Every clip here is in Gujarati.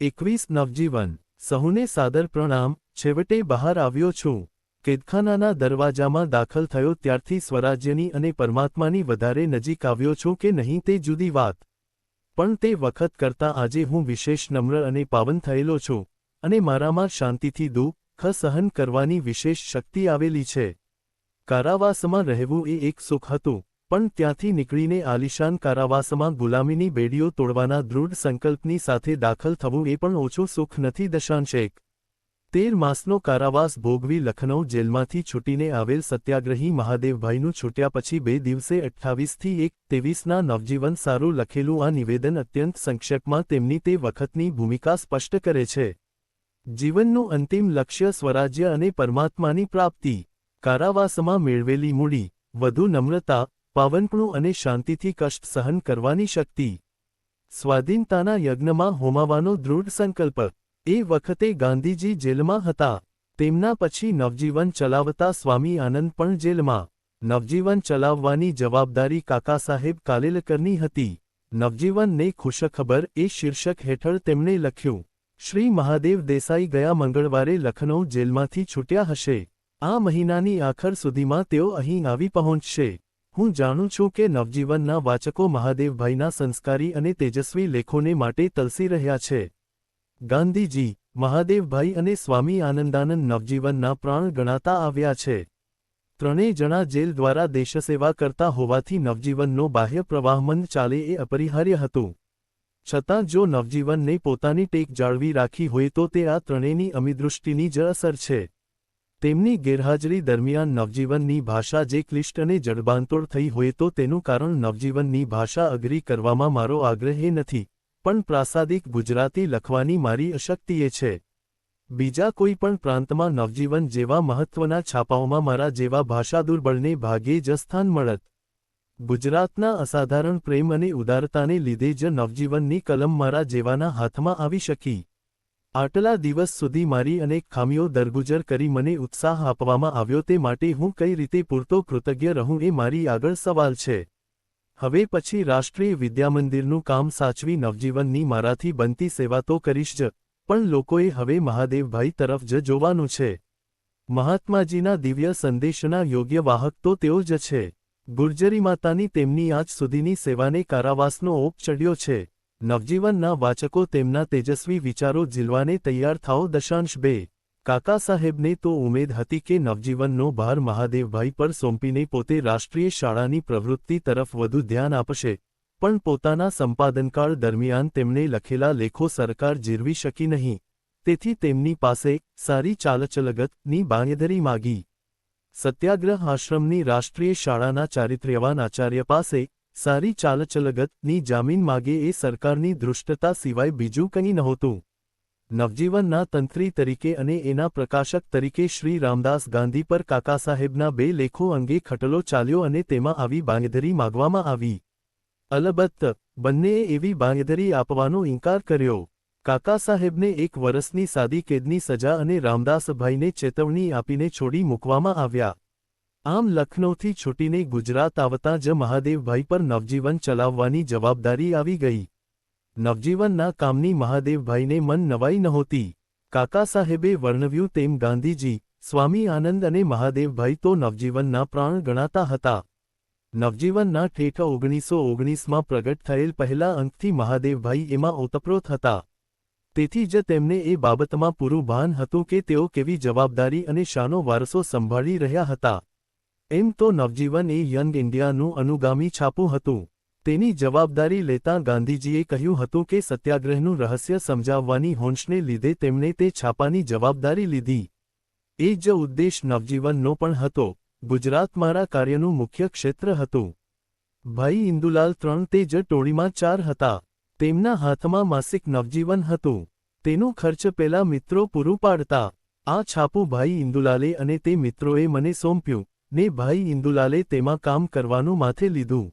21 નવજીવન સહુને સાદર પ્રણામ। છેવટે બહાર આવ્યો છું। કેદખાનાના દરવાજામાં દાખલ થયો ત્યારથી સ્વરાજ્યની અને પરમાત્માની વધારે નજીક આવ્યો છું કે નહીં તે જુદી વાત, પણ તે વખત કરતાં આજે હું વિશેષ નમ્ર અને પાવન થયેલો છું અને મારામાં શાંતિથી દુઃખ સહન કરવાની વિશેષ શક્તિ આવેલી છે। કારાવાસમાં રહેવું એ એક સુખ હતું, પણ ત્યાંથી નીકળીને આલિશાન કારાવાસમાં ગુલામીની બેડીઓ તોડવાના દૃઢ સંકલ્પની સાથે દાખલ થવું એ પણ ઓછું સુખ નથી। 13 માસનો કારાવાસ ભોગવી લખનઉ જેલમાંથી છૂટીને આવેલ સત્યાગ્રહી મહાદેવભાઈનું છૂટ્યા પછી 2 દિવસે 28થી 1:23ના નવજીવન સારું લખેલું આ નિવેદન અત્યંત સંક્ષેપમાં તેમની તે વખતની ભૂમિકા સ્પષ્ટ કરે છે। જીવનનું અંતિમ લક્ષ્ય સ્વરાજ્ય અને પરમાત્માની પ્રાપ્તિ, કારાવાસમાં મેળવેલી મૂડી, વધુ નમ્રતા, પાવનપણું અને શાંતિથી કષ્ટ સહન કરવાની શક્તિ, સ્વાધીનતાના યજ્ઞમાં હોમાવાનો દૃઢ સંકલ્પ। એ વખતે ગાંધીજી જેલમાં હતા। તેમના પછી નવજીવન ચલાવતા સ્વામી આનંદ પણ જેલમાં। નવજીવન ચલાવવાની જવાબદારી કાકાસાહેબ કાલેલકરની હતી। નવજીવનને ખુશખબર એ શીર્ષક હેઠળ તેમણે લખ્યું, શ્રી મહાદેવ દેસાઈ ગયા મંગળવારે લખનઉ જેલમાંથી છૂટ્યા હશે। આ મહિનાની આખર સુધીમાં તેઓ અહીં આવી પહોંચશે। હું જાણું છું કે નવજીવનના વાચકો મહાદેવભાઈના સંસ્કારી અને તેજસ્વી લેખોને માટે તલસી રહ્યા છે। ગાંધીજી, મહાદેવભાઈ અને સ્વામી આનંદાનંદ નવજીવનના પ્રાણ ગણાતા આવ્યા છે। ત્રણેય જણા જેલ દ્વારા દેશસેવા કરતા હોવાથી નવજીવનનો બાહ્ય પ્રવાહ મંદ ચાલે એ અપરિહાર્ય હતું। છતાં જો નવજીવનને પોતાની ટેક જાળવી રાખી હોય તો તે આ ત્રણેયની અમિદૃષ્ટિની જ અસર છે। તેમની ગેરહાજરી દરમિયાન નવજીવનની ભાષા જે ક્લિષ્ટ અને જડબાંતોડ થઈ હોય તો તેનું કારણ નવજીવનની ભાષા અઘરી કરવામાં મારો આગ્રહ એ નથી, પણ પ્રાસાદિક ગુજરાતી લખવાની મારી અશક્તિએ છે। બીજા કોઈ પણ પ્રાંતમાં નવજીવન જેવા મહત્વના છાપાઓમાં મારા જેવા ભાષાદુર્બળને ભાગ્યે જ સ્થાન મળત। ગુજરાતના અસાધારણ પ્રેમ અને ઉદારતાને લીધે જ નવજીવનની કલમ મારા જેવાના હાથમાં આવી શકી। આટલા દિવસ સુધી મારી અનેક ખામીઓ દરગુજર કરી મને ઉત્સાહ આપવામાં આવ્યો તે માટે હું કઈ રીતે પૂરતો કૃતજ્ઞ રહું એ મારી આગળ સવાલ છે। હવે પછી રાષ્ટ્રીય વિદ્યામંદિરનું કામ સાચવી નવજીવનની મારાથી બનતી સેવા તો કરીશ જ, પણ લોકોએ હવે મહાદેવભાઈ તરફ જ જોવાનું છે। મહાત્માજીના દિવ્ય સંદેશના યોગ્ય વાહક તો તેઓ જ છે। ગુર્જરી માતાની તેમની આજ સુધીની સેવાને કારાવાસનો ઓપ ચડ્યો છે। નવજીવનના વાચકો તેમના તેજસ્વી વિચારો ઝીલવાને તૈયાર થાઓ। 2 કાકાસાહેબને તો ઉમેદ હતી કે નવજીવનનો ભાર મહાદેવભાઈ પર સોંપીને પોતે રાષ્ટ્રીય શાળાની પ્રવૃત્તિ તરફ વધુ ધ્યાન આપશે, પણ પોતાના સંપાદનકાળ દરમિયાન તેમણે લખેલા લેખો સરકાર જીરવી શકી નહીં, તેથી તેમની પાસે સારી ચાલચલગતની બાંયધરી માગી। સત્યાગ્રહ આશ્રમની રાષ્ટ્રીય શાળાના ચારિત્ર્યવાન આચાર્ય પાસે સારી ચાલચલગતની જામીન માગે એ સરકારની ધૃષ્ટતા સિવાય બીજું કંઈ નહોતું। નવજીવનના તંત્રી તરીકે અને એના પ્રકાશક તરીકે શ્રી રામદાસ ગાંધી પર કાકાસાહેબના 2 લેખો અંગે ખટલો ચાલ્યો અને તેમાં આવી બાંયધરી માગવામાં આવી। અલબત્ત બંનેએ એવી બાંયધરી આપવાનો ઇનકાર કર્યો। કાકાસાહેબને 1 વર્ષની સાદી કેદની સજા અને રામદાસભાઈને ચેતવણી આપીને છોડી મૂકવામાં આવ્યા। આમ લખનૌથી છૂટીને ગુજરાત આવતાં જ મહાદેવભાઈ પર નવજીવન ચલાવવાની જવાબદારી આવી ગઈ। નવજીવનના કામની મહાદેવભાઈને મન નવાઈ નહોતી। કાકાસાહેબે વર્ણવ્યું તેમ ગાંધીજી, સ્વામી આનંદ અને મહાદેવભાઈ તો નવજીવનના પ્રાણ ગણાતા હતા। નવજીવનના ઠેઠ 1919માં પ્રગટ થયેલ પહેલા અંકથી મહાદેવભાઈ એમાં ઓતપ્રોત હતા। તેથી જ તેમને એ બાબતમાં પૂરું ભાન હતું કે તેઓ કેવી જવાબદારી અને શાનો વારસો સંભાળી રહ્યા હતા। એમ તો નવજીવન એ યંગ ઇન્ડિયાનું અનુગામી છાપું હતું। તેની જવાબદારી લેતાં ગાંધીજીએ કહ્યું હતું કે સત્યાગ્રહનું રહસ્ય સમજાવવાની હોંશને લીધે તેમણે તે છાપાની જવાબદારી લીધી। એ જ ઉદ્દેશ નવજીવનનો પણ હતો। ગુજરાત મારા કાર્યનું મુખ્ય ક્ષેત્ર હતું। ભાઈ ઇન્દુલાલ 3 તે જ ટોળીમાં 4 હતા। તેમના હાથમાં માસિક નવજીવન હતું। તેનું ખર્ચ પેલા મિત્રો પૂરું પાડતા। આ છાપું ભાઈ ઇન્દુલાલે અને તે મિત્રોએ મને સોંપ્યું ને ભાઈ ઇન્દુલાલે તેમાં કામ કરવાનું માથે લીધું।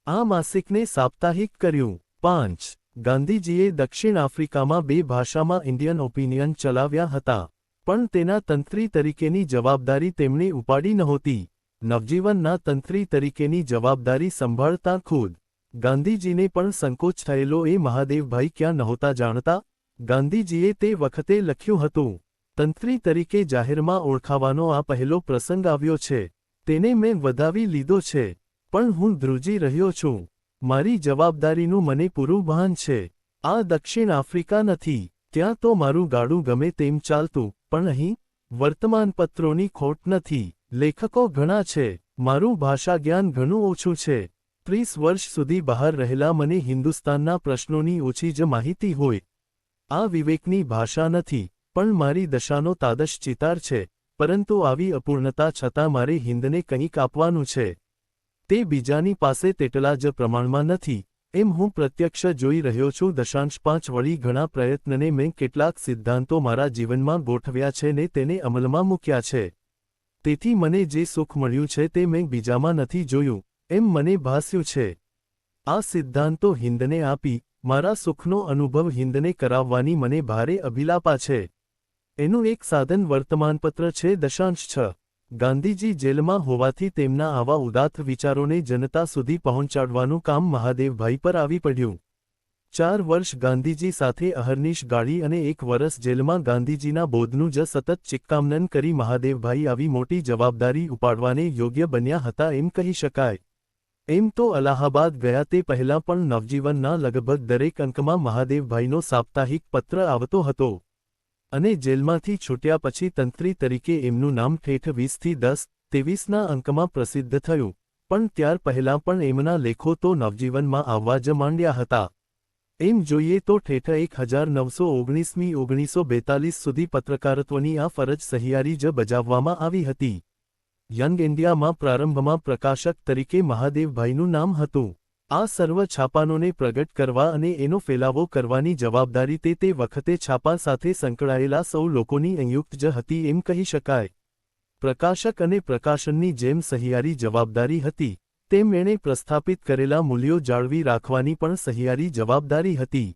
આ માસિકને સાપ્તાહિક કર્યું। 5 ગાંધીજીએ દક્ષિણ આફ્રિકામાં 2 ભાષામાં ઇન્ડિયન ઓપિનિયન ચલાવ્યા હતા, પણ તેના તંત્રી તરીકેની જવાબદારી તેમણે ઉપાડી નહોતી। નવજીવનના તંત્રી તરીકેની જવાબદારી સંભાળતા ખુદ ગાંધીજીને પણ સંકોચ થયેલો એ મહાદેવભાઈ ક્યાં નહોતા જાણતા। ગાંધીજીએ તે વખતે લખ્યું હતું. તંત્રી તરીકે જાહેરમાં ઓળખાવાનો આ પહેલો પ્રસંગ આવ્યો છે. તેને મેં વધાવી લીધો છે. પણ હું ધ્રુજી રહ્યો છું. મારી જવાબદારીનું મને પૂરું ભાન છે. આ દક્ષિણ આફ્રિકા નથી. ત્યાં તો મારું ગાડું ગમે તેમ ચાલતું, પણ અહીં વર્તમાનપત્રોની ખોટ નથી. લેખકો ઘણા છે. મારું ભાષા જ્ઞાન ઘણું ઓછું છે. 30 વર્ષ સુધી બહાર રહેલા મને હિન્દુસ્તાનના પ્રશ્નોની ઓછી જ માહિતી હોય. આ વિવેકની ભાષા નથી, પણ મારી દશાનો તાદશ ચિતાર છે. પરંતુ આવી અપૂર્ણતા છતાં મારે હિંદને કંઈક આપવાનું છે. તે બીજાની પાસે તેટલા જ પ્રમાણમાં નથી, એમ હું પ્રત્યક્ષ જોઈ રહ્યો છું. 5 વળી ઘણા પ્રયત્નને મેં કેટલાક સિદ્ધાંતો મારા જીવનમાં ગોઠવ્યા છે ને તેને અમલમાં મૂક્યા છે. તેથી મને જે સુખ મળ્યું છે તે મેં બીજામાં નથી જોયું, એમ મને ભાસ્યું છે. આ સિદ્ધાંતો હિંદને આપી મારા સુખનો અનુભવ હિંદને કરાવવાની મને ભારે અભિલાપા છે. એનું એક સાધન વર્તમાનપત્ર છે. 6 ગાંધીજી જેલમાં હોવાથી તેમના આવા ઉદાત્ત વિચારોને જનતા સુધી પહોંચાડવાનું કામ મહાદેવભાઈ પર આવી પડ્યું. 4 વર્ષ ગાંધીજી સાથે અહર્નિશ ગાળી અને 1 વર્ષ જેલમાં ગાંધીજીના બોધનું જ સતત ચિક્કામનન કરી મહાદેવભાઈ આવી મોટી જવાબદારી ઉપાડવાને યોગ્ય બન્યા હતા એમ કહી શકાય. એમ તો અલાહાબાદ ગયા તે પહેલાં પણ નવજીવનના લગભગ દરેક અંકમાં મહાદેવભાઈનો સાપ્તાહિક પત્ર આવતો હતો. અને જેલમાંથી છૂટ્યા પછી તંત્રી તરીકે એમનું નામ ઠેઠ 20થી 10-23ના અંકમાં પ્રસિદ્ધ થયું, પણ ત્યાર પહેલાં પણ એમના લેખો તો નવજીવનમાં આવવા જ માંડ્યા હતા. એમ જોઈએ તો ઠેઠ 1919મી 1942 સુધી પત્રકારત્વની આ ફરજ સહિયારી જ બજાવવામાં આવી હતી. યંગ ઇન્ડિયામાં પ્રારંભમાં પ્રકાશક તરીકે મહાદેવભાઈનું નામ હતું. આ સર્વ છાપાનોને પ્રગટ કરવા અને એનો ફેલાવો કરવાની જવાબદારી તે વખતે છાપા સાથે સંકળાયેલા સૌ લોકોની સંયુક્ત જ હતી એમ કહી શકાય. પ્રકાશક અને પ્રકાશનની જેમ સહિયારી જવાબદારી હતી, તેમ એણે પ્રસ્થાપિત કરેલા મૂલ્યો જાળવી રાખવાની પણ સહિયારી જવાબદારી હતી.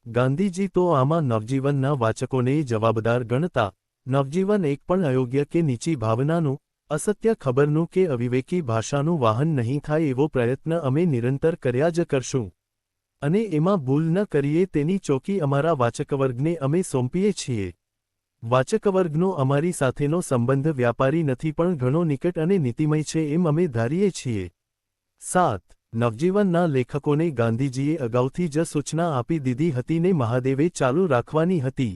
ગાંધીજી તો આમાં નવજીવનના વાચકોને જવાબદાર ગણતા. નવજીવન એક પણ અયોગ્ય કે નીચી ભાવનાનું, અસત્ય ખબરનું કે અવિવેકી ભાષાનું વાહન નહીં થાય એવો પ્રયત્ન અમે નિરંતર કર્યા જ કરશું. અને એમાં ભૂલ ન કરીએ તેની ચોકી અમારા વાચકવર્ગને અમે સોંપીએ છીએ. વાચકવર્ગનો અમારી સાથેનો સંબંધ વ્યાપારી નથી પણ ઘણો નિકટ અને નીતિમય છે એમ અમે ધારીએ છીએ. 7 નવજીવનના લેખકોને ગાંધીજીએ અગાઉથી જ સૂચના આપી દીધી હતી ને મહાદેવે ચાલુ રાખવાની હતી.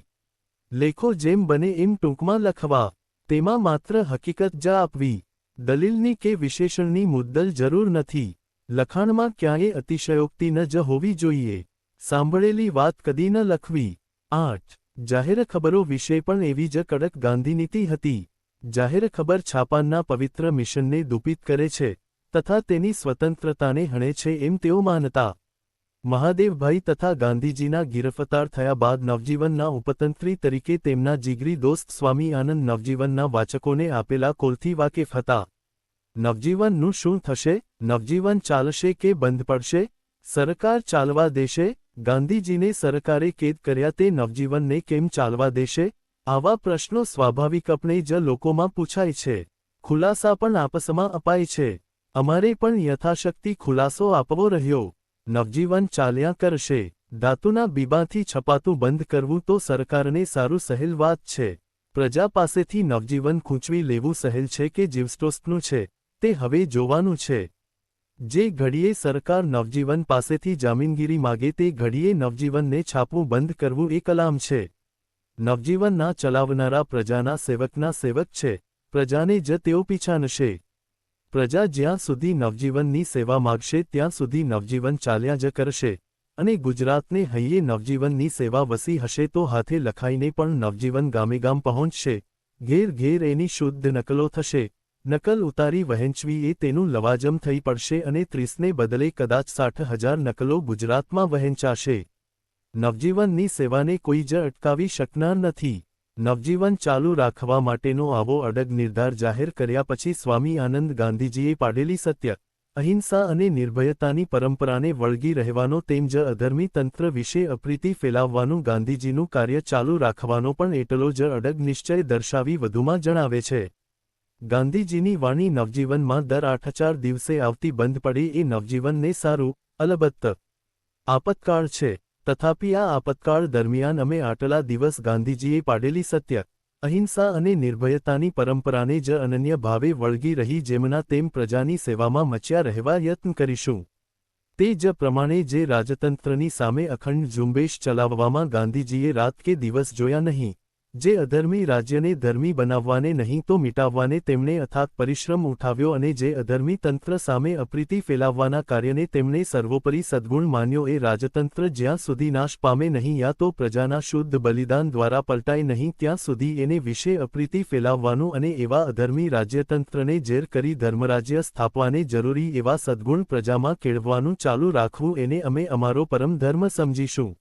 લેખો જેમ બને એમ ટૂંકમાં લખવા. તેમાં માત્ર હકીકત જ આપવી. દલીલની કે વિશેષણની મુદ્દલ જરૂર નથી. લખાણમાં ક્યાંય અતિશયોક્તિ ન જ હોવી જોઈએ. સાંભળેલી વાત કદી ન લખવી. 8 જાહેર ખબરો વિશે પણ એવી જ કડક ગાંધીનીતિ હતી. જાહેર ખબર છાપાના પવિત્ર મિશનને દૂષિત કરે છે તથા તેની સ્વતંત્રતાને હણે છે એમ તેઓ માનતા. મહાદેવભાઈ તથા ગાંધીજીના ગિરફતાર થયા બાદ નવજીવનના ઉપતંત્રી તરીકે તેમના જીગરી દોસ્ત સ્વામી આનંદ નવજીવનના વાચકોને આપેલા કોલથી વાકેફ હતા. નવજીવનનું શું થશે? નવજીવન ચાલશે કે બંધ પડશે? સરકાર ચાલવા દેશે? ગાંધીજીને સરકારે કેદ કર્યા તે નવજીવનને કેમ ચાલવા દેશે? આવા પ્રશ્નો સ્વાભાવિકપણે જ લોકોમાં પૂછાય છે. ખુલાસા પણ આપસમાં અપાય છે. અમારે પણ યથાશક્તિ ખુલાસો આપવો રહ્યો. નવજીવન ચાલ્યા કરશે. ધાતુના બીબાથી છપાતું બંધ કરવું તો સરકારને સારું સહેલ વાત છે. પ્રજા પાસેથી નવજીવન ખૂંચવી લેવું સહેલ છે કે જીવસ્ટોસ્ટનું છે, તે હવે જોવાનું છે. જે ઘડીએ સરકાર નવજીવન પાસેથી જામીનગીરી માગે તે ઘડીએ નવજીવનને છાપવું બંધ કરવું એ કલામ છે. નવજીવનના ચલાવનારા પ્રજાના સેવકના સેવક છે. પ્રજાને જ તેઓ પીછાનશે. પ્રજા જ્યાં સુધી નવજીવનની સેવા માગશે ત્યાં સુધી નવજીવન ચાલ્યા જ કરશે. અને ગુજરાતને હૈયે નવજીવનની સેવા વસી હશે તો હાથે લખાઈને પણ નવજીવન ગામેગામ પહોંચશે. ઘેર ઘેર એની શુદ્ધ નકલો થશે. નકલ ઉતારી વહેંચવી એ તેનું લવાજમ થઈ પડશે અને 30ને બદલે કદાચ 60,000 નકલો ગુજરાતમાં વહેંચાશે. નવજીવનની સેવાને કોઈ જ અટકાવી શકનાર નથી. નવજીવન ચાલુ રાખવા માટેનો આવો અડગ નિર્ધાર જાહેર કર્યા પછી સ્વામી આનંદ ગાંધીજીએ પાડેલી સત્ય, અહિંસા અને નિર્ભયતાની પરંપરાને વળગી રહેવાનો તેમ જ અધર્મી તંત્ર વિશે અપ્રીતિ ફેલાવવાનું ગાંધીજીનું કાર્ય ચાલુ રાખવાનો પણ એટલો જ અડગ નિશ્ચય દર્શાવી વધુમાં જણાવે છે. ગાંધીજીની વાણી નવજીવનમાં દર 8-4 દિવસે આવતી બંધ પડે એ નવજીવનને સારું, અલબત્ત આપતકાળ છે. તથાપિ આ આપતકાળ દરમિયાન અમે આટલા દિવસ ગાંધીજીએ પાડેલી સત્ય, અહિંસા અને નિર્ભયતાની પરંપરાને જ અનન્ય ભાવે વળગી રહી જેમના તેમ પ્રજાની સેવામાં મચ્યા રહેવા યત્ન કરીશું. તે જ પ્રમાણે જે રાજતંત્રની સામે અખંડ ઝુંબેશ ચલાવવામાં ગાંધીજીએ રાત કે દિવસ જોયા નહીં, જે અધર્મી રાજ્યને ધર્મી બનાવવાને નહીં તો મિટાવવાને તેમણે અથાગ પરિશ્રમ ઉઠાવ્યો અને જે અધર્મી તંત્ર સામે અપ્રીતિ ફેલાવવાના કાર્યને તેમણે સર્વોપરી સદ્ગુણ માન્યો, એ રાજતંત્ર જ્યાં સુધી નાશ પામે નહીં યા તો પ્રજાના શુદ્ધ બલિદાન દ્વારા પલટાય નહીં ત્યાં સુધી એને વિશે અપ્રીતિ ફેલાવવાનું અને એવા અધર્મી રાજ્યતંત્રને ઝેર કરી ધર્મરાજ્ય સ્થાપવાને જરૂરી એવા સદ્ગુણ પ્રજામાં કેળવવાનું ચાલુ રાખવું એને અમે અમારો પરમ ધર્મ સમજીશું.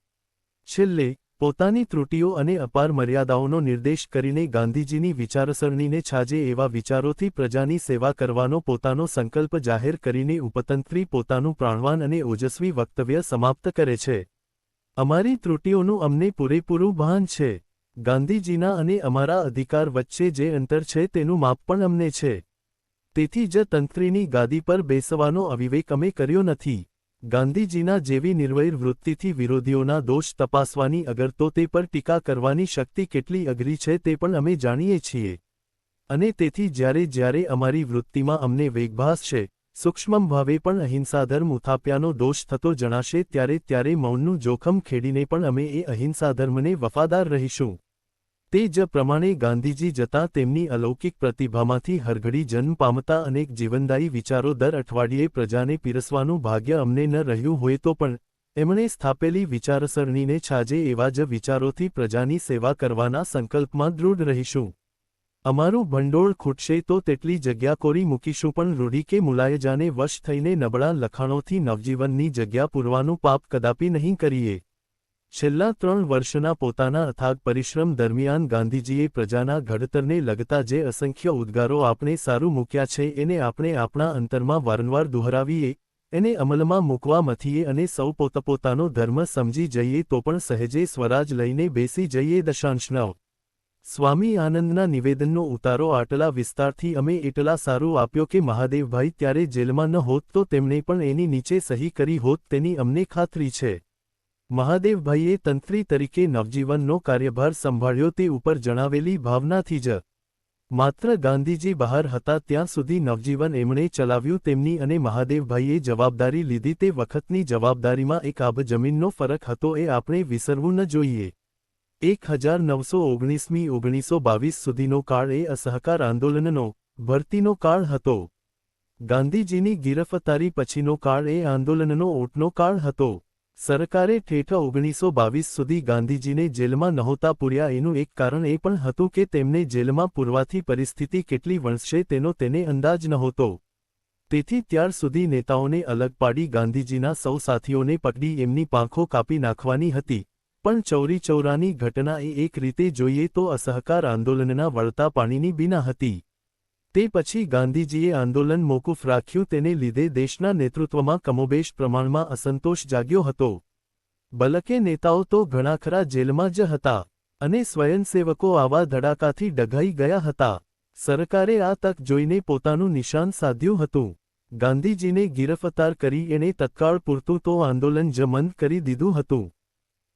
છેલ્લે પોતાની ત્રુટીઓ અને અપાર મર્યાદાઓનો નિર્દેશ કરીને ગાંધીજીની વિચારસરણીને છાજે એવા વિચારોથી પ્રજાની સેવા કરવાનો પોતાનો સંકલ્પ જાહેર કરીને ઉપતંત્રી પોતાનું પ્રાણવાન અને ઓજસ્વી વક્તવ્ય સમાપ્ત કરે છે. અમારી ત્રુટીઓનું અમને પૂરેપૂરું ભાન છે. ગાંધીજીના અને અમારા અધિકાર વચ્ચે જે અંતર છે તેનું માપ પણ અમને છે. તેથી જ તંત્રીની ગાદી પર બેસવાનો અવિવેક અમે કર્યો નથી. ગાંધીજીના જેવી નિર્વૈર વૃત્તિથી વિરોધીઓના દોષ તપાસવાની અગર તો તે પર ટીકા કરવાની શક્તિ કેટલી અઘરી છે તે પણ અમે જાણીએ છીએ. અને તેથી જ્યારે જ્યારે અમારી વૃત્તિમાં અમને વેગભાસ છે, સૂક્ષ્મ ભાવે પણ અહિંસાધર્મ ઉથાપ્યાનો દોષ થતો જણાશે ત્યારે ત્યારે મૌનનું જોખમ ખેડીને પણ અમે એ અહિંસાધર્મને વફાદાર રહીશું. તે જ પ્રમાણે ગાંધીજી જતાં તેમની અલૌકિક પ્રતિભામાંથી હરઘડી જન્મ પામતા અનેક જીવનદાયી વિચારો દર અઠવાડિયે પ્રજાને પીરસવાનું ભાગ્ય અમને ન રહ્યું હોય તો પણ એમણે સ્થાપેલી વિચારસરણીને છાજે એવા જ વિચારોથી પ્રજાની સેવા કરવાના સંકલ્પમાં દૃઢ રહીશું. અમારું ભંડોળ ખૂટશે તો તેટલી જગ્યા કોરી મૂકીશું પણ રૂઢિ કે મુલાયજાને વશ થઈને નબળા લખાણોથી નવજીવનની જગ્યા પૂરવાનું પાપ કદાપી નહીં કરીએ. છેલ્લા 3 વર્ષના પોતાના અથાગ પરિશ્રમ દરમિયાન ગાંધીજીએ પ્રજાના ઘડતરને લગતા જે અસંખ્ય ઉદ્ગારો આપણે સારું મૂક્યા છે એને આપણે આપણા અંતરમાં વારંવાર દોહરાવીએ, એને અમલમાં મૂકવા મથીએ અને સૌ પોતપોતાનો ધર્મ સમજી જઈએ તો પણ સહેજે સ્વરાજ લઈને બેસી જઈએ. 9. સ્વામી આનંદના નિવેદનનો ઉતારો આટલા વિસ્તારથી અમે એટલા સારું આપ્યો કે મહાદેવભાઈ ત્યારે જેલમાં ન હોત તો તેમણે પણ એની નીચે સહી કરી હોત તેની અમને ખાતરી છે. મહાદેવભાઈએ તંત્રી તરીકે નવજીવનનો કાર્યભાર સંભાળ્યો તે ઉપર જણાવેલી ભાવનાથી જ. માત્ર ગાંધીજી બહાર હતા ત્યાં સુધી નવજીવન એમણે ચલાવ્યું તેમની અને મહાદેવભાઈએ જવાબદારી લીધી તે વખતની જવાબદારીમાં એક આબ જમીનનો ફરક હતો એ આપણે વિસરવું ન જોઈએ. 1919મી 1922 સુધીનો કાળ એ અસહકાર આંદોલનનો, ભરતીનો કાળ હતો. ગાંધીજીની ગિરફતારી પછીનો કાળ એ આંદોલનનો ઓટનો કાળ હતો. સરકારે ઠેઠ 1922 સુધી ગાંધીજીને જેલમાં નહોતા પૂર્યા એનું એક કારણ એ પણ હતું કે તેમને જેલમાં પૂરવાથી પરિસ્થિતિ કેટલી વણસશે તેનો તેને અંદાજ નહોતો. તેથી ત્યાર સુધી નેતાઓને અલગ પાડી ગાંધીજીના સૌ સાથીઓને પકડી એમની પાંખો કાપી નાખવાની હતી. પણ ચૌરી ચૌરાની ઘટના એ એક રીતે જોઈએ તો અસહકાર આંદોલનના વળતા પાણીની બીના હતી. તે પછી ગાંધીજીએ આંદોલન મોકૂફ રાખ્યું તેને લીધે દેશના નેતૃત્વમાં કમોબેશ પ્રમાણમાં અસંતોષ જાગ્યો હતો. બલકે નેતાઓ તો ઘણા ખરા જેલમાં જ હતા અને સ્વયંસેવકો આવા ધડાકાથી ડઘાઈ ગયા હતા. સરકારે આ તક જોઈને પોતાનું નિશાન સાધ્યું હતું. ગાંધીજીને ગિરફતાર કરી એણે તત્કાળ પૂરતું તો આંદોલન જ મંદ કરી દીધું હતું.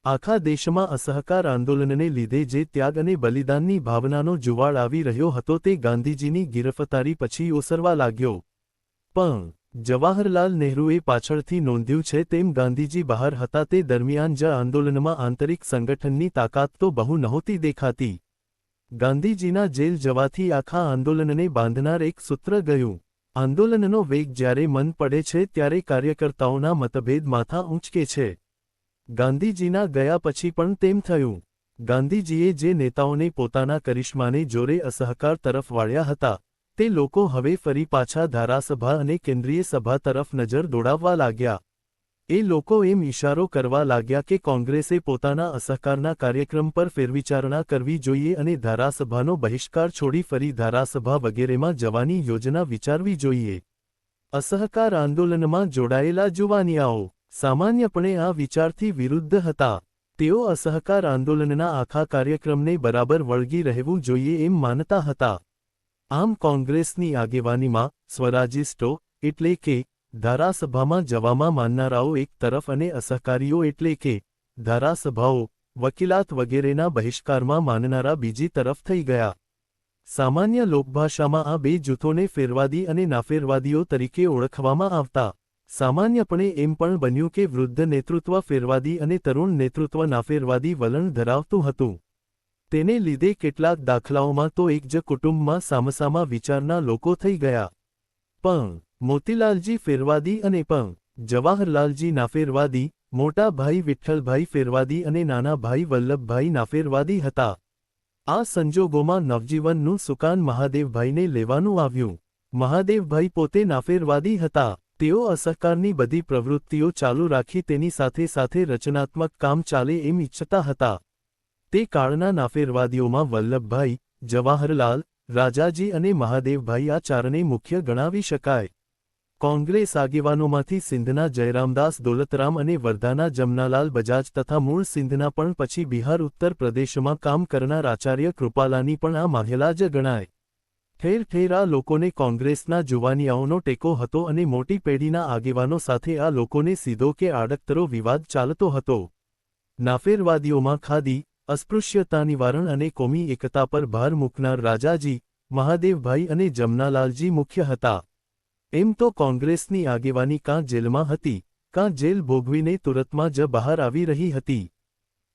આખા દેશમાં અસહકાર આંદોલનને લીધે જે ત્યાગ અને બલિદાનની ભાવનાનો જુવાળ આવી રહ્યો હતો તે ગાંધીજીની ગિરફતારી પછી ઓસરવા લાગ્યો. પણ જવાહરલાલ નહેરુએ પાછળથી નોંધ્યું છે તેમ ગાંધીજી બહાર હતા તે દરમિયાન જ આંદોલનમાં આંતરિક સંગઠનની તાકાત તો બહુ નહોતી દેખાતી. ગાંધીજીના જેલ જવાથી આખા આંદોલનને બાંધનાર એક સૂત્ર ગયું. આંદોલનનો વેગ જ્યારે મન પડે છે ત્યારે કાર્યકર્તાઓના મતભેદ માથા ઊંચકે છે. ગાંધીજીના ગયા પછી પણ તેમ થયું. ગાંધીજીએ જે નેતાઓને પોતાના કરિશ્માને જોરે અસહકાર તરફ વાળ્યા હતા તે લોકો હવે ફરી પાછા ધારાસભા અને કેન્દ્રીય સભા તરફ નજર દોડાવવા લાગ્યા. એ લોકો એમ ઇશારો કરવા લાગ્યા કે કોંગ્રેસે પોતાના અસહકારના કાર્યક્રમ પર ફેરવિચારણા કરવી જોઈએ અને ધારાસભાનો બહિષ્કાર છોડી ફરી ધારાસભા વગેરેમાં જવાની યોજના વિચારવી જોઈએ. અસહકાર આંદોલનમાં જોડાયેલા જુવાનિયાઓ સામાન્યપણે આ વિચારથી વિરુદ્ધ હતા. તેઓ અસહકાર આંદોલનના આખા કાર્યક્રમને બરાબર વળગી રહેવું જોઈએ એમ માનતા હતા. આમ કોંગ્રેસની આગેવાનીમાં સ્વરાજિસ્ટો એટલે કે ધારાસભામાં જવામાં માનનારાઓ એક તરફ અને અસહકારીઓ એટલે કે ધારાસભાઓ, વકીલાત વગેરેના બહિષ્કારમાં માનનારા બીજી તરફ થઈ ગયા. સામાન્ય લોકભાષામાં આ બે જૂથોને ફેરવાદી અને નાફેરવાદીઓ તરીકે ઓળખવામાં આવતા. સામાન્યપણે એમ પણ બન્યું કે વૃદ્ધ નેતૃત્વ ફેરવાદી અને તરુણ નેતૃત્વ નાફેરવાદી વલણ ધરાવતું હતું. તેને લીધે કેટલાક દાખલાઓમાં તો એક જ કુટુંબમાં સામસામા વિચારના લોકો થઈ ગયા. પણ મોતીલાલજી ફેરવાદી અને પણ જવાહરલાલજી નાફેરવાદી, મોટા ભાઈ વિઠ્ઠલભાઈ ફેરવાદી અને નાના ભાઈ વલ્લભભાઈ નાફેરવાદી હતા. આ સંજોગોમાં નવજીવનનું સુકાન મહાદેવભાઈને લેવાનું આવ્યું. મહાદેવભાઈ પોતે નાફેરવાદી હતા. તેઓ અસહકારની બધી પ્રવૃત્તિઓ ચાલુ રાખી તેની સાથે સાથે રચનાત્મક કામ ચાલે એમ ઈચ્છતા હતા. તે કાળના નાફેરવાદીઓમાં વલ્લભભાઈ, જવાહરલાલ, રાજાજી અને મહાદેવભાઈ આ ચારને મુખ્ય ગણાવી શકાય. કોંગ્રેસ આગેવાનોમાંથી સિંધના જયરામદાસ દોલતરામ અને વર્ધાના જમનાલાલ બજાજ તથા મૂળ સિંધના પણ પછી બિહાર ઉત્તર પ્રદેશમાં કામ કરનાર આચાર્ય કૃપાલાની પણ આ માહેલા જ ગણાય. ઠેર ઠેર આ લોકોને કોંગ્રેસના જુવાનિયાઓનો ટેકો હતો અને મોટી પેઢીના આગેવાનો સાથે આ લોકોને સીધો કે આડકતરો વિવાદ ચાલતો હતો. નાફેરવાદીઓમાં ખાદી, અસ્પૃશ્યતા નિવારણ અને કોમી એકતા પર ભાર મૂકનાર રાજાજી, મહાદેવભાઈ અને જમનાલાલજી મુખ્ય હતા. એમ તો કોંગ્રેસની આગેવાની કાં જેલમાં હતી, કાં જેલ ભોગવીને તુરતમાં જ બહાર આવી રહી હતી.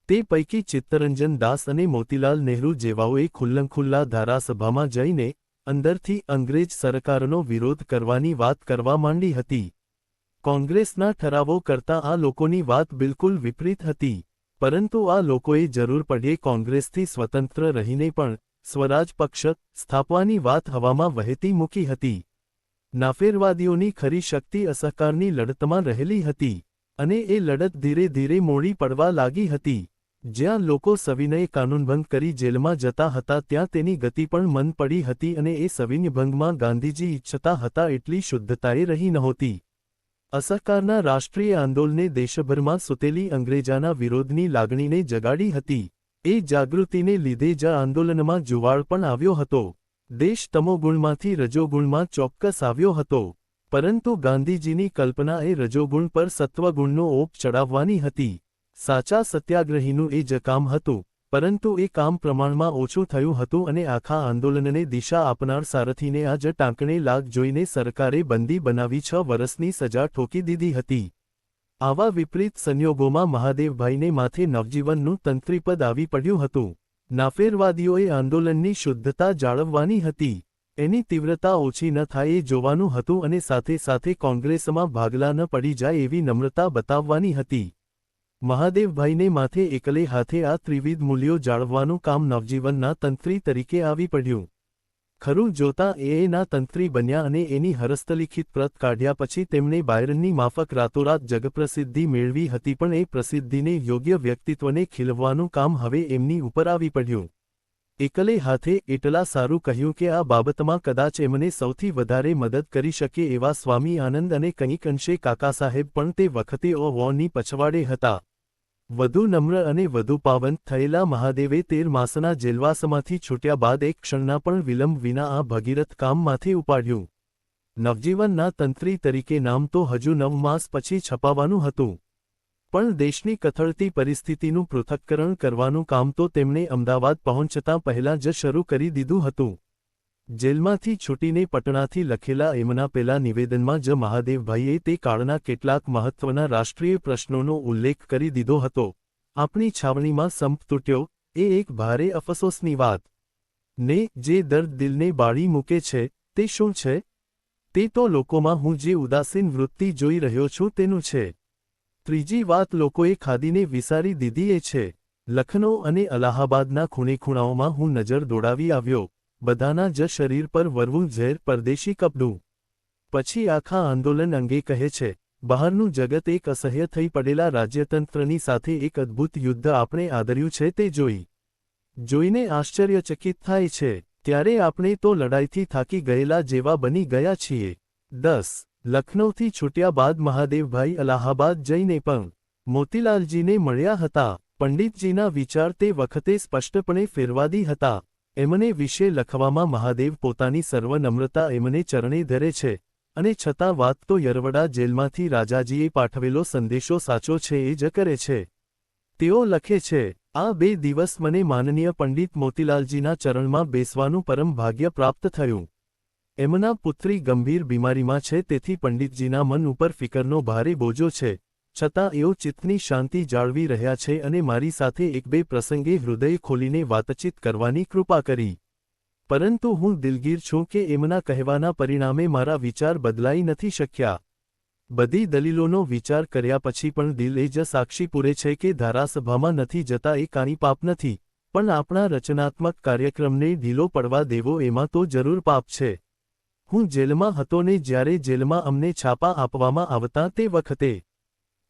તે પૈકી ચિત્તરંજન દાસ અને મોતીલાલ નહેરુ જેવાઓએ ખુલ્લંખુલ્લા ધારાસભામાં જઈને અંદરથી અંગ્રેજ સરકારનો વિરોધ કરવાની વાત કરવા માંડી હતી. કોંગ્રેસના ઠરાવો કરતાં આ લોકોની વાત બિલકુલ વિપરીત હતી. પરંતુ આ લોકોએ જરૂર પડ્યે કોંગ્રેસથી સ્વતંત્ર રહીને પણ સ્વરાજ પક્ષ સ્થાપવાની વાત હવામાં વહેતી મૂકી હતી. નાફેરવાદીઓની ખરી શક્તિ અસહકારની લડતમાં રહેલી હતી. અને એ લડત ધીરે ધીરે મોડી પડવા લાગી હતી. જ્યાં લોકો સવિનય કાનૂનભંગ કરી જેલમાં જતા હતા ત્યાં તેની ગતિ પણ મંદ પડી હતી અને એ સવિનયભંગમાં ગાંધીજી ઈચ્છતા હતા એટલી શુદ્ધતાએ રહી નહોતી. અસહકારના રાષ્ટ્રીય આંદોલને દેશભરમાં સૂતેલી અંગ્રેજાના વિરોધની લાગણીને જગાડી હતી. એ જાગૃતિને લીધે જ આંદોલનમાં જુવાળ પણ આવ્યો હતો. દેશ તમોગુણમાંથી રજોગુણમાં ચોક્કસ આવ્યો હતો. પરંતુ ગાંધીજીની કલ્પના એ રજોગુણ પર સત્વગુણનો ઓપ ચડાવવાની હતી. સાચા સત્યાગ્રહીનું એ જ કામ હતું. પરંતુ એ કામ પ્રમાણમાં ઓછું થયું હતું અને આખા આંદોલનને દિશા આપનાર સારથીને આ જ ટાંકણે લાગ જોઈને સરકારે બંદી બનાવી 6 વર્ષની સજા ઠોકી દીધી હતી. આવા વિપરીત સંયોગોમાં મહાદેવભાઈને માથે નવજીવનનું તંત્રીપદ આવી પડ્યું હતું. નાફેરવાદીઓએ આંદોલનની શુદ્ધતા જાળવવાની હતી. એની તીવ્રતા ઓછી ન થાય એ જોવાનું હતું અને સાથે સાથે કોંગ્રેસમાં ભાગલા ન પડી જાય એવી નમ્રતા બતાવવાની હતી. મહાદેવભાઈને માથે એકલે હાથે આ ત્રિવિધ મૂલ્યો જાળવવાનું કામ નવજીવનના તંત્રી તરીકે આવી પડ્યું. ખરું જોતાં એના તંત્રી બન્યા અને એની હસ્તલિખિત પ્રત કાઢ્યા પછી તેમણે બાયરનની માફક રાતોરાત જગપ્રસિદ્ધિ મેળવી હતી પણ એ પ્રસિદ્ધિને યોગ્ય વ્યક્તિત્વને ખીલવવાનું કામ હવે એમની ઉપર આવી પડ્યું. એકલે હાથે એટલા સારું કહ્યું કે આ બાબતમાં કદાચ એમને સૌથી વધારે મદદ કરી શકે એવા સ્વામી આનંદ અને કંઈક અંશે કાકાસાહેબ પણ તે વખતે ઓની પછવાડે હતા. વધુ નમ્ર અને વધુ પાવન થયેલા મહાદેવે 13 માસના જેલવાસમાંથી છૂટ્યા બાદ એક ક્ષણના પણ વિલંબ વિના આ ભગીરથ કામ માથે ઉપાડ્યું. નવજીવનના તંત્રી તરીકે નામ તો હજુ 9 માસ પછી છપાવાનું હતું. પણ દેશની કથળતી પરિસ્થિતિનું પૃથક્કરણ કરવાનું કામ તો તેમણે અમદાવાદ પહોંચતા પહેલાં જ શરૂ કરી દીધું હતું. જેલમાંથી છૂટીને પટણાથી લખેલા એમના પેલા નિવેદનમાં જ મહાદેવભાઈએ તે કાળના કેટલાક મહત્વના રાષ્ટ્રીય પ્રશ્નોનો ઉલ્લેખ કરી દીધો હતો. આપણી છાવણીમાં સંપ તૂટ્યો, એ એક ભારે અફસોસની વાત. ને જે દર્દ દિલને બાળી મૂકે છે, તે શું છે? તે તો લોકોમાં હું જે ઉદાસીન વૃત્તિ જોઈ રહ્યો છું તેનું છે. ત્રીજી વાત લોકોએ ખાદીને વિસારી દીધી એ છે. લખનૌ અને અલાહાબાદના ખૂણેખૂણાઓમાં હું નજર દોડાવી આવ્યો. બધાના જ શરીર પર વરવું ઝેર પરદેશી કપડું. પછી આખા આંદોલન અંગે કહે છે, બહારનું જગત એક અસહ્ય થઈ પડેલા રાજ્યતંત્રની સાથે એક અદ્ભુત યુદ્ધ આપણે આદર્યું છે તે જોઈને આશ્ચર્યચકિત થાય છે. ત્યારે આપણે તો લડાઈથી થાકી ગયેલા જેવા બની ગયા છીએ. 10. લખનૌથી છૂટ્યા બાદ મહાદેવભાઈ અલાહાબાદ જઈને પણ મોતીલાલજીને મળ્યા હતા. પંડિતજીના વિચાર તે વખતે સ્પષ્ટપણે ફેરવાદી હતા. એમને વિશે લખવામાં મહાદેવ પોતાની સર્વ નમ્રતા એમને ચરણે ધરે છે અને છતાં વાત તો યરવડા જેલમાંથી રાજાજીએ પાઠવેલો સંદેશો સાચો છે એ જ કરે છે. તેઓ લખે છે, આ 2 દિવસ મને માનનીય પંડિત મોતીલાલજીના ચરણમાં બેસવાનું પરમ ભાગ્ય પ્રાપ્ત થયું. એમના પુત્રી ગંભીર બીમારીમાં છે, તેથી પંડિતજીના મન ઉપર ફિકરનો ભારે બોજો છે, છતાં એઓ ચિત્તની શાંતિ જાળવી રહ્યા છે અને મારી સાથે 1-2 પ્રસંગે હૃદય ખોલીને વાતચીત કરવાની કૃપા કરી. પરંતુ હું દિલગીર છું કે એમના કહેવાના પરિણામે મારા વિચાર બદલાઈ નથી શક્યા. બધી દલીલોનો વિચાર કર્યા પછી પણ દિલ એ જ સાક્ષી પૂરે છે કે ધારાસભામાં નથી જતા એ કાંઈ પાપ નથી, પણ આપણા રચનાત્મક કાર્યક્રમને ઢીલો પડવા દેવો એમાં તો જરૂર પાપ છે. હું જેલમાં હતો ને જ્યારે જેલમાં અમને છાપા આપવામાં આવતા તે વખતે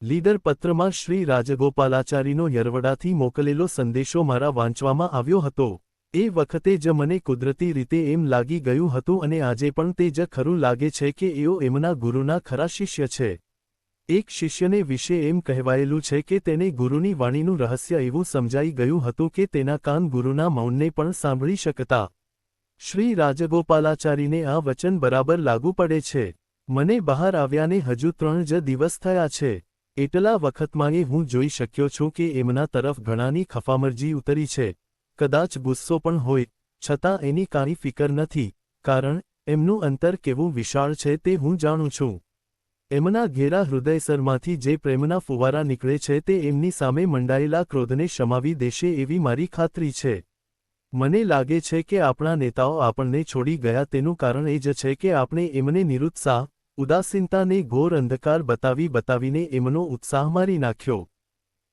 લીડર પત્રમાં શ્રી રાજગોપાલાચારીનો યરવડાથી મોકલેલો સંદેશો મારા વાંચવામાં આવ્યો હતો. એ વખતે જ મને કુદરતી રીતે એમ લાગી ગયું હતું અને આજે પણ તે જ ખરું લાગે છે કે એઓ એમના ગુરુના ખરા શિષ્ય છે. એક શિષ્યને વિશે એમ કહેવાયેલું છે કે તેને ગુરુની વાણીનું રહસ્ય એવું સમજાઈ ગયું હતું કે તેના કાન ગુરુના મૌનને પણ સાંભળી શકતા. શ્રી રાજગોપાલાચારીને આ વચન બરાબર લાગુ પડે છે. મને બહાર આવ્યાને હજુ 3 જ દિવસ થયા છે. એટલા વખતમાં એ હું જોઈ શક્યો છું કે એમના તરફ ઘણાની ખફામરજી ઉતરી છે. કદાચ ગુસ્સો પણ હોય, છતાં એની કાંઈ ફિકર નથી, કારણ એમનું અંતર કેવું વિશાળ છે તે હું જાણું છું. એમના ઘેરા હૃદયસરમાંથી જે પ્રેમના ફુવારા નીકળે છે તે એમની સામે મંડાયેલા ક્રોધને શમાવી દેશે એવી મારી ખાતરી છે. મને લાગે છે કે આપણા નેતાઓ આપણને છોડી ગયા તેનું કારણ એ જ છે કે આપણે એમને નિરુત્સાહ, ઉદાસીનતાને ઘોર અંધકાર બતાવીને એમનો ઉત્સાહ મારી નાખ્યો.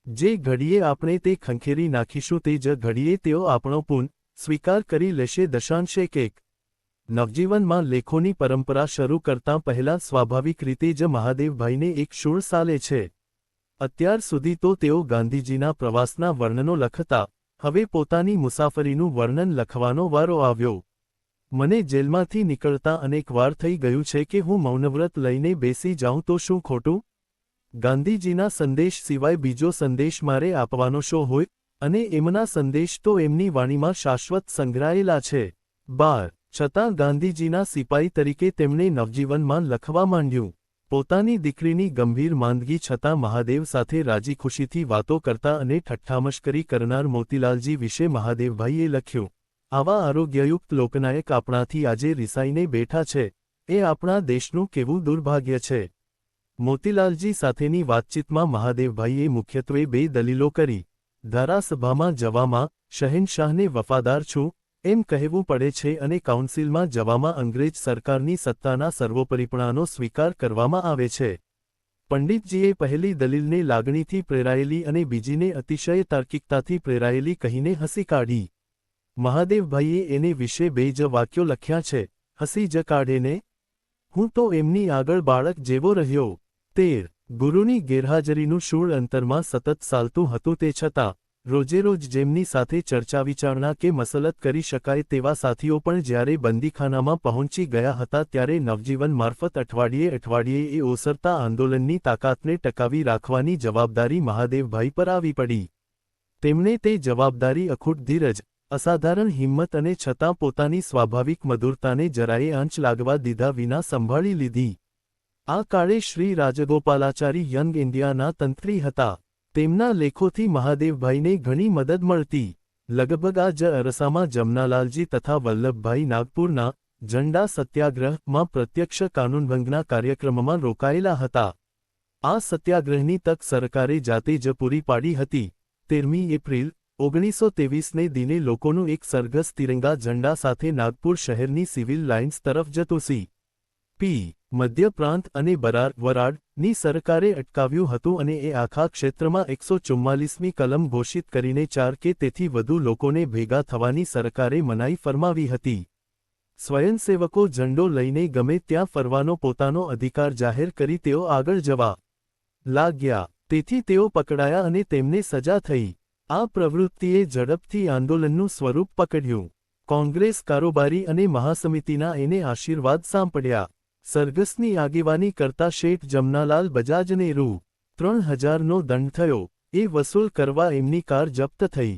જે ઘડીએ આપણે તે ખંખેરી નાખીશું તે જ ઘડીએ તેઓ આપણો પૂન સ્વીકાર કરી લેશે. દશાંશ 1. નવજીવનમાં લેખોની પરંપરા શરૂ કરતાં પહેલાં સ્વાભાવિક રીતે જ મહાદેવભાઈને એક શૂળ સાલે છે. અત્યાર સુધી તો તેઓ ગાંધીજીના પ્રવાસના વર્ણનો લખતા, હવે પોતાની મુસાફરીનું વર્ણન લખવાનો વારો આવ્યો. મને જેલમાંથી નીકળતા અનેક વાર થઈ ગયું છે કે હું મૌનવ્રત લઈને બેસી જાઉં તો શું ખોટું? ગાંધીજીના સંદેશ સિવાય બીજો સંદેશ મારે આપવાનો શો હોય, અને એમના સંદેશ તો એમની વાણીમાં શાશ્વત સંગ્રહાયેલા છે. 12. છતાં ગાંધીજીના સિપાઈ તરીકે તેમણે નવજીવનમાં લખવા માંડ્યું. પોતાની દીકરીની ગંભીર માંદગી છતાં મહાદેવ સાથે રાજીખુશીથી વાતો કરતા અને ઠઠ્ઠામશ્કરી કરનાર મોતીલાલજી વિશે મહાદેવભાઈએ લખ્યું. આવા આરોગ્યયુક્ત લોકનાયક આપણાથી આજે રિસાઈને બેઠા છે, એ આપણા દેશનું કેવું દુર્ભાગ્ય છે. મોતીલાલજી સાથેની વાતચીતમાં મહાદેવભાઈએ મુખ્યત્વે 2 દલીલો કરી. ધારાસભામાં જવામાં શહેનશાહને વફાદાર છું એમ કહેવું પડે છે અને કાઉન્સિલમાં જવામાં અંગ્રેજ સરકારની સત્તાના સર્વોપરીપણાનો સ્વીકાર કરવામાં આવે છે. પંડિતજીએ પહેલી દલીલને લાગણીથી પ્રેરાયેલી અને બીજીને અતિશય તાર્કિકતાથી પ્રેરાયેલી કહીને હસી કાઢી. મહાદેવભાઈએ એને વિશે 2 જ વાક્યો લખ્યા છે, હસી જ કાઢેને. હું તો એમની આગળ બાળક જેવો રહ્યો. 13. ગુરુની ગેરહાજરીનું શૂળ અંતરમાં સતત ચાલતું હતું તે છતાં રોજેરોજ જેમની સાથે ચર્ચા વિચારણા કે મસલત કરી શકાય તેવા સાથીઓ પણ જ્યારે બંદીખાનામાં પહોંચી ગયા હતા ત્યારે નવજીવન મારફત અઠવાડિયે એ ઓસરતા આંદોલનની તાકાતને ટકાવી રાખવાની જવાબદારી મહાદેવભાઈ પર આવી પડી. તેમણે તે જવાબદારી અખૂટ ધીરજ, અસાધારણ હિંમત અને છતાં પોતાની સ્વાભાવિક મધુરતાને જરાયે આંચ લાગવા દીધા વિના સંભાળી લીધી. આ કાળે શ્રી રાજગોપાલાચારી યંગ ઇન્ડિયાના તંત્રી હતા. તેમના લેખોથી મહાદેવભાઈને ઘણી મદદ મળતી. લગભગ આ જ અરસામાં જમનાલાલજી તથા વલ્લભભાઈ નાગપુરના ઝંડા સત્યાગ્રહમાં પ્રત્યક્ષ કાનૂનભંગના કાર્યક્રમમાં રોકાયેલા હતા. આ સત્યાગ્રહની તક સરકારે જાતે જ પૂરી પાડી હતી. 13મી એપ્રિલ 1923ને દિને લોકોનું એક સરઘસ તિરંગા ઝંડા સાથે નાગપુર શહેરની સિવિલ લાઇન્સ તરફ જતું પી. મધ્ય પ્રાંત અને વરાડની સરકારે અટકાવ્યું હતું અને એ આખા ક્ષેત્રમાં 144મી કલમ ઘોષિત કરીને 4 કે તેથી વધુ લોકોને ભેગા થવાની સરકારે મનાઈ ફરમાવી હતી. સ્વયંસેવકો ઝંડો લઈને ગમે ત્યાં ફરવાનો પોતાનો અધિકાર જાહેર કરી તેઓ આગળ જવા લાગ્યા. તેથી તેઓ પકડાયા અને તેમને સજા થઈ. આ પ્રવૃત્તિએ ઝડપથી આંદોલનનું સ્વરૂપ પકડ્યું. કોંગ્રેસ કારોબારી અને મહાસમિતિના એને આશીર્વાદ સાંપડ્યા. સરઘસની આગેવાની કરતા શેઠ જમનાલાલ બજાજને રૂ.3000નો દંડ થયો. એ વસૂલ કરવા એમની કાર જપ્ત થઈ.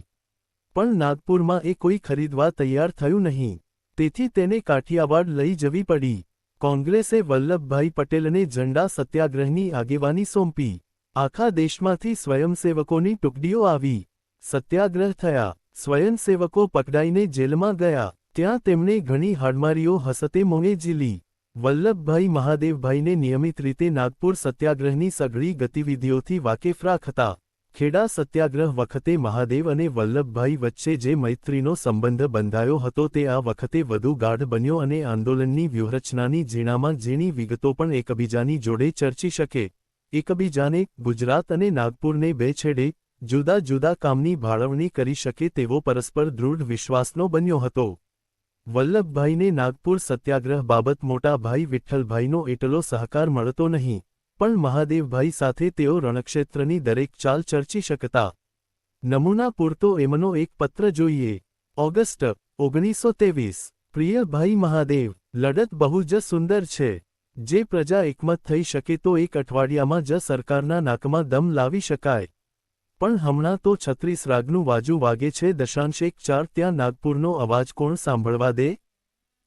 પણ નાગપુરમાં એ કોઈ ખરીદવા તૈયાર થયું નહીં. તેથી તેને કાઠિયાવાડ લઈ જવી પડી. કોંગ્રેસે વલ્લભભાઈ પટેલને ઝંડા સત્યાગ્રહની આગેવાની સોંપી. આખા દેશમાંથી સ્વયંસેવકોની ટુકડીઓ આવી, સત્યાગ્રહ થયા, સ્વયંસેવકો પકડાઈને જેલમાં ગયા, ત્યાં તેમણે ઘણી હાડમારીઓ હસતે મોંએ ઝીલી. વલ્લભભાઈ મહાદેવભાઈને નિયમિત રીતે નાગપુર સત્યાગ્રહની સઘળી ગતિવિધિઓથી વાકેફ રાખતા. ખેડા સત્યાગ્રહ વખતે મહાદેવ અને વલ્લભભાઈ વચ્ચે જે મૈત્રીનો સંબંધ બંધાયો હતો તે આ વખતે વધુ ગાઢ બન્યો અને આંદોલનની વ્યૂહરચનાની ઝીણામાં ઝીણી વિગતો પણ એકબીજાની જોડે ચર્ચી શકે, એકબીજાને ગુજરાત અને નાગપુરને બે છેડે જુદા જુદા કામની ફાળવણી કરી શકે તેવો પરસ્પર દૃઢ વિશ્વાસનો બન્યો હતો. વલ્લભભાઈને નાગપુર સત્યાગ્રહ બાબત મોટા ભાઈ વિઠ્ઠલભાઈનો એટલો સહકાર મળતો નહીં, પણ મહાદેવભાઈ સાથે તેઓ રણક્ષેત્રની દરેક ચાલ ચર્ચી શકતા. નમૂના પૂરતો એમનો એક પત્ર જોઈએ. ઓગસ્ટ 1923. પ્રિય ભાઈ મહાદેવ, લડત બહુ જ સુંદર છે. જે પ્રજા એકમત થઈ શકે તો એક અઠવાડિયામાં જ સરકારના નાકમાં દમ લાવી શકાય. પણ હમણાં તો 36 રાગનું વાજુ વાગે છે. 4 ત્યાં નાગપુરનો અવાજ કોણ સાંભળવા દે?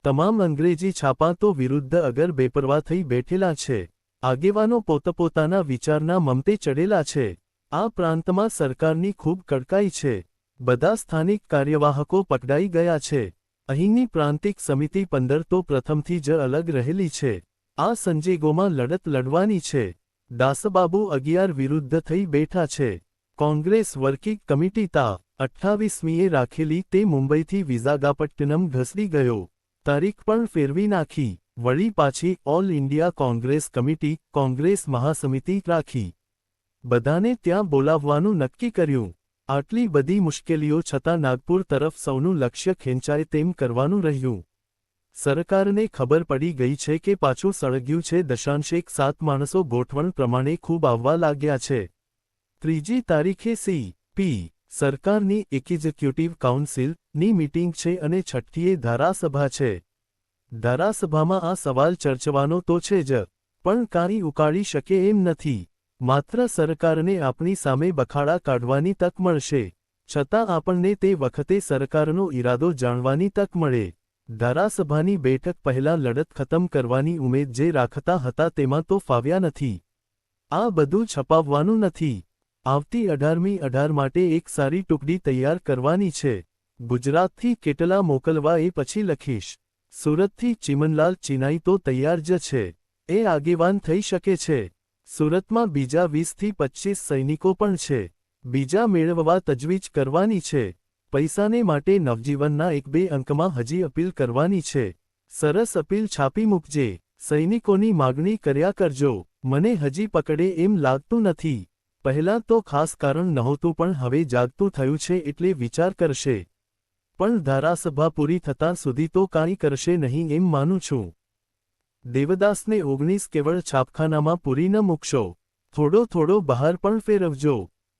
તમામ અંગ્રેજી છાપા તો વિરુદ્ધ અગર બેપરવા થઈ બેઠેલા છે. આગેવાનો પોતપોતાના વિચારના મમતે ચડેલા છે. આ પ્રાંતમાં સરકારની ખૂબ કડકાઈ છે. બધા સ્થાનિક કાર્યવાહકો પકડાઈ ગયા છે. અહીંની પ્રાંતિક સમિતિ 15 તો પ્રથમથી જ અલગ રહેલી છે. આ સંજોગોમાં લડત લડવાની છે. દાસબાબુ 11 વિરુદ્ધ થઈ બેઠા છે. કોંગ્રેસ વર્કિંગ કમિટી તા 28મીએ રાખેલી તે મુંબઈથી વિઝાગાપટ્ટનમ ઘસડી ગયો. તારીખ પણ ફેરવી નાખી. વળી પાછી all India Congress committee, Congress મહાસમિતિ રાખી. બધાને ત્યાં બોલાવવાનું નક્કી કર્યું. આટલી બધી મુશ્કેલીઓ છતાં નાગપુર તરફ સૌનું લક્ષ્ય ખેંચાય તેમ કરવાનું રહ્યું. સરકારને ખબર પડી ગઈ છે કે પાછું સળગ્યું છે. 7 માણસો ગોઠવણ પ્રમાણે ખૂબ આવવા લાગ્યા છે. 3જી તારીખે સી.પી. સરકારની એક્ઝિક્યુટિવ કાઉન્સિલની મીટિંગ છે અને 6ઠીએ ધારાસભા છે. ધારાસભામાં આ સવાલ ચર્ચવાનો તો છે જ, પણ કાંઈ ઉકાળી શકે એમ નથી. માત્ર સરકારને આપણી સામે બખાડા કાઢવાની તક મળશે. છતાં આપણને તે વખતે સરકારનો ઈરાદો જાણવાની તક મળે. ધારાસભાની બેઠક પહેલાં લડત ખતમ કરવાની ઉમેદ જે રાખતા હતા તેમાં તો ફાવ્યા નથી. આ બધું છપાવવાનું નથી. આવતી 18 માટે એક સારી ટુકડી તૈયાર કરવાની છે. ગુજરાતથી કેટલા મોકલવા એ પછી લખીશ. સુરતથી ચિમનલાલ ચિનાઈ તો તૈયાર જ છે. એ આગેવાન થઈ શકે છે. સુરતમાં બીજા 20 થી 25 સૈનિકો પણ છે. બીજા મેળવવા તજવીજ કરવાની છે. પૈસાને માટે નવજીવનના 1-2 અંકમાં હજી અપીલ કરવાની છે. સરસ અપીલ છાપી મૂકજે. સૈનિકોની માગણી કર્યા કરજો. મને હજી પકડે એમ લાગતું નથી. પહેલાં તો ખાસ કારણ નહોતું પણ હવે જાગતું થયું છે એટલે વિચાર કરશે. પણ ધારાસભા પૂરી થતાં સુધી તો કાંઈ કરશે નહીં એમ માનું છું. દેવદાસને 19 કેવળ છાપખાનામાં પૂરી ન મૂકશો. થોડો બહાર પણ ફેરવજો.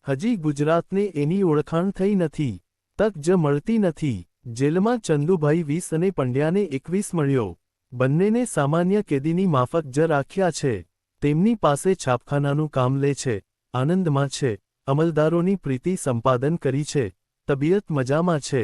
હજી ગુજરાતને એની ઓળખાણ થઈ નથી. તક જ મળતી નથી. જેલમાં ચંદુભાઈ 20 અને પંડ્યાને 21 મળ્યો. બંનેને સામાન્ય કેદીની માફક જ રાખ્યા છે. તેમની પાસે છાપખાનાનું કામ લે છે. આનંદમાં છે. અમલદારોની પ્રીતિ સંપાદન કરી છે. તબિયત મજામાં છે.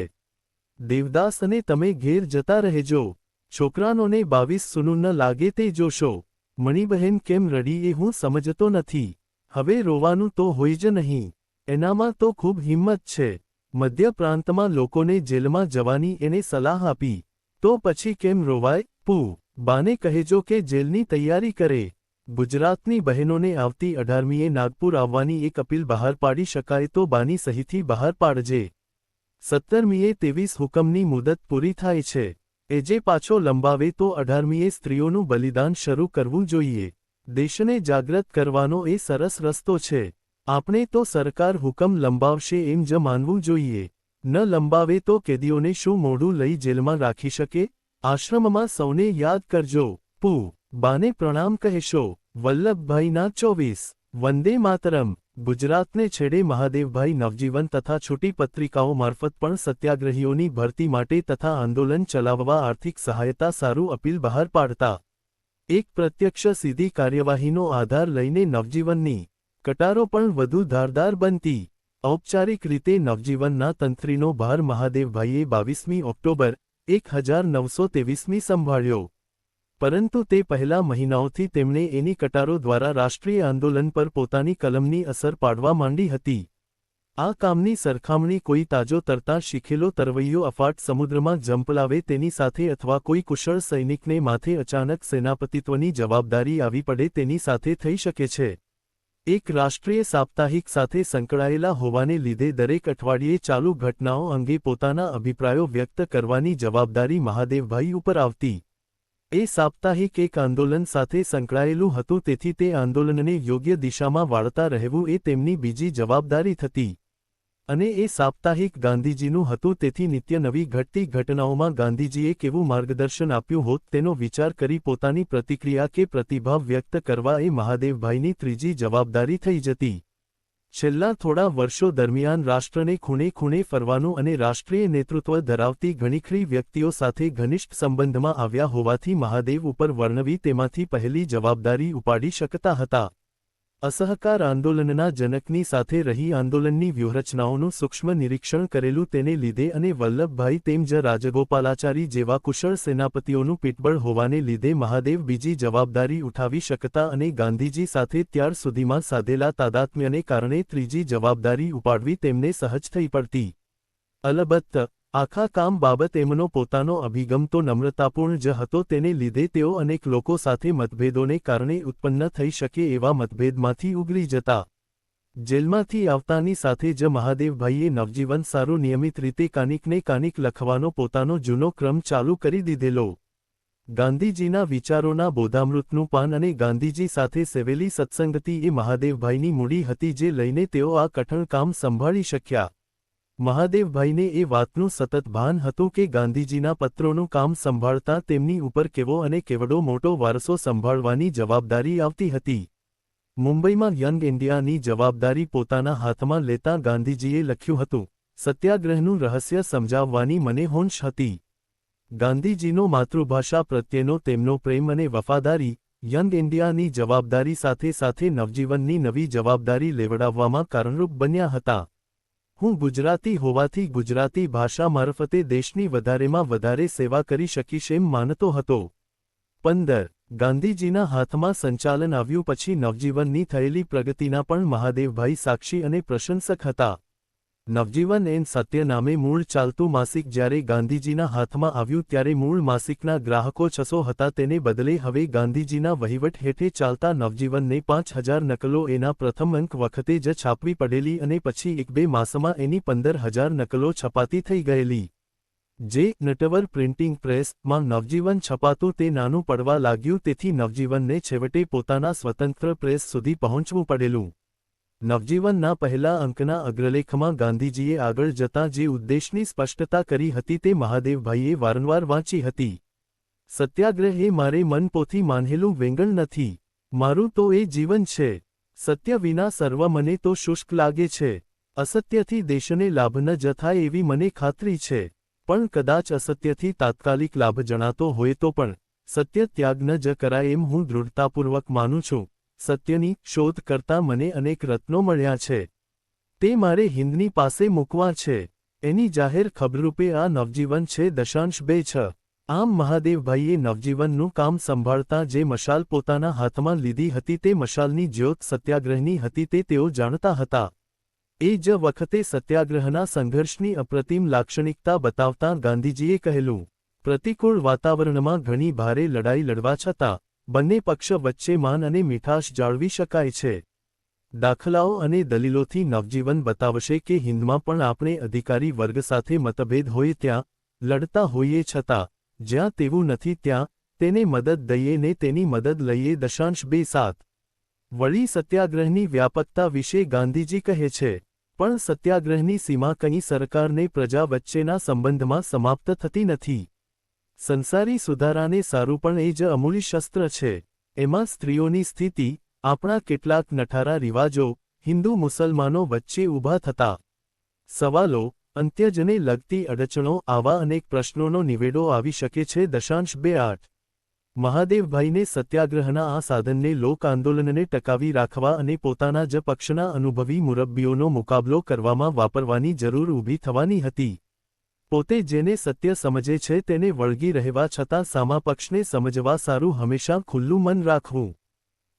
દેવદાસ અને તમે ઘેર જતા રહેજો. છોકરાનોને 22 સૂનું ન લાગે તે જોશો. મણિબહેન કેમ રડી એ હું સમજતો નથી. હવે રોવાનું તો હોય જ નહીં. એનામાં તો ખૂબ હિંમત છે. મધ્ય પ્રાંતમાં લોકોને જેલમાં જવાની એને સલાહ આપી. તો પછી કેમ રોવાય? પૂ બાને કહેજો કે જેલની તૈયારી કરે. ગુજરાતની બહેનોને આવતી 18મીએ નાગપુર આવવાની એક અપીલ બહાર પાડી શકાય તો બાની સહીથી બહાર પાડજે. 17મીએ 23 હુકમની મુદત પૂરી થાય છે. એ જે પાછો લંબાવે તો 18મીએ સ્ત્રીઓનું બલિદાન શરૂ કરવું જોઈએ. દેશને જાગૃત કરવાનો એ સરસ રસ્તો છે. આપણે તો સરકાર હુકમ લંબાવશે એમ જ માનવું જોઈએ. ન લંબાવે તો કેદીઓને શું મોઢું લઈ જેલમાં રાખી શકે? આશ્રમમાં સૌને યાદ કરજો. પૂ બાને પ્રણામ કહેશો. વલ્લભભાઈના 24. વંદે માતરમ. ગુજરાતને છેડે મહાદેવભાઈ નવજીવન તથા છૂટી પત્રિકાઓ મારફત પણ સત્યાગ્રહીઓની ભરતી માટે તથા આંદોલન ચલાવવા આર્થિક સહાયતા સારું અપીલ બહાર પાડતા. એક પ્રત્યક્ષ સીધી કાર્યવાહીનો આધાર લઈને નવજીવનની કટારો પણ વધુ ધારદાર બનતી. ઔપચારિક રીતે નવજીવનના તંત્રીનો ભાર મહાદેવભાઈએ 22મી ઓક્ટોબર 1923મી સંભાળ્યો. પરંતુ તે પહેલા મહિનાઓથી તેમણે એની કટારો દ્વારા રાષ્ટ્રીય આંદોલન પર પોતાની કલમની અસર પાડવા માંડી હતી. આ કામની સરખામણી કોઈ તાજો તરતા શીખેલો તરવૈયો અફાટ સમુદ્રમાં ઝંપલાવે તેની સાથે અથવા કોઈ કુશળ સૈનિકને માથે અચાનક સેનાપતિત્વની જવાબદારી આવી પડે તેની સાથે થઈ શકે છે. એક રાષ્ટ્રીય સાપ્તાહિક સાથે સંકળાયેલા હોવાને લીધે દરેક અઠવાડિયે ચાલુ ઘટનાઓ અંગે પોતાના અભિપ્રાયો વ્યક્ત કરવાની જવાબદારી મહાદેવભાઈ ઉપર આવતી. એ સાપ્તાહિક એક આંદોલન સાથે સંકળાયેલું હતું, તેથી તે આંદોલનને યોગ્ય દિશામાં વાળતા રહેવું એ તેમની બીજી જવાબદારી થતી. અને એ સાપ્તાહિક ગાંધીજીનું હતું, તેથી નિત્ય નવી ઘટતી ઘટનાઓમાં ગાંધીજીએ કેવું માર્ગદર્શન આપ્યું હોત તેનો વિચાર કરી પોતાની પ્રતિક્રિયા કે પ્રતિભાવ વ્યક્ત કરવા એ મહાદેવભાઈની ત્રીજી જવાબદારી થઈ જતી. છેલ્લા થોડા વર્ષો દરમિયાન રાષ્ટ્રને ખૂણે ખૂણે ફરવાનું અને રાષ્ટ્રીય નેતૃત્વ ધરાવતી ઘણીખરી વ્યક્તિઓ સાથે ઘનિષ્ઠ સંબંધમાં આવ્યા હોવાથી મહાદેવ ઉપર વર્ણવી તેમાંથી પહેલી જવાબદારી ઉપાડી શકતા હતા. અસહકાર આંદોલનના જનકની સાથે રહી આંદોલનની વ્યૂહરચનાઓનું સૂક્ષ્મ નિરીક્ષણ કરેલું તેને લીધે અને વલ્લભભાઈ તેમ જ રાજગોપાલાચારી જેવા કુશળ સેનાપતિઓનું પીઠબળ હોવાને લીધે મહાદેવ બીજી જવાબદારી ઉઠાવી શકતા અને ગાંધીજી સાથે ત્યાર સુધીમાં સાધેલા તાદાત્મ્યને કારણે ત્રીજી જવાબદારી ઉપાડવી તેમને સહજ થઈ પડતી. અલબત્ત આખા કામ બાબત એમનો પોતાનો અભિગમ તો નમ્રતાપૂર્ણ જ હતો, તેને લીધે તેઓ અનેક લોકો સાથે મતભેદોને કારણે ઉત્પન્ન થઈ શકે એવા મતભેદમાંથી ઉગરી જતા. જેલમાંથી આવતાની સાથે જ મહાદેવભાઈએ નવજીવન સારું નિયમિત રીતે કાનિકને કાનિક લખવાનો પોતાનો જૂનો ક્રમ ચાલુ કરી દીધેલો. ગાંધીજીના વિચારોના બોધામૃતનું પાન અને ગાંધીજી સાથે સેવેલી સત્સંગતિ એ મહાદેવભાઈની મૂડી હતી, જે લઈને તેઓ આ કઠણ કામ સંભાળી શક્યા. મહાદેવભાઈને એ વાતનું સતત ભાન હતું કે ગાંધીજીના પત્રોનું કામ સંભાળતા તેમની ઉપર કેવો અને કેવડો મોટો વારસો સંભાળવાની જવાબદારી આવતી હતી. મુંબઈમાં યંગ ઇન્ડિયાની જવાબદારી પોતાના હાથમાં લેતા ગાંધીજીએ લખ્યું હતું, સત્યાગ્રહનું રહસ્ય સમજાવવાની મને હોંશ હતી. ગાંધીજીનો માતૃભાષા પ્રત્યેનો તેમનો પ્રેમ અને વફાદારી યંગ ઇન્ડિયાની જવાબદારી સાથે સાથે નવજીવનની નવી જવાબદારી લેવડાવવામાં કારણરૂપ બન્યા હતા. હું ગુજરાતી હોવાથી ગુજરાતી ભાષા મારફતે દેશની વધારેમાં વધારે સેવા કરી શકીશ એમ માનતો હતો. 15. ગાંધીજીના હાથમાં સંચાલન આવ્યું પછી નવજીવનની થયેલી પ્રગતિના પણ મહાદેવભાઈ સાક્ષી અને પ્રશંસક હતા. નવજીવન એન સત્ય નામે મૂળ ચાલતું માસિક જ્યારે ગાંધીજીના હાથમાં આવ્યું ત્યારે મૂળ માસિકના ગ્રાહકો 600 હતા, તેને બદલે હવે ગાંધીજીના વહીવટ હેઠે ચાલતા નવજીવનને 5000 નકલો એના પ્રથમ અંક વખતે જ છાપવી પડેલી અને પછી 1-2 માસમાં એની 15000 નકલો છપાતી થઈ ગયેલી. જે નટવર પ્રિન્ટિંગ પ્રેસમાં નવજીવન છપાતું તે નાનું પડવા લાગ્યું, તેથી નવજીવનને છેવટે પોતાના સ્વતંત્ર પ્રેસ સુધી પહોંચવું પડેલું. નવજીવનના પહેલા અંકના અગ્રલેખમાં ગાંધીજીએ આગળ જતા જે ઉદ્દેશની સ્પષ્ટતા કરી હતી તે મહાદેવભાઈએ વારંવાર વાંચી હતી. સત્યાગ્રહ એ મારે મનપોથી માનહેલું વેંગણ નથી, મારું તો એ જીવન છે. સત્ય વિના સર્વ મને તો શુષ્ક લાગે છે. અસત્યથી દેશને લાભ ન જ થાય એવી મને ખાતરી છે, પણ કદાચ અસત્યથી તાત્કાલિક લાભ જણાતો હોય તો પણ સત્ય ત્યાગ ન જ કરાય એમ હું દૃઢતાપૂર્વક માનું છું. સત્યની શોધ કરતા મને અનેક રત્નો મળ્યા છે, તે મારે હિન્દની પાસે મૂકવા છે. એની જાહેર ખબરૂપે આ નવજીવન છે. 2.6. આમ મહાદેવભાઈએ નવજીવનનું કામ સંભાળતા જે મશાલ પોતાના હાથમાં લીધી હતી તે મશાલની જ્યોત સત્યાગ્રહની હતી તે તેઓ જાણતા હતા. એ જ વખતે સત્યાગ્રહના સંઘર્ષની અપ્રતિમ લાક્ષણિકતા બતાવતા ગાંધીજીએ કહેલું, પ્રતિકૂળ વાતાવરણમાં ઘણી ભારે લડાઈ લડવા છતાં બંને પક્ષ વચ્ચે માન અને મીઠાશ જાળવી શકાય છે. દાખલાઓ અને દલીલોથી નવજીવન બતાવશે કે હિન્દમાં પણ આપણે અધિકારી વર્ગ સાથે મતભેદ હોય ત્યાં લડતા હોઈએ છતાં જ્યાં તેવું નથી ત્યાં તેને મદદ દઈએ ને તેની મદદ લઈએ. 2.7. વળી સત્યાગ્રહની વ્યાપકતા વિશે ગાંધીજી કહે છે, પણ સત્યાગ્રહની સીમા કંઈ સરકારને પ્રજા વચ્ચેના સંબંધમાં સમાપ્ત થતી નથી. સંસારી સુધારાને સારું પણ એ જ અમૂલ્ય શસ્ત્ર છે. એમાં સ્ત્રીઓની સ્થિતિ, આપણા કેટલાક નઠારા રિવાજો, હિન્દુ મુસલમાનો વચ્ચે ઊભા થતા સવાલો, અંત્યજને લગતી અડચણો, આવા અનેક પ્રશ્નોનો નિવેડો આવી શકે છે. 2.8. મહાદેવભાઈને સત્યાગ્રહના આ સાધનને લોક આંદોલનને ટકાવી રાખવા અને પોતાના જ પક્ષના અનુભવી મુરબ્બીઓનો મુકાબલો કરવામાં વાપરવાની જરૂર ઊભી થવાની હતી. પોતે જેને સત્ય સમજે છે તેને વળગી રહેવા છતાં સામા પક્ષને સમજવા સારું હંમેશા ખુલ્લું મન રાખવું.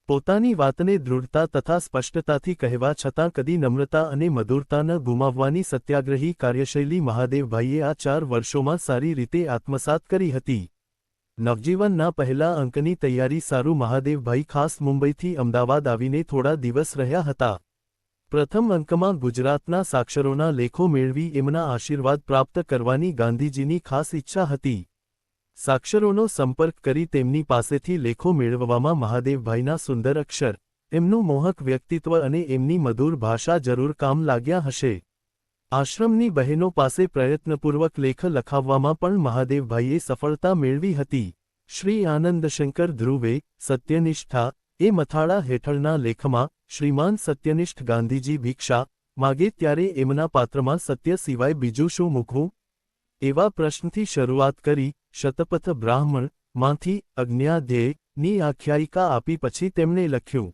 પોતાની વાતને દૃઢતા તથા સ્પષ્ટતાથી કહેવા છતાં કદી નમ્રતા અને મધુરતા ન ગુમાવવાની સત્યાગ્રહી કાર્યશૈલી મહાદેવભાઈએ આ 4 વર્ષોમાં સારી રીતે આત્મસાત કરી હતી. નવજીવનના પહેલા અંકની તૈયારી સારું મહાદેવભાઈ ખાસ મુંબઈથી અમદાવાદ આવીને થોડા દિવસ રહ્યા હતા. પ્રથમ અંકમાં ગુજરાતના સાક્ષરોના લેખો મેળવી એમના આશીર્વાદ પ્રાપ્ત કરવાની ગાંધીજીની ખાસ ઈચ્છા હતી. સાક્ષરોનો સંપર્ક કરી તેમની પાસેથી લેખો મેળવવામાં મહાદેવભાઈના સુંદર અક્ષર, એમનું મોહક વ્યક્તિત્વ અને એમની મધુર ભાષા જરૂર કામ લાગ્યા હશે. આશ્રમની બહેનો પાસે પ્રયત્નપૂર્વક લેખ લખાવવામાં પણ મહાદેવભાઈએ સફળતા મેળવી હતી. શ્રી આનંદશંકર ધ્રુવે, સત્યનિષ્ઠા એ મથાળા હેઠળના લેખમાં શ્રીમાન સત્યનિષ્ઠ ગાંધીજી ભિક્ષા માગે ત્યારે એમના પાત્રમાં સત્ય સિવાય બીજું શું મૂકવું? એવા પ્રશ્નથી શરૂઆત કરી શતપથ બ્રાહ્મણ માંથી અજ્ઞાધ્યેય ની આખ્યાયિકા આપી પછી તેમણે લખ્યું,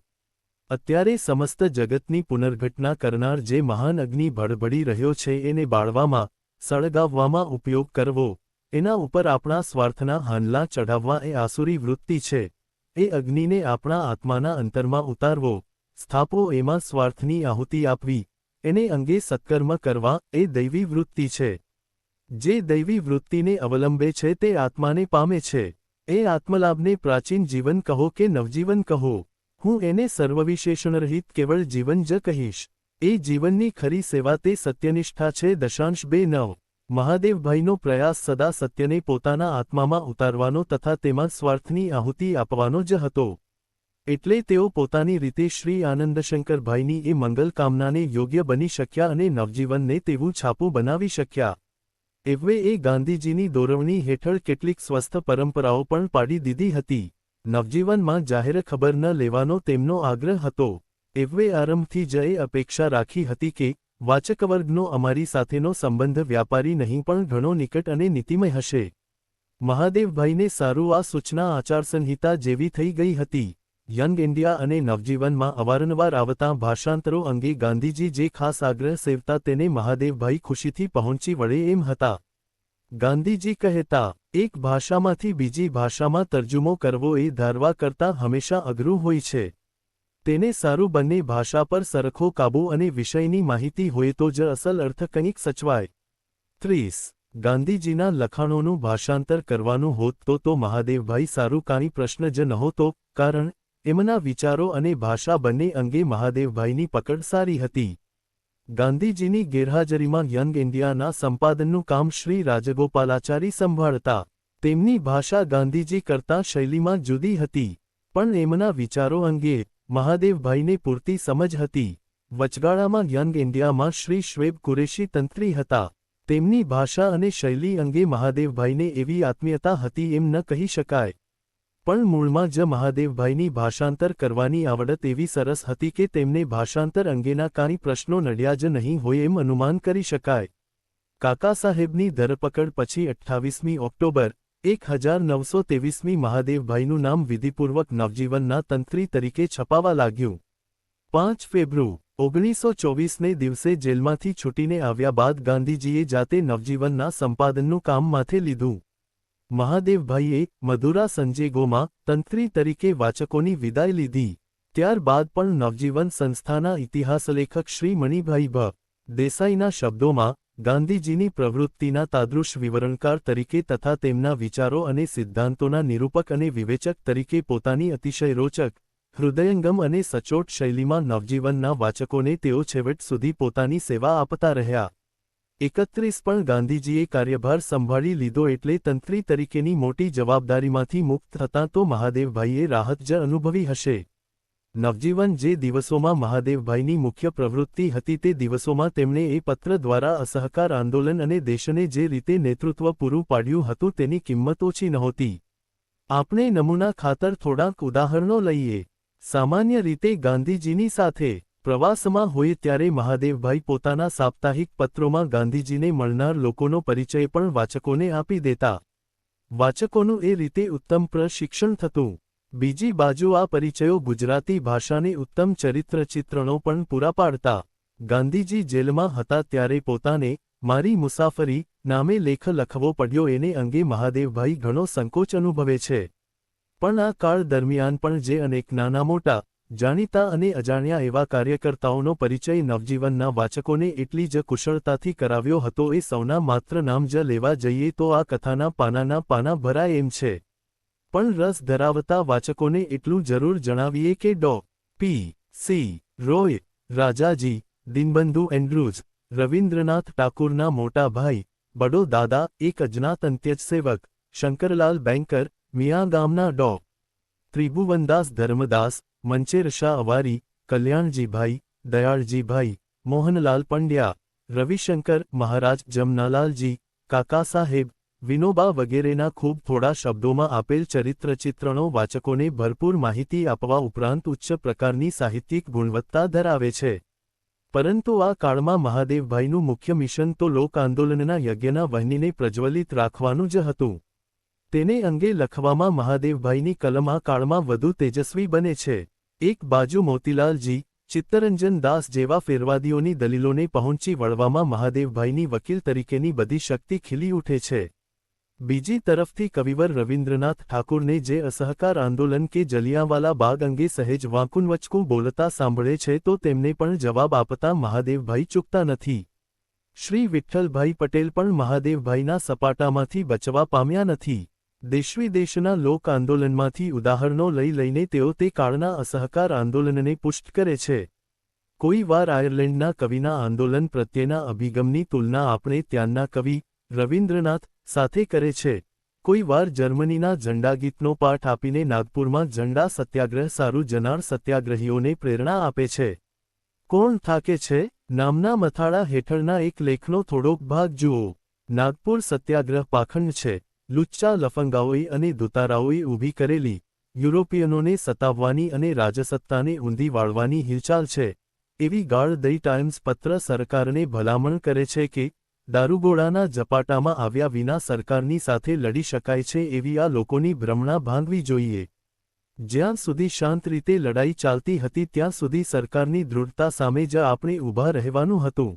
અત્યારે સમસ્ત જગતની પુનર્ઘટના કરનાર જે મહાન અગ્નિ ભડભડી રહ્યો છે એને બાળવામાં, સળગાવવામાં ઉપયોગ કરવો, એના ઉપર આપણા સ્વાર્થના હાંડલા ચઢાવવા એ આસુરી વૃત્તિ છે. એ અગ્નિને આપણા આત્માના અંતરમાં ઉતારવો, સ્થાપવો, એમાં સ્વાર્થની આહુતિ આપવી, એને અંગે સત્કર્મ કરવા એ દૈવી વૃત્તિ છે. જે દૈવી વૃત્તિને અવલંબે છે તે આત્માને પામે છે. એ આત્મલાભને પ્રાચીન જીવન કહો કે નવજીવન કહો, હું એને સર્વવિશેષણરહિત કેવળ જીવન જ કહીશ. એ જીવનની ખરી સેવા તે સત્યનિષ્ઠા છે. 2.9 મહાદેવભાઈનો પ્રયાસ સદા સત્યને પોતાના આત્મામાં ઉતારવાનો તથા તેમાં સ્વાર્થની આહુતિ આપવાનો જ હતો. એટલે તેઓ પોતાની રીતે શ્રી આનંદશંકરભાઈની એ મંગલ કામનાને યોગ્ય બની શક્યા અને નવજીવનને તેવું છાપું બનાવી શક્યા. એવે એ ગાંધીજીની દોરવણી હેઠળ કેટલીક સ્વસ્થ પરંપરાઓ પણ પાડી દીધી હતી. નવજીવનમાં જાહેર ખબર ન લેવાનો તેમનો આગ્રહ હતો. એવે આરંભથી જ એ અપેક્ષા રાખી હતી કે વાચકવર્ગનો અમારી સાથેનો સંબંધ વ્યાપારી નહીં પણ ઘણો નિકટ અને નીતિમય હશે. મહાદેવભાઈને સારું આ સૂચના આચારસંહિતા જેવી થઈ ગઈ હતી. યંગ ઇન્ડિયા અને નવજીવનમાં અવારનવાર આવતા ભાષાંતરો અંગે ગાંધીજી જે ખાસ આગ્રહ સેવતા તેને મહાદેવભાઈ ખુશીથી પહોંચી વળે એમ હતા. ગાંધીજી કહેતા, એક ભાષામાંથી બીજી ભાષામાં તરજુમો કરવો એ ધારવા કરતાં હંમેશા અઘરું હોય છે. તેને સારું બંને ભાષા પર સરખો કાબૂ અને વિષયની માહિતી હોય તો જ અસલ અર્થ કંઈક સચવાય. 30. ગાંધીજીના લખાણોનું ભાષાંતર કરવાનું હોત તો મહાદેવભાઈ સારું કાંઈ પ્રશ્ન જ નહોતો, કારણ એમના વિચારો અને ભાષા બંને અંગે મહાદેવભાઈની પકડ સારી હતી. ગાંધીજીની ગેરહાજરીમાં યંગ ઇન્ડિયાના સંપાદનનું કામ શ્રી રાજગોપાલાચારી સંભાળતા. તેમની ભાષા ગાંધીજી કરતાં શૈલીમાં જુદી હતી, પણ એમના વિચારો અંગે મહાદેવભાઈને પૂરતી સમજ હતી. વચગાળામાં યંગ ઇન્ડિયામાં શ્રી શ્વેબ કુરેશી તંત્રી હતા. તેમની ભાષા અને શૈલી અંગે મહાદેવભાઈને એવી આત્મીયતા હતી એમ ન કહી શકાય. પણ મૂળમાં જ મહાદેવભાઈની ભાષાંતર કરવાની આવડત એવી સરસ હતી કે તેમને ભાષાંતર અંગેના કાંઈ પ્રશ્નો નડ્યા જ નહીં હોય એમ અનુમાન કરી શકાય. કાકા સાહેબની ધરપકડ પછી 28મી ઓક્ટોબર 1923 મહાદેવભાઈનું નામ વિધિપૂર્વક નવજીવનના તંત્રી તરીકે છપાવા લાગ્યું. 5 ફેબ્રુઆરી 1924ને દિવસે જેલમાંથી છૂટીને આવ્યા બાદ ગાંધીજીએ જાતે નવજીવનના સંપાદનનું કામ માથે લીધું. મહાદેવભાઈએ મધુરા સંજેગોમાં તંત્રી તરીકે વાચકોની વિદાય લીધી. ત્યારબાદ પણ નવજીવન સંસ્થાના ઇતિહાસલેખક શ્રી મણિભાઈ ભ. દેસાઈના શબ્દોમાં, ગાંધીજીની પ્રવૃત્તિના તાદૃશ વિવરણકાર તરીકે તથા તેમના વિચારો અને સિદ્ધાંતોના નિરૂપક અને વિવેચક તરીકે પોતાની અતિશય રોચક, હૃદયંગમ અને સચોટ શૈલીમાં નવજીવનના વાચકોને તેઓ છેવટ સુધી પોતાની સેવા આપતા રહ્યા. 31 પણ ગાંધીજીએ કાર્યભાર સંભાળી લીધો એટલે તંત્રી તરીકેની મોટી જવાબદારીમાંથી મુક્ત થતાં તો મહાદેવભાઈએ રાહત જ અનુભવી હશે. નવજીવન જે દિવસોમાં મહાદેવભાઈની મુખ્ય પ્રવૃત્તિ હતી તે દિવસોમાં તેમણે એ પત્ર દ્વારા અસહકાર આંદોલન અને દેશને જે રીતે નેતૃત્વ પૂરું પાડ્યું હતું તેની કિંમત ઓછી નહોતી. આપણે નમૂના ખાતર થોડાંક ઉદાહરણો લઈએ. સામાન્ય રીતે ગાંધીજીની સાથે પ્રવાસમાં હોય ત્યારે મહાદેવભાઈ પોતાના સાપ્તાહિક પત્રોમાં ગાંધીજીને મળનાર લોકોનો પરિચય પણ વાચકોને આપી દેતા. વાચકોનું એ રીતે ઉત્તમ પ્રશિક્ષણ થતું. બીજી બાજુ આ પરિચયો ગુજરાતી ભાષાને ઉત્તમ ચરિત્રચિત્રણો પણ પૂરા પાડતા. ગાંધીજી જેલમાં હતા ત્યારે પોતાને મારી મુસાફરી નામે લેખ લખવો પડ્યો એને અંગે મહાદેવભાઈ ઘણો સંકોચ અનુભવે છે. પણ આ કાળ દરમિયાન પણ જે અનેક નાના મોટા, જાણીતા અને અજાણ્યા એવા કાર્યકર્તાઓનો પરિચય નવજીવનના વાચકોને એટલી જ કુશળતાથી કરાવ્યો હતો એ સૌના માત્ર નામ જ લેવા જઈએ તો આ કથાના પાના ભરાય એમ છે. પણ રસ ધરાવતા વાચકોને એટલું જરૂર જણાવીએ કે ડો. પી. સી. રોય, રાજાજી, દીનબંધુ એન્ડ્રુઝ, રવિન્દ્રનાથ ટાગોરના મોટા ભાઈ, બડો દાદા, એક અજ્ઞાત અંત્યજસેવક, શંકરલાલ બેંકર, મિયાં ગામના ડો. ત્રિભુવનદાસ ધર્મદાસ, મંચેરશા અવારી, કલ્યાણજીભાઈ, દયાળજીભાઈ, મોહનલાલ પંડ્યા, રવિશંકર મહારાજ, જમનાલાલજી, કાકા સાહેબ, વિનોબા વગેરેના ખૂબ થોડા શબ્દોમાં આપેલ ચરિત્રચિત્રણો વાચકોને ભરપૂર માહિતી આપવા ઉપરાંત ઉચ્ચ પ્રકારની સાહિત્યિક ગુણવત્તા ધરાવે છે. પરંતુ આ કાળમાં મહાદેવભાઈનું મુખ્ય મિશન તો લોક આંદોલનના યજ્ઞના વહનીને પ્રજ્વલિત રાખવાનું જ હતું. તેને અંગે લખવામાં મહાદેવભાઈની કલમ આ કાળમાં વધુ તેજસ્વી બને છે. એક બાજુ મોતીલાલજી, ચિત્તરંજન દાસ જેવા ફેરવાદીઓની દલીલોને પહોંચી વળવામાં મહાદેવભાઈની વકીલ તરીકેની બધી શક્તિ ખીલી ઉઠે છે. બીજી તરફથી કવિવર રવિન્દ્રનાથ ઠાકુરને જે અસહકાર આંદોલન કે જલિયાંવાલા બાગ અંગે સહેજ વાંકુનવચકું બોલતા સાંભળે છે તો તેમને પણ જવાબ આપતા મહાદેવભાઈ ચૂકતા નથી. શ્રી વિઠ્ઠલભાઈ પટેલ પણ મહાદેવભાઈના સપાટામાંથી બચવા પામ્યા નથી. દેશવિદેશના લોક આંદોલનમાંથી ઉદાહરણો લઈ લઈને તેઓ તે કાળના અસહકાર આંદોલનને પુષ્ટ કરે છે. કોઈ વાર આયર્લેન્ડના કવિના આંદોલન પ્રત્યેના અભિગમની તુલના આપણે ત્યાંના કવિ રવિન્દ્રનાથ સાથે કરે છે. કોઈ વાર જર્મનીના ઝંડાગીતનો પાઠ આપીને નાગપુરમાં ઝંડા સત્યાગ્રહ સારું જનાર સત્યાગ્રહીઓને પ્રેરણા આપે છે. કોણ થાકે છે? નામના મથાળા હેઠળના એક લેખનો થોડોક ભાગ જુઓ. નાગપુર સત્યાગ્રહ પાખંડ છે. લુચ્ચા લફંગાઓએ અને દુતારાઓએ ઊભી કરેલી, યુરોપિયનોને સતાવવાની અને રાજસત્તાને ઊંધી વાળવાની હિલચાલ છે. એવી ગાળ દઈ ટાઈમ્સ પત્ર સરકારને ભલામણ કરે છે કે દારૂગોળાના ઝપાટામાં આવ્યા વિના સરકારની સાથે લડી શકાય છે એવી આ લોકોની ભ્રમણા ભાંગવી જોઈએ. જ્યાં સુધી શાંત રીતે લડાઈ ચાલતી હતી ત્યાં સુધી સરકારની દૃઢતા સામે જ આપણે ઊભા રહેવાનું હતું.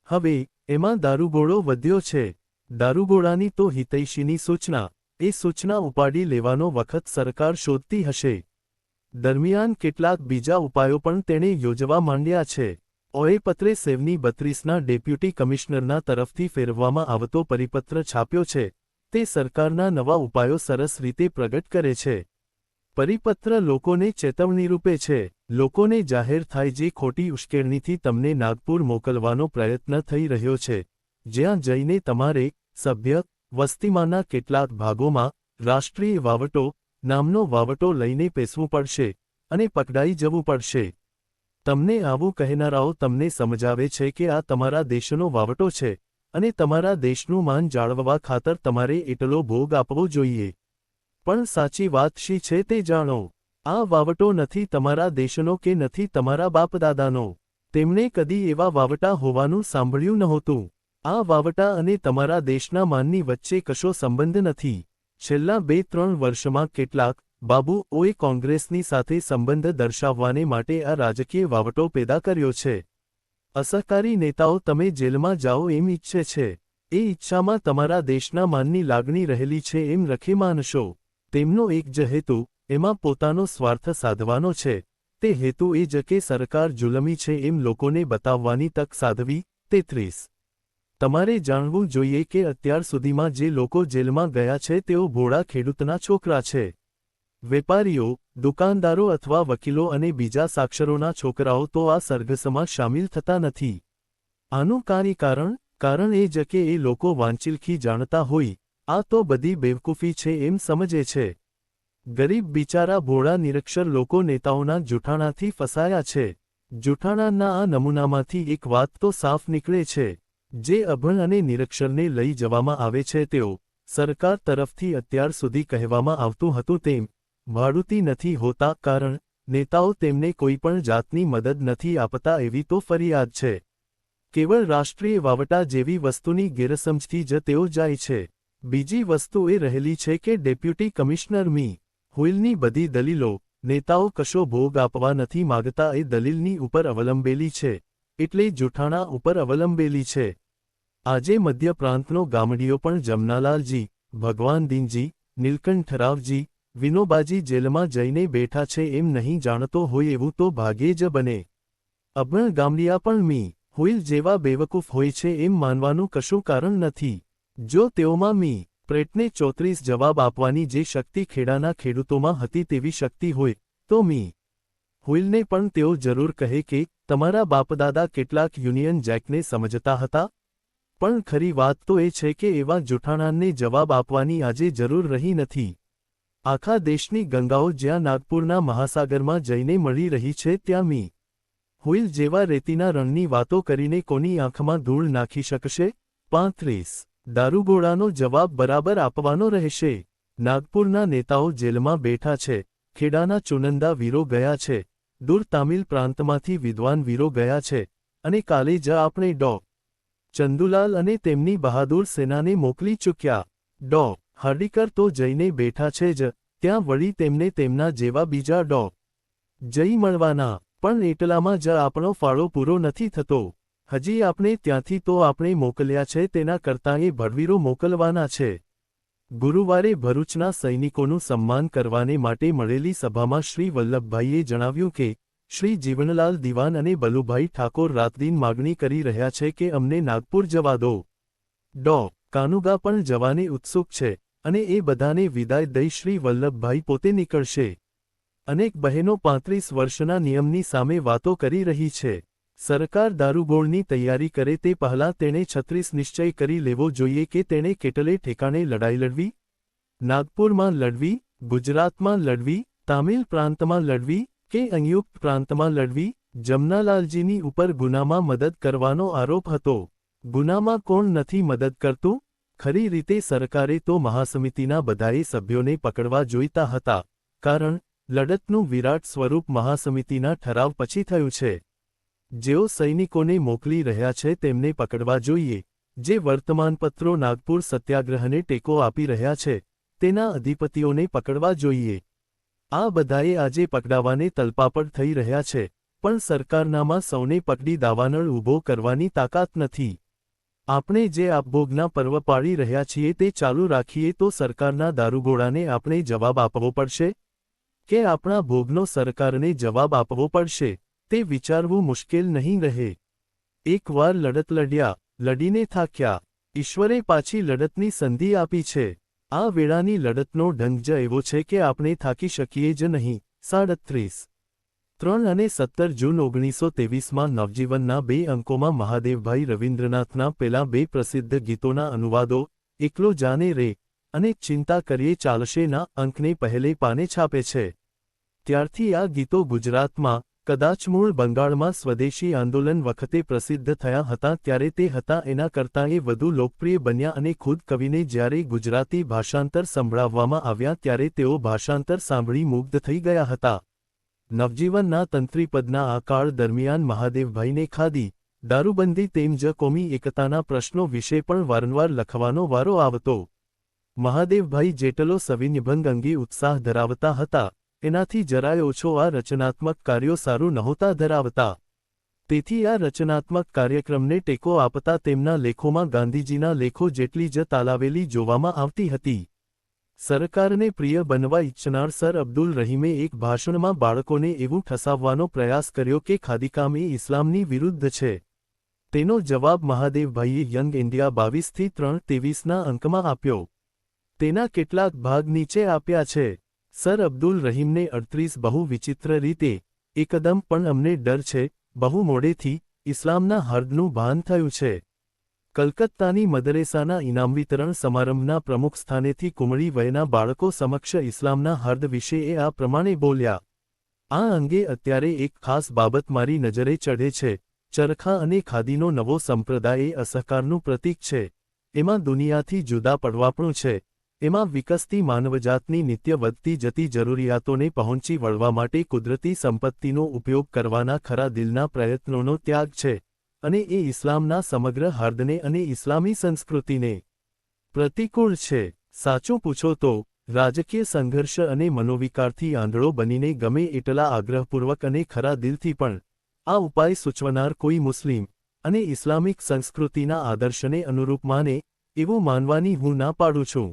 હવે એમાં દારૂગોળો વધ્યો છે. દારૂગોળાની તો હિતૈષીની સૂચના, એ સૂચના ઉપાડી લેવાનો વખત સરકાર શોધતી હશે. દરમિયાન કેટલાક બીજા ઉપાયો પણ તેણે યોજવા માંડ્યા છે. ઓએપત્રે 7/32ના ડેપ્યુટી કમિશનરના તરફથી ફેરવવામાં આવતો પરિપત્ર છાપ્યો છે. તે સરકારના નવા ઉપાયો સરસ રીતે પ્રગટ કરે છે. પરિપત્ર લોકોને ચેતવણીરૂપે છે. લોકોને જાહેર થાય જે ખોટી ઉશ્કેરણીથી તમને નાગપુર મોકલવાનો પ્રયત્ન થઈ રહ્યો છે, જ્યાં જઈને તમારે સભ્ય વસ્તીમાંના કેટલાક ભાગોમાં રાષ્ટ્રીય વાવટો નામનો વાવટો લઈને પેસવું પડશે અને પકડાઈ જવું પડશે. તમને આવું કહેનારાઓ તમને સમજાવે છે કે આ તમારા દેશનો વાવટો છે અને તમારા દેશનું માન જાળવવા ખાતર તમારે એટલો ભોગ આપવો જોઈએ. પણ સાચી વાત શી છે તે જાણો. આ વાવટો નથી તમારા દેશનો કે નથી તમારા બાપદાદાનો. તેમણે કદી એવા વાવટા હોવાનું સાંભળ્યું નહોતું. આ વાવટા અને તમારા દેશના માનની વચ્ચે કશો સંબંધ નથી. છેલ્લા 2-3 વર્ષમાં કેટલાક બાબુઓએ કોંગ્રેસની સાથે સંબંધ દર્શાવવાને માટે આ રાજકીય વાવટો પેદા કર્યો છે. અસહકારી નેતાઓ તમે જેલમાં જાઓ એમ ઈચ્છે છે. એ ઈચ્છામાં તમારા દેશના માનની લાગણી રહેલી છે એમ રખે માનશો. તેમનો એક જ હેતુ, એમાં પોતાનો સ્વાર્થ સાધવાનો છે. તે હેતુ એ જ કે સરકાર જુલમી છે એમ લોકોને બતાવવાની તક સાધવી. 33. તમારે જાણવું જોઈએ કે અત્યાર સુધીમાં જે લોકો જેલમાં ગયા છે તેઓ ભોળા ખેડૂતના છોકરા છે. વેપારીઓ, દુકાનદારો અથવા વકીલો અને બીજા સાક્ષરોના છોકરાઓ તો આ સરઘસમાં શામિલ થતા નથી. આનું કારણ એ જ કે એ લોકો વાંચિલખી જાણતા હોય, આ તો બધી બેવકૂફી છે એમ સમજે છે. ગરીબ બિચારા ભોળા નિરક્ષર લોકો નેતાઓના જૂઠાણાથી ફસાયા છે. જૂઠાણાના આ નમૂનામાંથી એક વાત તો સાફ નીકળે છે. જે અભણ અને નિરક્ષરને લઈ જવામાં આવે છે તેઓ, સરકાર તરફથી અત્યાર સુધી કહેવામાં આવતું હતું તેમ, ભાડૂતી નથી હોતા કારણ નેતાઓ તેમને કોઈપણ જાતની મદદ નથી આપતા એવી તો ફરિયાદ છે. કેવળ રાષ્ટ્રીય વાવટા જેવી વસ્તુની ગેરસમજથી જ તેઓ જાય છે. બીજી વસ્તુ એ રહેલી છે કે ડેપ્યુટી કમિશનર મી. હુઇલની બધી દલીલો, નેતાઓ કશો ભોગ આપવા નથી માગતા એ દલીલની ઉપર અવલંબેલી છે, એટલે જૂઠાણા ઉપર અવલંબેલી છે. આજે મધ્ય પ્રાંતનો ગામડીઓ પણ જમનાલાલજી, ભગવાન દીનજી, નીલકંઠરાવજી, વિનોબાજી જેલમાં જઈને બેઠા છે એમ નહીં જાણતો હોય એવું તો ભાગ્યે જ બને. અભણ ગામડિયા પણ મી. હુઈલ જેવા બેવકૂફ હોય છે એમ માનવાનું કશું કારણ નથી. જો તેઓમાં મી. પ્રેટને 34 જવાબ આપવાની જે શક્તિ ખેડાના ખેડૂતોમાં હતી તેવી શક્તિ હોય, તો મી. હુઈલને પણ તેઓ જરૂર કહે કે તમારા બાપદાદા કેટલાક યુનિયન જેકને સમજતા હતા. પણ ખરી વાત તો એ છે કે એવા જૂઠાણાને જવાબ આપવાની આજે જરૂર રહી નથી. આખા દેશની ગંગાઓ જ્યાં નાગપુરના મહાસાગરમાં જઈને મળી રહી છે ત્યાં મી. હુઈલ જેવા રેતીના રણની વાતો કરીને કોની આંખમાં ધૂળ નાખી શકશે? 35. દારૂગોળાનો જવાબ બરાબર આપવાનો રહેશે. નાગપુરના નેતાઓ જેલમાં બેઠા છે, ખેડાના ચુનંદા વીરો ગયા છે, દૂર તામિલ પ્રાંતમાંથી વિદ્વાન વીરો ગયા છે, અને કાલે જ આપણે ડો. ચંદુલાલ અને તેમની બહાદુર સેનાને મોકલી ચૂક્યા. ડો. હાર્ડિકર તો જઈને બેઠા છે જ, ત્યાં વળી તેમને તેમના જેવા બીજા ડો. જઈ મળવાના. પણ એટલામાં જ આપણો ફાળો પૂરો નથી થતો. હજી આપણે ત્યાંથી તો આપણે મોકલ્યા છે તેના કરતાં એ ભડવીરો મોકલવાના છે. ગુરુવારે ભરૂચના સૈનિકોનું સન્માન કરવાને માટે મળેલી સભામાં શ્રી વલ્લભભાઈએ જણાવ્યું કે શ્રી જીવનલાલ દિવાન અને બલુભાઈ ઠાકોર રાતદિન માગણી કરી રહ્યા છે કે અમને નાગપુર જવા દો. ડો. કાનુગા પણ જવાને ઉત્સુક છે, અને એ બધાને વિદાય દઈ શ્રી વલ્લભભાઈ પોતે નીકળશે. અનેક બહેનો 35 વર્ષના નિયમની સામે વાતો કરી રહી છે. સરકાર દારૂગોળની તૈયારી કરે તે પહેલાં તેણે 36 નિશ્ચય કરી લેવો જોઈએ કે તેણે કેટલે ઠેકાણે લડાઈ લડવી. નાગપુરમાં લડવી, ગુજરાતમાં લડવી, તામિલ પ્રાંતમાં લડવી કે સંયુક્ત પ્રાંતમાં લડવી. જમનાલાલજીની ઉપર ગુનામાં મદદ કરવાનો આરોપ હતો. ગુનામાં કોણ નથી મદદ કરતું? ખરી રીતે સરકારે તો મહાસમિતિના બધાએ સભ્યોને પકડવા જોઈતા હતા, કારણ લડતનું વિરાટ સ્વરૂપ મહાસમિતિના ઠરાવ પછી થયું છે. જેઓ સૈનિકોને મોકલી રહ્યા છે તેમને પકડવા જોઈએ. જે વર્તમાનપત્રો નાગપુર સત્યાગ્રહને ટેકો આપી રહ્યા છે તેના અધિપતિઓને પકડવા જોઈએ. આ બધાએ આજે પકડાવાને તલપાપડ થઈ રહ્યા છે, પણ સરકારનામાં સૌને પકડી દાવાનળ ઊભો કરવાની તાકાત નથી. આપણે જે આપભોગના પર્વ પાળી રહ્યા છીએ તે ચાલુ રાખીએ તો સરકારના દારૂગોળાને આપણે જવાબ આપવો પડશે કે આપણા ભોગનો સરકારને જવાબ આપવો પડશે, તે વિચારવું મુશ્કેલ નહીં રહે. એકવાર લડત લડ્યા, લડીને થાક્યા. ઈશ્વરે પાછી લડતની સંધિ આપી છે. આ વેળાની લડતનો ઢંગ જ એવો છે કે આપણે થાકી શકીએ જ નહીં. 37. 3 અને 17 જૂન 1923માં નવજીવનના 2 અંકોમાં મહાદેવભાઈ રવિન્દ્રનાથના પેલા 2 પ્રસિદ્ધ ગીતોના અનુવાદો, એકલો જાને રે અને ચિંતા કરીએ ચાલશેના અંકને પહેલે પાને છાપે છે. ત્યારથી આ ગીતો ગુજરાતમાં, કદાચ મૂળ બંગાળમાં સ્વદેશી આંદોલન વખતે પ્રસિદ્ધ થયા હતા ત્યારે તે હતા એના કરતાં એ વધુ લોકપ્રિય બન્યા અને ખુદ કવિને જ્યારે ગુજરાતી ભાષાંતર સંભળાવવામાં આવ્યા ત્યારે તેઓ ભાષાંતર સાંભળી મુગ્ધ થઈ ગયા હતા. નવજીવનના તંત્રીપદના આ કાળ દરમિયાન મહાદેવભાઈને ખાદી, દારૂબંધી તેમ જ કોમી એકતાના પ્રશ્નો વિશે પણ વારંવાર લખવાનો વારો આવતો. મહાદેવભાઈ જેટલો સવિન્યભંગ અંગે ઉત્સાહ ધરાવતા હતા, એનાથી જરાય ઓછો આ રચનાત્મક કાર્યો સારું નહોતા ધરાવતા. તેથી આ રચનાત્મક કાર્યક્રમને ટેકો આપતા તેમના લેખોમાં ગાંધીજીના લેખો જેટલી જ તાલાવેલી જોવામાં આવતી હતી. સરકારને પ્રિય બનવા ઈચ્છનાર સર અબ્દુલ રહીમે એક ભાષણમાં બાળકોને એવું ઠસાવવાનો પ્રયાસ કર્યો કે ખાદીકામ એ ઇસ્લામની વિરુદ્ધ છે. તેનો જવાબ મહાદેવભાઈએ યંગ ઇન્ડિયા 22-3-23ના અંકમાં આપ્યો. તેના કેટલાક ભાગ નીચે આપ્યા છે. સર અબ્દુલ રહીમને 38 બહુ વિચિત્ર રીતે, એકદમ પણ અમને ડર છે, બહુ મોડેથી, ઇસ્લામના હર્દનું ભાન થયું છે. કલકત્તાની મદરેસાના ઇનામ વિતરણ સમારંભના પ્રમુખ સ્થાનેથી કુમળી વયના બાળકો સમક્ષ ઇસ્લામના હર્દ વિશે એ આ પ્રમાણે બોલ્યા. આ અંગે અત્યારે એક ખાસ બાબત મારી નજરે ચઢે છે. ચરખા અને ખાદીનો નવો સંપ્રદાય એ અસહકારનું પ્રતીક છે. એમાં દુનિયાથી જુદા પડવાપણું છે. એમાં વિકસતી માનવજાતની નિત્ય વધતી જતી જરૂરિયાતોને પહોંચી વળવા માટે કુદરતી સંપત્તિનો ઉપયોગ કરવાના ખરા દિલના પ્રયત્નોનો ત્યાગ છે, અને એ ઇસ્લામના સમગ્ર હાર્દને અને ઇસ્લામી સંસ્કૃતિને પ્રતિકૂળ છે. સાચું પૂછો તો રાજકીય સંઘર્ષ અને મનોવિકારથી આંધળો બનીને ગમે એટલા આગ્રહપૂર્વક અને ખરા દિલથી પણ આ ઉપાય સૂચવનાર કોઈ મુસ્લિમ અને ઇસ્લામિક સંસ્કૃતિના આદર્શને અનુરૂપ માને એવું માનવાની હું ના પાડું છું.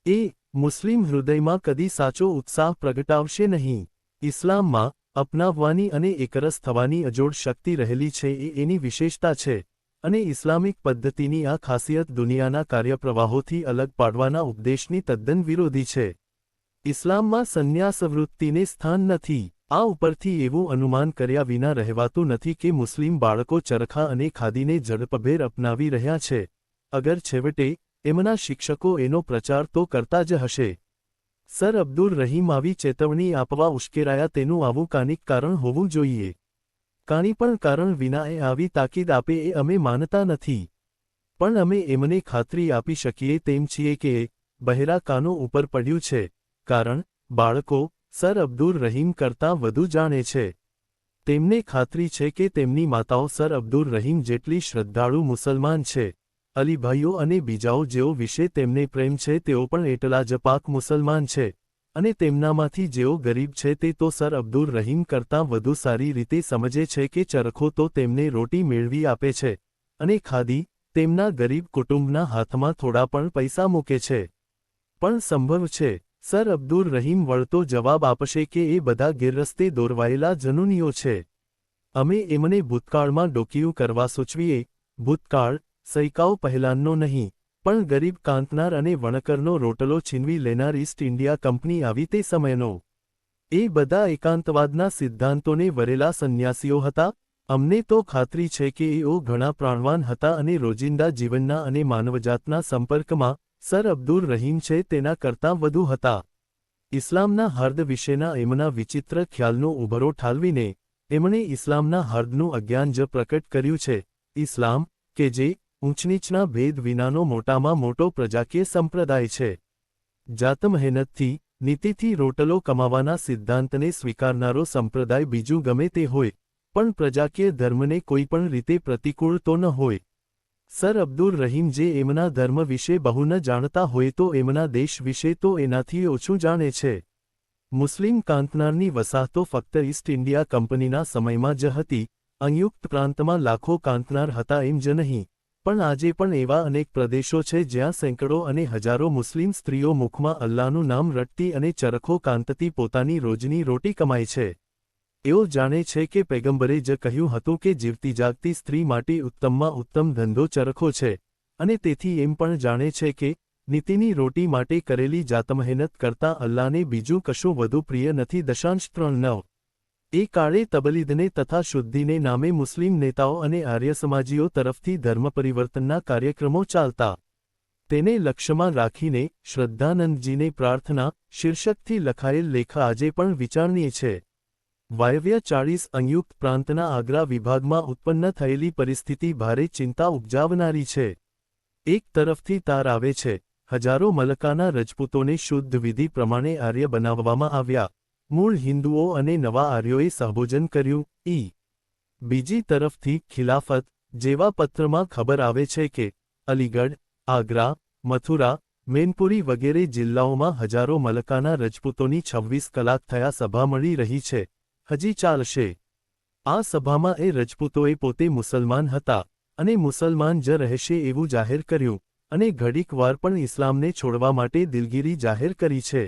એ મુસ્લિમ હૃદયમાં કદી સાચો ઉત્સાહ પ્રગટાવશે નહીં. ઇસ્લામમાં અપનાવવાની અને એકરસ થવાની અજોડ શક્તિ રહેલી છે એ એની વિશેષતા છે, અને ઇસ્લામિક પદ્ધતિની આ ખાસિયત દુનિયાના કાર્યપ્રવાહોથી અલગ પાડવાના ઉપદેશની તદ્દન વિરોધી છે. ઇસ્લામમાં સંન્યાસવૃત્તિને સ્થાન નથી. આ ઉપરથી એવું અનુમાન કર્યા વિના રહેવાતું નથી કે મુસ્લિમ બાળકો ચરખા અને ખાદીને ઝડપભેર અપનાવી રહ્યા છે, અગર છેવટે એમના શિક્ષકો એનો પ્રચાર તો કરતા જ હશે. સર અબ્દુલ રહીમ આવી ચેતવણી આપવા ઉશ્કેરાયા તેનું આવું કાનિક કારણ હોવું જોઈએ. કાંઈ પણ કારણ વિના એ આવી તાકીદ આપે એ અમે માનતા નથી. પણ અમે એમને ખાતરી આપી શકીએ તેમ છીએ કે એ બહેરા કાનો ઉપર પડ્યું છે, કારણ બાળકો સર અબ્દુલ રહીમ કરતાં વધુ જાણે છે. તેમને ખાતરી છે કે તેમની માતાઓ સર અબ્દુલ રહીમ જેટલી શ્રદ્ધાળુ મુસલમાન છે. અલીભાઈઓ અને બીજાઓ જેઓ વિશે તેમને પ્રેમ છે તેઓ પણ એટલા જ પાક મુસલમાન છે, અને તેમનામાંથી જેઓ ગરીબ છે તે તો સર અબ્દુલ રહીમ કરતાં વધુ સારી રીતે સમજે છે કે ચરખો તો તેમને રોટી મેળવી આપે છે, અને ખાદી તેમના ગરીબ કુટુંબના હાથમાં થોડા પણ પૈસા મૂકે છે. પણ સંભવ છે સર અબ્દુલ રહીમ વળતો જવાબ આપશે કે એ બધા ગેરરસ્તે દોરવાયેલા જનૂનીઓ છે. અમે એમને ભૂતકાળમાં ડોકિયું કરવા સૂચવીએ. ભૂતકાળ સૈકાઓ પહેલાંનો નહીં, પણ ગરીબ કાંતનાર અને વણકરનો રોટલો છીનવી લેનાર ઈસ્ટ ઇન્ડિયા કંપની આવી તે સમયનો. એ બધા એકાંતવાદના સિદ્ધાંતોને વરેલા સંન્યાસીઓ હતા. અમને તો ખાતરી છે કે એઓ ઘણા પ્રાણવાન હતા અને રોજિંદા જીવનના અને માનવજાતના સંપર્કમાં સર અબ્દુલ રહીમ છે તેના કરતાં વધુ હતા. ઇસ્લામના હર્દ વિશેના એમના વિચિત્ર ખ્યાલનો ઉભરો ઠાલવીને એમણે ઇસ્લામના હર્દનું અજ્ઞાન જ પ્રકટ કર્યું છે. ઇસ્લામ કે જે ઊંચનીચના ભેદ વિનાનો મોટામાં મોટો પ્રજાકીય સંપ્રદાય છે. જાત મહેનતથી નીતિથી રોટલો કમાવાના સિદ્ધાંતને સ્વીકારનારો સંપ્રદાય બીજું ગમે તે હોય, પણ પ્રજાકીય ધર્મને કોઈ પણ રીતે પ્રતિકૂળ તો ન હોય. સર અબ્દુલ રહીમ જે એમના ધર્મ વિશે બહુ ન જાણતા હોય તો એમના દેશ વિશે તો એનાથી ઓછું જાણે છે. મુસ્લિમ કાંતનારની વસાહતો ફક્ત ઈસ્ટ ઇન્ડિયા કંપનીના સમયમાં જ હતી. સંયુક્ત પ્રાંતમાં લાખો કાંતનાર હતા એમ જ નહીં, પણ આજે પણ એવા અનેક પ્રદેશો છે જ્યાં સેંકડો અને હજારો મુસ્લિમ સ્ત્રીઓ મુખમાં અલ્લાહનું નામ રટતી અને ચરખો કાંતતી પોતાની રોજની રોટી કમાય છે. એઓ જાણે છે કે પૈગંબરે જ કહ્યું હતું કે જીવતી જાગતી સ્ત્રી માટે ઉત્તમમાં ઉત્તમ ધંધો ચરખો છે, અને તેથી એમ પણ જાણે છે કે નીતિની રોટી માટે કરેલી જાતમહેનત કરતાં અલ્લાહને બીજું કશું વધુ પ્રિય નથી. 3.9 એ કાળે તબલીદને તથા શુદ્ધિને નામે મુસ્લિમ નેતાઓ અને આર્ય સમાજીઓ તરફથી ધર્મ પરિવર્તનના કાર્યક્રમો ચાલતા. તેને લક્ષ્યમાં રાખીને શ્રદ્ધાનંદજીને પ્રાર્થના શીર્ષકથી લખાયેલ લેખ આજે પણ વિચારણીય છે. વાયવ્ય 40 સંયુક્ત પ્રાંતના આગ્રા વિભાગમાં ઉત્પન્ન થયેલી પરિસ્થિતિ ભારે ચિંતા ઉપજાવનારી છે. એક તરફથી તાર આવે છે, હજારો મલકાના રજપૂતોને શુદ્ધ વિધિ પ્રમાણે આર્ય બનાવવામાં આવ્યા. મૂળ હિન્દુઓ અને નવા આર્યોએ સહભોજન કર્યું. બીજી તરફથી ખિલાફત જેવા પત્રમાં ખબર આવે છે કે અલીગઢ, આગ્રા, મથુરા, મેનપુરી વગેરે જિલ્લાઓમાં હજારો મલકાના રજપૂતોની 26 કલાક થયા સભા મળી રહી છે, હજી ચાલશે. આ સભામાં એ રજપૂતોએ પોતે મુસલમાન હતા અને મુસલમાન જ રહેશે એવું જાહેર કર્યું, અને ઘડીક વાર પણ ઇસ્લામને છોડવા માટે દિલગીરી જાહેર કરી છે.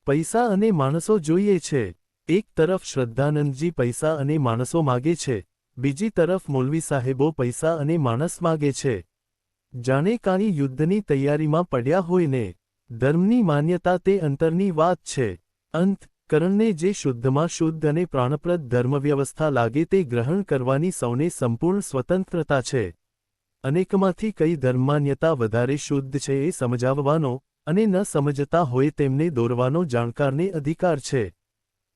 પૈસા અને માણસો જોઈએ છે. એક તરફ શ્રદ્ધાનંદજી પૈસા અને માણસો માગે છે, બીજી તરફ મૌલવી સાહેબો પૈસા અને માણસ માગે છે. જાણે કાંઈ યુદ્ધની તૈયારીમાં પડ્યા હોય ને. ધર્મની માન્યતા તે અંતરની વાત છે. અંતકરણને જે શુદ્ધમાં શુદ્ધ અને પ્રાણપ્રદ ધર્મવ્યવસ્થા લાગે તે ગ્રહણ કરવાની સૌને સંપૂર્ણ સ્વતંત્રતા છે. અનેકમાંથી કઈ ધર્મમાન્યતા વધારે શુદ્ધ છે એ સમજાવવાનો અને ન સમજતા હોય તેમને દોરવાનો જાણકારને અધિકાર છે.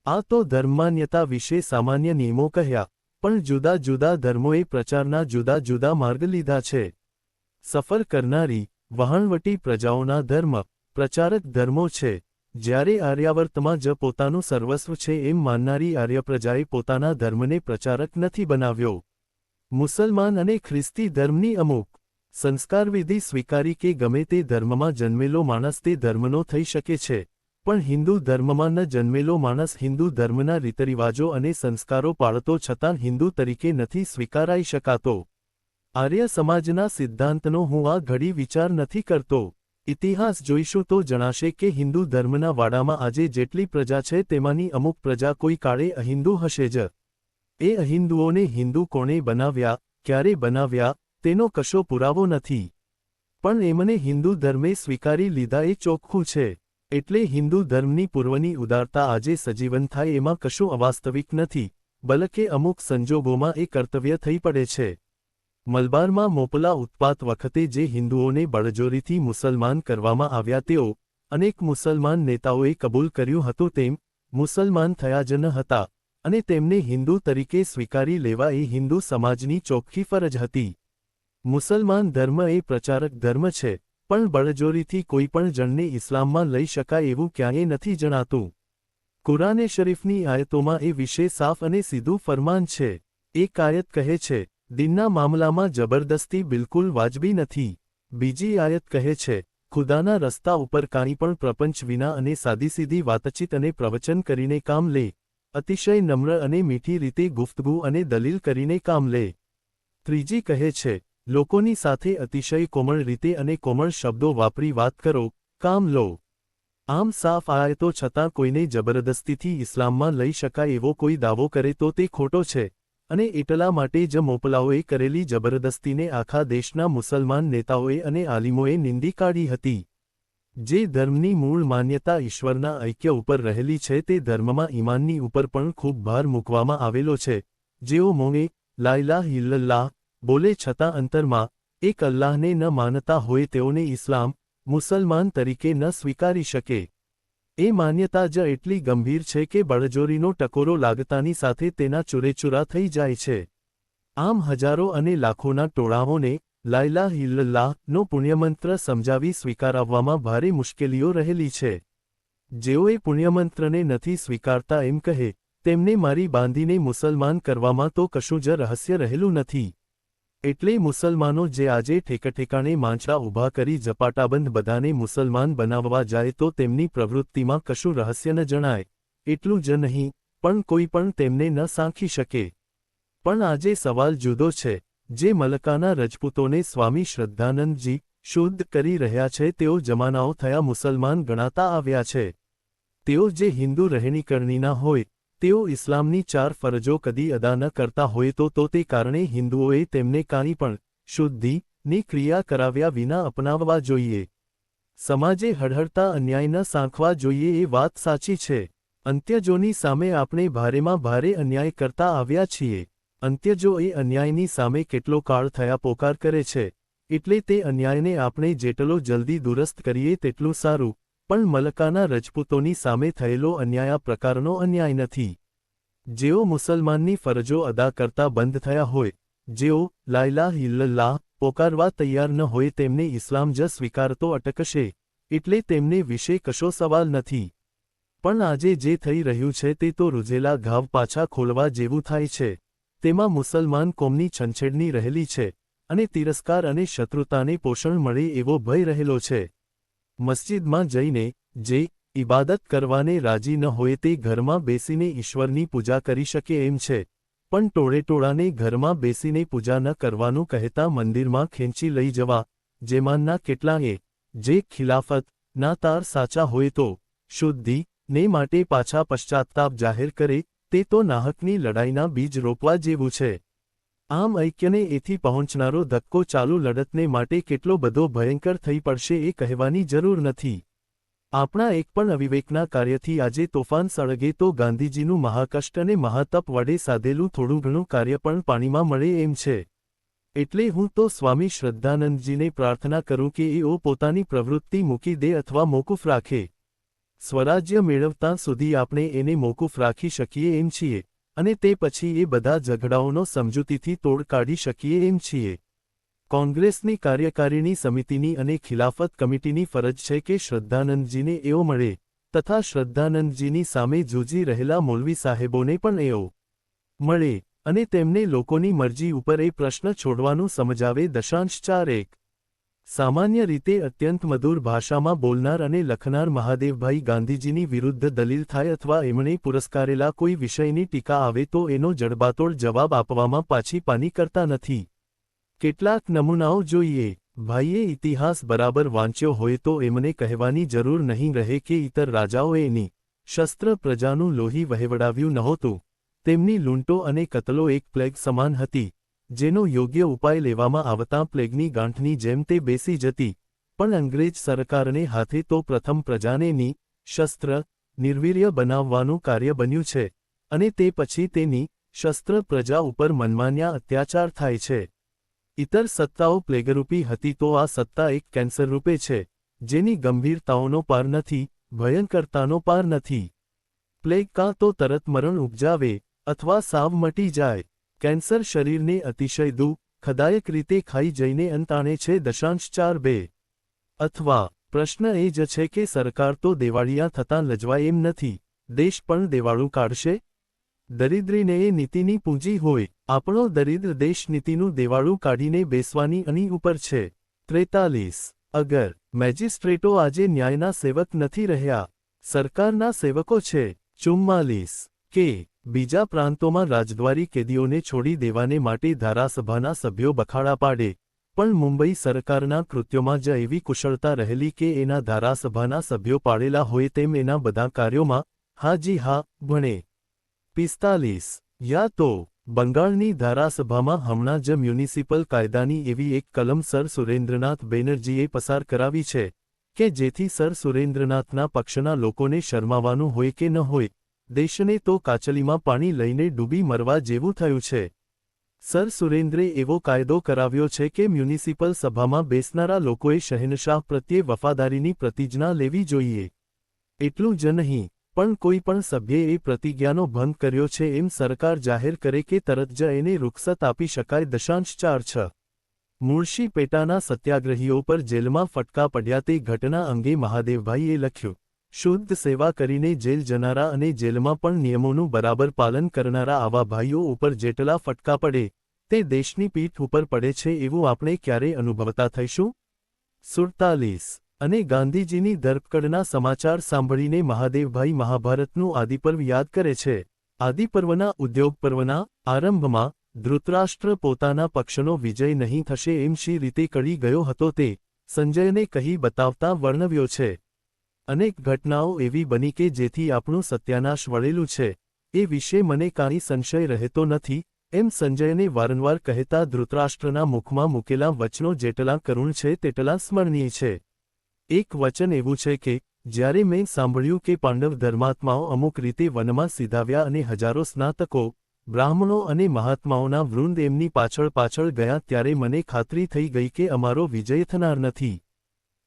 આ તો ધર્મમાન્યતા વિશે સામાન્ય નિયમો કહ્યા, પણ જુદા જુદા ધર્મોએ પ્રચારના જુદા જુદા માર્ગ લીધા છે. સફર કરનારી વહાણવટી પ્રજાઓના ધર્મ પ્રચારક ધર્મો છે. જ્યારે આર્યાવર્તમાં જ પોતાનું સર્વસ્વ છે એમ માનનારી આર્ય પ્રજાએ પોતાના ધર્મને પ્રચારક નથી બનાવ્યો. મુસલમાન અને ખ્રિસ્તી ધર્મની અમુક સંસ્કારવિધિ સ્વીકારી કે ગમે તે ધર્મમાં જન્મેલો માણસ તે ધર્મનો થઈ શકે છે, પણ હિન્દુ ધર્મમાં ન જન્મેલો માણસ હિન્દુ ધર્મના રીતરિવાજો અને સંસ્કારો પાળતો છતાં હિન્દુ તરીકે નથી સ્વીકારાઈ શકાતો. આર્ય સમાજના સિદ્ધાંતનો હું આ ઘડી વિચાર નથી કરતો. ઇતિહાસ જોઈશું તો જણાશે કે હિન્દુ ધર્મના વાડામાં આજે જેટલી પ્રજા છે તેમાંની અમુક પ્રજા કોઈ કાળે અહિંદુ હશે જ. એ અહિંદુઓને હિન્દુ કોણે બનાવ્યા, ક્યારે બનાવ્યા, તેનો કશો પુરાવો નથી. પણ એમને હિન્દુ ધર્મે સ્વીકારી લીધા એ ચોખ્ખું છે. એટલે હિન્દુ ધર્મની પૂર્વની ઉદારતા આજે સજીવન થાય એમાં કશું અવાસ્તવિક નથી, બલકે અમુક સંજોગોમાં એ કર્તવ્ય થઈ પડે છે. મલબારમાં મોપલા ઉત્પાત વખતે જે હિન્દુઓને બળજોરીથી મુસલમાન કરવામાં આવ્યા તેઓ અનેક મુસલમાન નેતાઓએ કબૂલ કર્યું હતું તેમ મુસલમાન થયા જ ન હતા અને તેમને હિન્દુ તરીકે સ્વીકારી લેવા એ હિન્દુ સમાજની ચોખ્ખી ફરજ હતી. મુસલમાન ધર્મ એ પ્રચારક ધર્મ છે, પણ બળજોરીથી કોઈ પણ જણને ઇસ્લામમાં લઈ શકાય એવું ક્યાંય નથી જણાતું. કુરાને શરીફની આયતોમાં એ વિશે સાફ અને સીધું ફરમાન છે. એક આયત કહે છે, દિનના મામલામાં જબરદસ્તી બિલકુલ વાજબી નથી. બીજી આયત કહે છે, ખુદાના રસ્તા ઉપર કાંઈ પણ પ્રપંચ વિના અને સાદીસીધી વાતચીત અને પ્રવચન કરીને કામ લે, અતિશય નમ્ર અને મીઠી રીતે ગુફ્તગુ અને દલીલ કરીને કામ લે. ત્રીજી કહે છે, લોકોની સાથે અતિશય કોમળ રીતે અને કોમળ શબ્દો વાપરી વાત કરો, કામ લો. આમ સાફ આયતો છતાં કોઈને જબરદસ્તીથી ઇસ્લામમાં લઈ શકાય એવો કોઈ દાવો કરે તો તે ખોટો છે, અને એટલા માટે જ મોપલાઓએ કરેલી જબરદસ્તીને આખા દેશના મુસલમાન નેતાઓએ અને આલિમોએ નિંદી કાઢી હતી. જે ધર્મની મૂળ માન્યતા ઈશ્વરના ઐક્ય ઉપર રહેલી છે તે ધર્મમાં ઈમાનની ઉપર પણ ખૂબ ભાર મૂકવામાં આવેલો છે. જેઓ મોંએ લા ઇલાહા ઇલ્લલ્લાહ બોલે છતાં અંતરમાં એક અલ્લાહને ન માનતા હોય તેઓને ઇસ્લામ, મુસલમાન તરીકે ન સ્વીકારી શકે. એ માન્યતા જ એટલી ગંભીર છે કે બળજોરીનો ટકોરો લાગતાની સાથે તેના ચૂરેચૂરા થઈ જાય છે. આમ હજારો અને લાખોના ટોળાઓને લા ઇલાહા ઇલ્લલ્લાહનો પુણ્યમંત્ર સમજાવી સ્વીકારવામાં ભારે મુશ્કેલીઓ રહેલી છે. જેઓએ પુણ્યમંત્રને નથી સ્વીકારતા એમ કહે, તેમને મારી બાંધીને મુસલમાન કરવામાં તો કશું જ રહસ્ય રહેલું નથી. એટલે મુસલમાનો જે આજે ઠેકઠેકાણે માંચડા ઊભા કરી ઝપાટાબંધ બધાને મુસલમાન બનાવવા જાય તો તેમની પ્રવૃત્તિમાં કશું રહસ્ય ન જણાય. એટલું જ નહીં, પણ કોઈ પણ તેમને ન સાંખી શકે. પણ આજે સવાલ જુદો છે. જે મલકાના રજપૂતોને સ્વામી શ્રદ્ધાનંદજી શુદ્ધ કરી રહ્યા છે તેઓ જમાનાઓ થયા મુસલમાન ગણાતા આવ્યા છે. તેઓ જે હિન્દુ રહેણીકરણીના હોય, તેઓ ઇસ્લામની 4 ફરજો કદી અદા ન કરતા હોય તો તે કારણે હિન્દુઓએ તેમને કાંઈ પણ શુદ્ધિની ક્રિયા કરાવ્યા વિના અપનાવવા જોઈએ. સમાજે હળહળતા અન્યાય ન સાંખવા જોઈએ એ વાત સાચી છે. અંત્યજોની સામે આપણે ભારેમાં ભારે અન્યાય કરતા આવ્યા છીએ. અંત્યજો એ અન્યાયની સામે કેટલો કાળ થયા પોકાર કરે છે, એટલે તે અન્યાયને આપણે જેટલો જલ્દી દુરસ્ત કરીએ તેટલું સારું. પણ મલકાના રજપૂતોની સામે થયેલો અન્યાય આ પ્રકારનો અન્યાય નથી. જેઓ મુસલમાનની ફરજો અદા કરતા બંધ થયા હોય, જેઓ લા ઇલાહા ઇલ્લલ્લાહ પોકારવા તૈયાર ન હોય તેમને ઇસ્લામ જ સ્વીકારતો અટકશે, એટલે તેમને વિશે કશો સવાલ નથી. પણ આજે જે થઈ રહ્યું છે તે તો રૂઝેલા ઘાવ પાછા ખોલવા જેવું થાય છે. તેમાં મુસલમાન કોમની છંછેડની રહેલી છે, અને તિરસ્કાર અને શત્રુતાને પોષણ મળે એવો ભય રહેલો છે. મસ્જિદમાં જઈને જે ઇબાદત કરવાને રાજી ન હોય તે ઘરમાં બેસીને ઈશ્વરની પૂજા કરી શકે એમ છે, પણ ટોળેટોળાને ઘરમાં બેસીને પૂજા ન કરવાનું કહેતા મંદિરમાં ખેંચી લઈ જવા, જેમાંના કેટલાએ જે ખિલાફતના તાર સાચા હોય તો શુદ્ધિને માટે પાછા પશ્ચાત્તાપ જાહેર કરે, તે તો નાહકની લડાઈના બીજ રોપવા જેવું છે. આમ ઐક્યને એથી પહોંચનારો ધક્કો ચાલુ લડતને માટે કેટલો બધો ભયંકર થઈ પડશે એ કહેવાની જરૂર નથી. આપણા એક પણ અવિવેકના કાર્યથી આજે તોફાન સળગે તો ગાંધીજીનું મહાકષ્ટ અને મહાતપ વડે સાધેલું થોડું ઘણું કાર્ય પણ પાણીમાં મળે એમ છે. એટલે હું તો સ્વામી શ્રદ્ધાનંદજીને પ્રાર્થના કરું કે એઓ પોતાની પ્રવૃત્તિ મૂકી દે અથવા મોકૂફ રાખે. સ્વરાજ્ય મેળવતાં સુધી આપણે એને મોકૂફ રાખી શકીએ એમ છીએ, અને તે પછી એ બધા ઝઘડાઓનો સમજૂતીથી તોડ કાઢી શકીએ એમ છીએ. કોંગ્રેસની કાર્યકારિણી સમિતિની અને ખિલાફત કમિટીની ફરજ છે કે શ્રદ્ધાનંદજીને એઓ મળે, તથા શ્રદ્ધાનંદજીની સામે જૂજી રહેલા મૌલવી સાહેબોને પણ એઓ મળે, અને તેમને લોકોની મરજી ઉપર એ પ્રશ્ન છોડવાનું સમજાવે. 4.1 સામાન્ય રીતે અત્યંત મધુર ભાષામાં બોલનાર અને લખનાર મહાદેવભાઈ ગાંધીજીની વિરુદ્ધ દલીલ થાય અથવા એમણે પુરસ્કારેલા કોઈ વિષયની ટીકા આવે તો એનો જડબાતોડ જવાબ આપવામાં પાછી પાની કરતા નથી. કેટલાક નમૂનાઓ જોઈએ। ભાઈએ ઇતિહાસ બરાબર વાંચ્યો હોય તો એમને કહેવાની જરૂર નહીં રહે કે ઇતર રાજાઓએ એની શસ્ત્ર પ્રજાનું લોહી વહેવડાવ્યું નહોતું। તેમની લૂંટો અને કતલો એક પ્લેગ સમાન હતી, જેનો યોગ્ય ઉપાય લેવામાં આવતાં પ્લેગની ગાંઠની જેમ તે બેસી જતી। પણ અંગ્રેજ સરકારને હાથે તો પ્રથમ પ્રજાને ની શસ્ત્ર નિર્વીર્ય બનાવવાનું કાર્ય બન્યું છે, અને તે પછી તેની શસ્ત્ર પ્રજા ઉપર મનમાન્યા અત્યાચાર થાય છે। ઇતર સત્તાઓ પ્લેગરૂપી હતી તો આ સત્તા એક કેન્સરરૂપે છે, જેની ગંભીરતાઓનો પાર નથી, ભયંકરતાનો પાર નથી। પ્લેગ કાં તો તરત મરણ ઉપજાવે અથવા સાવ મટી જાય। કેન્સર શરીરને અતિશય દુઃખદાયક રીતે ખાઈ જઈને અંત આણે છે। 4.2 અથવા પ્રશ્ન એ જ છે કે સરકાર તો દેવાળિયા થતાં લજવાય એમ નથી, દેશ પણ દેવાળું કાઢશે? દરિદ્રીને એ નીતિની પૂંજી હોય। આપણો દરિદ્ર દેશ નીતિનું દેવાળું કાઢીને બેસવાની અણી ઉપર છે। 43 અગર મેજિસ્ટ્રેટો આજે ન્યાયના સેવક નથી રહ્યા, સરકારના સેવકો છે। 44 કે બીજા પ્રાંતોમાં રાજદ્વારી કેદીઓને છોડી દેવાને માટે ધારાસભાના સભ્યો બખાડા પાડે, પણ મુંબઈ સરકારના કૃત્યોમાં જ એવી કુશળતા રહેલી કે એના ધારાસભાના સભ્યો પાડેલા હોય તેમ એના બધા કાર્યોમાં હા જી હા ભણે। 45 યા તો બંગાળની ધારાસભામાં હમણાં જ મ્યુનિસિપલ કાયદાની એવી એક કલમ સર સુરેન્દ્રનાથ બેનર્જીએ પસાર કરાવી છે કે જેથી સર સુરેન્દ્રનાથના પક્ષના લોકોને શરમાવાનું હોય કે ન હોય, દેશને તો કાચલીમાં પાણી લઈને ડૂબી મરવા જેવું થયું છે। સર સુરેન્દ્રે એવો કાયદો કરાવ્યો છે કે મ્યુનિસિપલ સભામાં બેસનારા લોકોએ શહેનશાહ પ્રત્યે વફાદારીની પ્રતિજ્ઞા લેવી જોઈએ। એટલું જ નહીં, પણ કોઈ પણ સભ્યે એ પ્રતિજ્ઞાનો ભંગ કર્યો છે એમ સરકાર જાહેર કરે કે તરત જ એને રૂખસત આપી શકાય। 4.6 મુળશી પેટાના સત્યાગ્રહીઓ પર જેલમાં ફટકા પડ્યા તે ઘટના અંગે મહાદેવભાઈએ લખ્યું, શુદ્ધ સેવા કરીને જેલ જનારા અને જેલમાં પણ નિયમોનું બરાબર પાલન કરનારા આવા ભાઈઓ ઉપર જેટલા ફટકા પડે તે દેશની પીઠ ઉપર પડે છે એવું આપણે ક્યારે અનુભવતા થઈશું? 47 અને ગાંધીજીની ધરપકડના સમાચાર સાંભળીને મહાદેવભાઈ મહાભારતનું આદિપર્વ યાદ કરે છે। આદિપર્વના ઉદ્યોગ પર્વના આરંભમાં ધૃતરાષ્ટ્ર પોતાના પક્ષનો વિજય નહીં થશે એમ શી રીતે કળી ગયો હતો તે સંજયને કહી બતાવતા વર્ણવ્યો છે। અનેક ઘટનાઓ એવી બની કે જેથી આપણું સત્યાનાશ વળેલું છે એ વિશે મને કાંઈ સંશય રહેતો નથી એમ સંજયને વારંવાર કહેતા ધૃતરાષ્ટ્રના મુખમાં મૂકેલા વચનો જેટલા કરુણ છે તેટલા સ્મરણીય છે। એક વચન એવું છે કે જ્યારે મેં સાંભળ્યું કે પાંડવ ધર્માત્માઓ અમુક રીતે વનમાં સીધાવ્યા અને હજારો સ્નાતકો, બ્રાહ્મણો અને મહાત્માઓના વૃંદ એમની પાછળ પાછળ ગયા ત્યારે મને ખાતરી થઈ ગઈ કે અમારો વિજય થનાર નથી।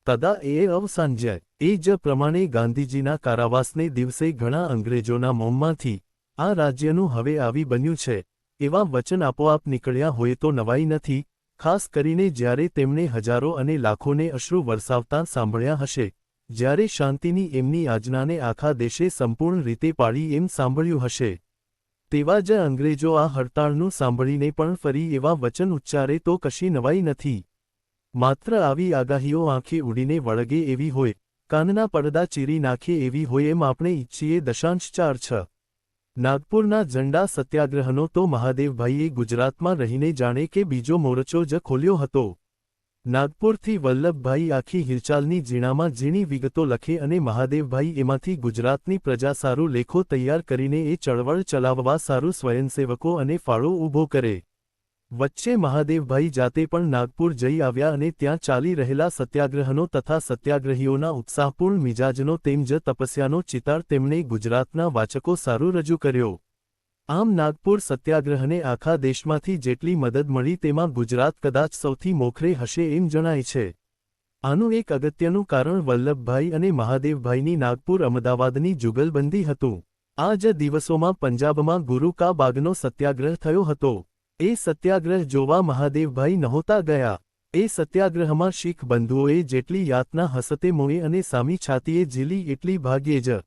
તદા એ અવસાંજ્ય એ જ પ્રમાણે ગાંધીજીના કારાવાસને દિવસે ઘણા અંગ્રેજોના મોંમાંથી આ રાજ્યનું હવે આવી બન્યું છે એવા વચન આપોઆપ નીકળ્યા હોય તો નવાઈ નથી, ખાસ કરીને જ્યારે તેમણે હજારો અને લાખોને અશ્રુ વરસાવતા સાંભળ્યા હશે, જ્યારે શાંતિની એમની આજ્ઞાને આખા દેશે સંપૂર્ણ રીતે પાળી એમ સાંભળ્યું હશે। તેવા જ અંગ્રેજો આ હડતાળનું સાંભળીને પણ ફરી એવા વચન ઉચ્ચારે તો કશી નવાઈ નથી। માત્ર આવી આગાહીઓ આંખે ઉડીને વળગે એવી હોય, કાનના પડદા ચીરી નાખે એવી હોય એમ આપણે ઈચ્છીએ। 4.6 નાગપુરના ઝંડા સત્યાગ્રહનો તો મહાદેવભાઈએ ગુજરાતમાં રહીને જાણે કે બીજો મોરચો જ ખોલ્યો હતો। નાગપુરથી વલ્લભભાઈ આખી હિલચાલની ઝીણામાં ઝીણી વિગતો લખે અને મહાદેવભાઈ એમાંથી ગુજરાતની પ્રજા સારું લેખો તૈયાર કરીને એ ચળવળ ચલાવવા સારું સ્વયંસેવકો અને ફાળો ઊભો કરે। વચ્ચે મહાદેવભાઈ જાતે પણ નાગપુર જઈ આવ્યા અને ત્યાં ચાલી રહેલા સત્યાગ્રહનો તથા સત્યાગ્રહીઓના ઉત્સાહપૂર્ણ મિજાજનો તેમજ તપસ્યાનો ચિતાર તેમણે ગુજરાતના વાચકો સારું રજૂ કર્યો। આમ નાગપુર સત્યાગ્રહને આખા દેશમાંથી જેટલી મદદ મળી તેમાં ગુજરાત કદાચ સૌથી મોખરે હશે એમ જણાય છે। આનું એક અગત્યનું કારણ વલ્લભભાઈ અને મહાદેવભાઈની નાગપુર અમદાવાદની જુગલબંધી હતું। આ જ દિવસોમાં પંજાબમાં ગુરુ કા બાગનો સત્યાગ્રહ થયો હતો। એ સત્યાગ્રહ જોવા મહાદેવભાઈ નહોતા ગયા। એ સત્યાગ્રહમાં શીખ બંધુઓએ જેટલી યાતના હસતે મોએ અને સામી છાતીએ ઝીલી એટલી ભાગ્યે જ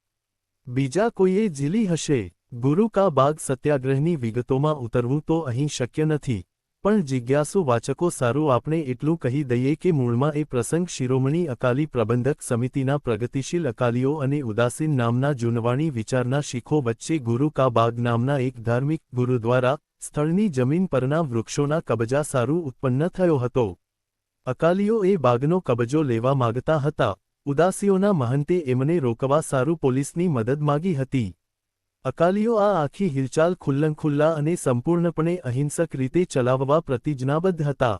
બીજા કોઈએ ઝીલી હશે। ગુરુ કા બાગ સત્યાગ્રહની વિગતોમાં ઉતરવું તો અહીં શક્ય નથી, પણ જિજ્ઞાસુ વાચકો સારું આપણે એટલું કહી દઈએ કે મૂળમાં એ પ્રસંગ શિરોમણી અકાલી પ્રબંધક સમિતિના પ્રગતિશીલ અકાલીઓ અને ઉદાસીન નામના જૂનવાણી વિચારના શીખો વચ્ચે ગુરુ કા બાગ નામના એક ધાર્મિક ગુરુદ્વારા સ્થળની જમીન પરના વૃક્ષોના કબજા સારું ઉત્પન્ન થયો હતો. અકાલીઓ એ બાગનો કબજો લેવા માગતા હતા. ઉદાસીઓના મહંતે એમને રોકવા સારું પોલીસની મદદ માગી હતી. અકાલીઓ આ આખી હિલચાલ ખુલ્લંખુલ્લા અને સંપૂર્ણપણે અહિંસક રીતે ચલાવવા પ્રતિજ્ઞાબદ્ધ હતા.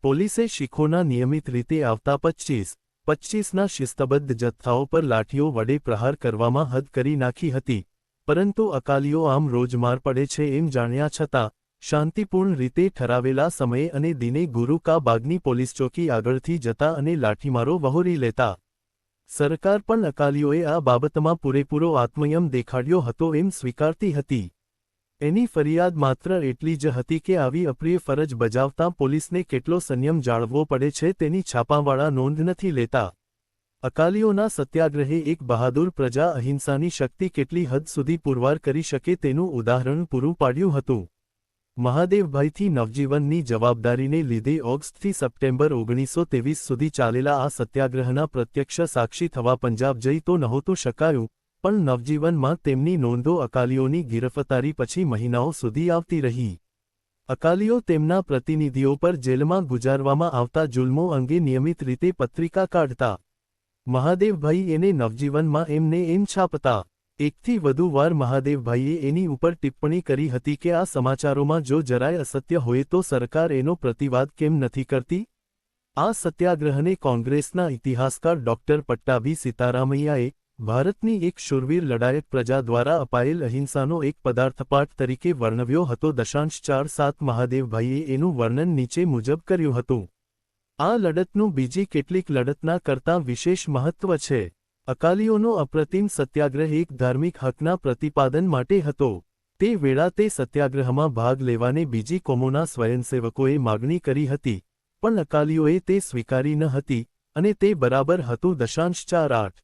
પોલીસે શીખોના નિયમિત રીતે આવતા 25ના શિસ્તબદ્ધ જથ્થાઓ પર લાઠીઓ વડે પ્રહાર કરવામાં હદ કરી નાખી હતી, પરંતુ અકાલીઓ આમ રોજ માર પડે છે એમ જાણ્યા છતાં શાંતિપૂર્ણ રીતે ઠરાવેલા સમયે અને દિને ગુરુ કા બાગની પોલીસ ચોકી આગળથી જતા અને લાઠીમારો વહોરી લેતા. સરકાર પણ અકાલીઓએ આ બાબતમાં પૂરેપૂરો આત્મયમ દેખાડ્યો હતો એમ સ્વીકારતી હતી. એની ફરિયાદ માત્ર એટલી જ હતી કે આવી અપ્રિય ફરજ બજાવતા પોલીસને કેટલો સંયમ જાળવવો પડે છે તેની છાપાવાળા નોંધ નથી લેતા. અકાલીઓના સત્યાગ્રહે એક બહાદુર પ્રજા અહિંસાની શક્તિ કેટલી હદ સુધી પુરવાર કરી શકે તેનું ઉદાહરણ પૂરું પાડ્યું હતું. મહાદેવભાઈથી નવજીવનની જવાબદારીને લીધે ઓગસ્ટથી સપ્ટેમ્બર 1923 સુધી ચાલેલા આ સત્યાગ્રહના પ્રત્યક્ષ સાક્ષી થવા પંજાબ જઈ તો નહોતું શકાયું, પણ નવજીવનમાં તેમની નોંધો અકાલીઓની ગિરફતારી પછી મહિનાઓ સુધી આવતી રહી. અકાલીઓ તેમના પ્રતિનિધિઓ પર જેલમાં ગુજારવામાં આવતા જુલ્મો અંગે નિયમિત રીતે પત્રિકા કાઢતા. મહાદેવભાઈ એને નવજીવનમાં એમને એમ છાપતા. એકથી વધુ વાર મહાદેવભાઈએ એની ઉપર ટિપ્પણી કરી હતી કે આ સમાચારોમાં જો જરાય અસત્ય હોય તો સરકાર એનો પ્રતિવાદ કેમ નથી કરતી? આ સત્યાગ્રહને કોંગ્રેસના ઇતિહાસકાર ડોક્ટર પટ્ટાભી સીતારામૈયાએ ભારતની એક શૂરવીર લડાયક પ્રજા દ્વારા અપાયેલ અહિંસાનો એક પદાર્થપાઠ તરીકે વર્ણવ્યો હતો. 4.7 મહાદેવભાઈએ એનું વર્ણન નીચે મુજબ કર્યું હતું. આ લડતનું બીજી કેટલીક લડતના કરતાં વિશેષ મહત્વ છે. અકાલીઓનો અપ્રતિમ સત્યાગ્રહ એક ધાર્મિક હકના પ્રતિપાદન માટે હતો. તે વેળા તે સત્યાગ્રહમાં ભાગ લેવાને બીજી કોમોના સ્વયંસેવકોએ માગણી કરી હતી, પણ અકાલીઓએ તે સ્વીકારી ન હતી, અને તે બરાબર હતું. 4.8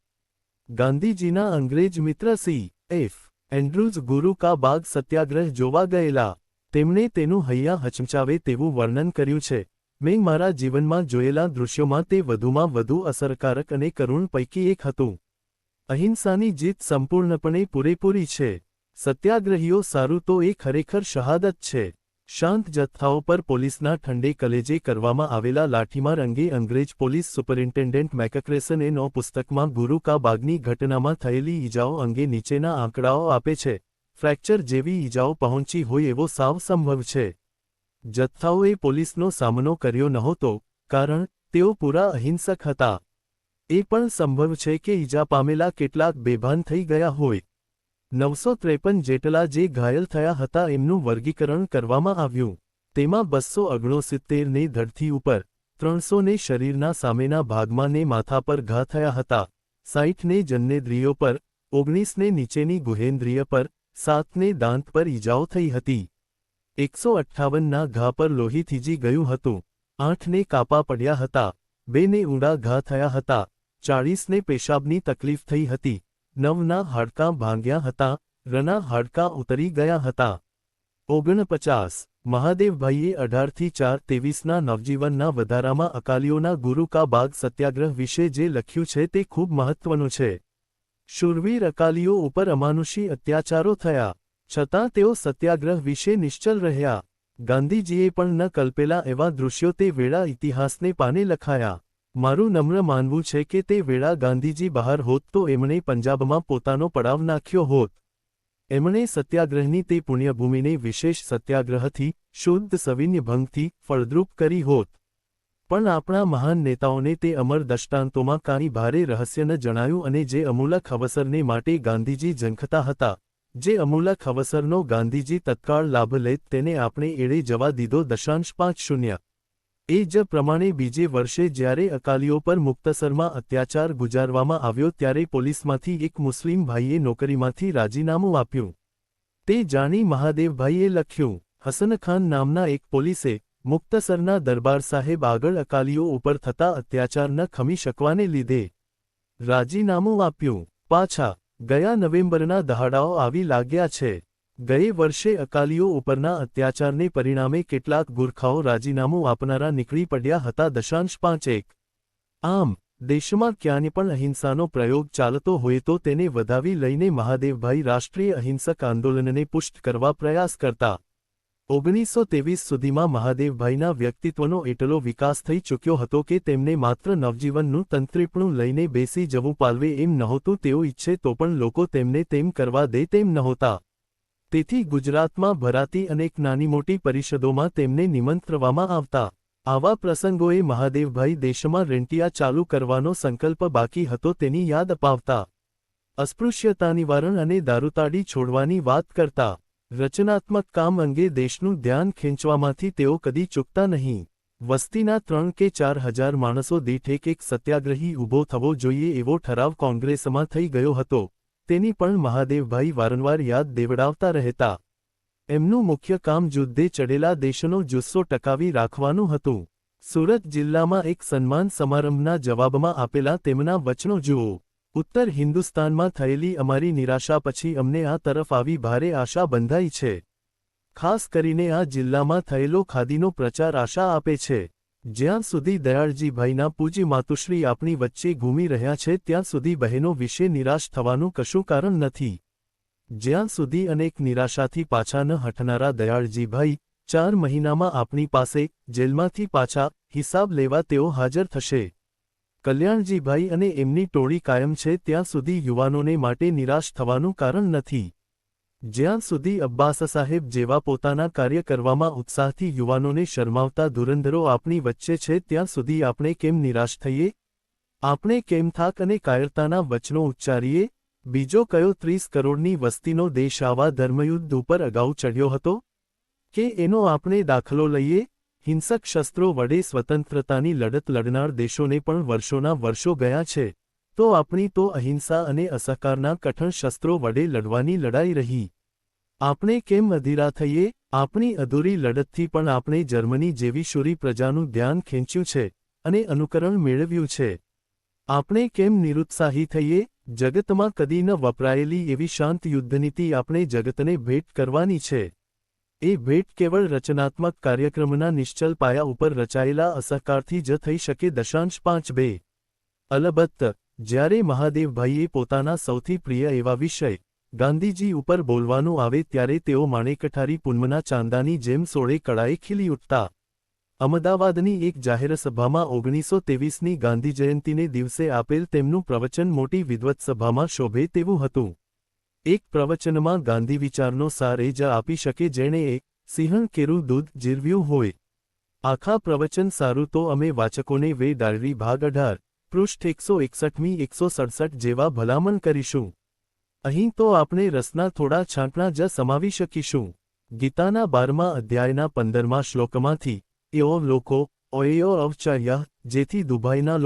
ગાંધીજીના અંગ્રેજ મિત્ર C.F. એન્ડ્રુઝ ગુરુ કા બાગ સત્યાગ્રહ જોવા ગયેલા. તેમણે તેનું હૈયા હચમચાવે તેવું વર્ણન કર્યું છે. મેં મારા જીવનમાં જોયેલા દૃશ્યોમાં તે વધુમાં વધુ અસરકારક અને કરુણ પૈકી એક હતું. અહિંસાની જીત સંપૂર્ણપણે પૂરેપૂરી છે. સત્યાગ્રહીઓ સારું તો એ ખરેખર શહાદત છે. શાંત જથ્થાઓ પર પોલીસના ઠંડે કલેજે કરવામાં આવેલા લાઠીમાર અંગે અંગ્રેજ પોલીસ સુપરિન્ટેન્ડન્ટ મેકક્રેસન એ પુસ્તકમાં ગુરુ કા બાગની ઘટનામાં થયેલી ઈજાઓ અંગે નીચેના આંકડાઓ આપે છે. ફ્રેક્ચર જેવી ઈજાઓ પહોંચી હોય એવો સાવ સંભવ છે. જથ્થાઓએ પોલીસનો સામનો કર્યો નહોતો, કારણ તેઓ પૂરા અહિંસક હતા. એ પણ સંભવ છે કે ઈજા પામેલા કેટલાક બેભાન થઈ ગયા હોય. 953 જેટલા જે ઘાયલ થયા હતા એમનું વર્ગીકરણ કરવામાં આવ્યું. તેમાં 269 ને ધડથી ઉપર, 300 ને શરીરના સામેના ભાગમાં ને માથા પર ઘા થયા હતા, 60 ને જનનેન્દ્રિયો પર, 19 ને નીચેની ગુહેન્દ્રિય પર, 7 ને દાંત પર ઈજાઓ થઈ હતી. 158 ના ઘા પર લોહી થીજી ગયું હતું, 8 ને કાપા પડ્યા હતા, 2 ને ઊંડા ઘા થયા હતા, 40 ને પેશાબની તકલીફ થઈ હતી, 9 ના હાડકાં ભાંગ્યા હતા, રના હાડકાં ઉતરી ગયા હતા. 49 મહાદેવભાઈએ 18થી 4:23 ના નવજીવનના વધારામાં અકાલીઓના ગુરુ કા બાગ સત્યાગ્રહ વિશે જે લખ્યું છે તે ખૂબ મહત્વનું છે. શૂરવીર અકાલીઓ ઉપર અમાનુષી અત્યાચારો થયા, છતાં તેઓ સત્યાગ્રહ વિશે નિશ્ચલ રહ્યા. ગાંધીજીએ પણ ન કલ્પેલા એવા દૃશ્યો તે વેળા ઇતિહાસને પાને લખાયા. મારું નમ્ર માનવું છે કે તે વેળા ગાંધીજી બહાર હોત તો એમણે પંજાબમાં પોતાનો પડાવ નાખ્યો હોત. એમણે સત્યાગ્રહની તે પુણ્યભૂમિને વિશેષ સત્યાગ્રહથી, શુદ્ધ સવિન્યભંગથી ફળદ્રુપ કરી હોત. પણ આપણા મહાન નેતાઓને તે અમર દષ્ટાંતોમાં કાંઈ ભારે રહસ્ય ન જણાયું અને જે અમૂલક અવસરને માટે ગાંધીજી ઝંખતા હતા, જે અમૂલક અવસરનો ગાંધીજી તત્કાળ લાભ લેત તેને આપણે એળે જવા દીધો. 50 એ જ પ્રમાણે બીજે વર્ષે જ્યારે અકાલીઓ પર મુક્તસરમાં અત્યાચાર ગુજારવામાં આવ્યો ત્યારે પોલીસમાંથી એક મુસ્લિમ ભાઈએ નોકરીમાંથી રાજીનામું આપ્યું. તે જાણી મહાદેવભાઈએ લખ્યું. હસનખાન નામના એક પોલીસે મુક્તસરના દરબાર સાહેબ આગળ અકાલીઓ ઉપર થતા અત્યાચાર ન ખમી શકવાને લીધે રાજીનામું આપ્યું. પાછા ગયા નવેમ્બરના દહાડાઓ આવી લાગ્યા છે. ગયે વર્ષે અકાલીઓ ઉપરના અત્યાચારને પરિણામે કેટલાક ગુરખાઓ રાજીનામું આપનારા નીકળી પડ્યા હતા. 5.1 આમ દેશમાં ક્યાંય પણ અહિંસાનો પ્રયોગ ચાલતો હોય તો તેને વધાવી લઈને મહાદેવભાઈ રાષ્ટ્રીય અહિંસક આંદોલનને પુષ્ટ કરવા પ્રયાસ કરતા. 1923 સુધીમાં મહાદેવભાઈના વ્યક્તિત્વનો એટલો વિકાસ થઈ ચૂક્યો હતો કે તેમને માત્ર નવજીવનનું તંત્રીપણું લઈને બેસી જવું પાલવે એમ નહોતું. તેઓ ઈચ્છે તો પણ લોકો તેમને તેમ કરવા દે તેમ નહોતા. તેથી ગુજરાતમાં ભરાતી અનેક નાની મોટી પરિષદોમાં તેમને નિમંત્રવામાં આવતા. આવા પ્રસંગોએ મહાદેવભાઈ દેશમાં રેંટિયા ચાલુ કરવાનો સંકલ્પ બાકી હતો તેની યાદ અપાવતા. અસ્પૃશ્યતા નિવારણ અને દારૂતાડી છોડવાની વાત કરતા. રચનાત્મક કામ અંગે દેશનું ધ્યાન ખેંચવામાંથી તેઓ કદી ચૂકતા નહીં. વસ્તીના 3 કે 4 હજાર માણસો દીઠ એક સત્યાગ્રહી ઊભો થવો જોઈએ એવો ઠરાવ કોંગ્રેસમાં થઈ ગયો હતો. તેની પણ મહાદેવભાઈ વારંવાર યાદ દેવડાવતા રહેતા. એમનું મુખ્ય કામ યુદ્ધે ચડેલા દેશનો જુસ્સો ટકાવી રાખવાનું હતું. સુરત જિલ્લામાં એક સન્માન સમારંભના જવાબમાં આપેલા તેમના વચનો જુઓ. ઉત્તર હિન્દુસ્તાનમાં થયેલી અમારી નિરાશા પછી અમને આ તરફ આવી ભારે આશા બંધાઈ છે. ખાસ કરીને આ જિલ્લામાં થયેલો ખાદીનો પ્રચાર આશા આપે છે. જ્યાં સુધી દયાળજીભાઈના પૂજ્ય માતુશ્રી આપણી વચ્ચે ઘૂમી રહ્યા છે ત્યાં સુધી બહેનો વિશે નિરાશ થવાનું કશું કારણ નથી. જ્યાં સુધી અનેક નિરાશાથી પાછા ન હટનારા દયાળજીભાઈ 4 મહિનામાં આપણી પાસે જેલમાંથી પાછા હિસાબ લેવા તેઓ હાજર થશે. કલ્યાણજીભાઈ અને એમની ટોળી કાયમ છે ત્યાં સુધી યુવાનોને માટે નિરાશ થવાનું કારણ નથી. જ્યાં સુધી અબ્બાસ સાહેબ જેવા પોતાના કાર્ય કરવામાં ઉત્સાહથી યુવાનોને શરમાવતા ધુરંધરો આપણી વચ્ચે છે ત્યાં સુધી આપણે કેમ નિરાશ થઈએ? આપણે કેમ થાક અને કાયરતાના વચનો ઉચ્ચારીએ? બીજો કયો 30 કરોડની વસ્તીનો દેશ આવા ધર્મયુદ્ધ ઉપર અગાઉ ચડ્યો હતો? કે એનો આપણે દાખલો લઈએ? હિંસક શસ્ત્રો વડે સ્વતંત્રતાની લડત લડનાર દેશોને પણ વર્ષોના વર્ષો ગયા છે. તો આપણી તો અહિંસા અને અસહકારના કઠણ શસ્ત્રો વડે લડવાની લડાઈ રહી. આપણે કેમ અધીરા થઈએ? આપણી અધૂરી લડતથી પણ આપણે જર્મની જેવી શૂરી પ્રજાનું ધ્યાન ખેંચ્યું છે અને અનુકરણ મેળવ્યું છે. આપણે કેમ નિરુત્સાહી થઈએ? જગતમાં કદી ન વપરાયેલી એવી શાંત યુદ્ધનીતિ આપણે જગતને ભેટ કરવાની છે. એ ભેટ કેવળ રચનાત્મક કાર્યક્રમના નિશ્ચલ પાયા ઉપર રચાયેલા અસહકારથી જ થઈ શકે. 5.2 અલબત્ત જ્યારે મહાદેવભાઈએ પોતાના સૌથી પ્રિય એવા વિષય ગાંધીજી ઉપર બોલવાનું આવે ત્યારે તેઓ માણેકઠારી પૂનમના ચાંદાની જેમ સોળે કળાએ ખીલી ઉઠતા. અમદાવાદની એક જાહેરસભામાં 1923ની ગાંધી જયંતીને દિવસે આપેલ તેમનું પ્રવચન મોટી વિદ્વત્સભામાં શોભે તેવું હતું. એક પ્રવચનમાં ગાંધી વિચારનો સાર એ જ આપી શકે જેણે એક સિંહણ કેરું દૂધ જીરવ્યું હોય. આખા પ્રવચન સારું તો અમે વાચકોને વે ડાયરી ભાગ 18 પૃષ્ઠ 161મી 167 જેવા ભલામણ કરીશું. અહીં તો આપણે રસના થોડા છાંટણા જ સમાવી શકીશું. ગીતાના 12મા અધ્યાયના 15મા શ્લોકમાંથી એઓ લોકો ઓએયો અવચાર્ય જેથી દુભાઈના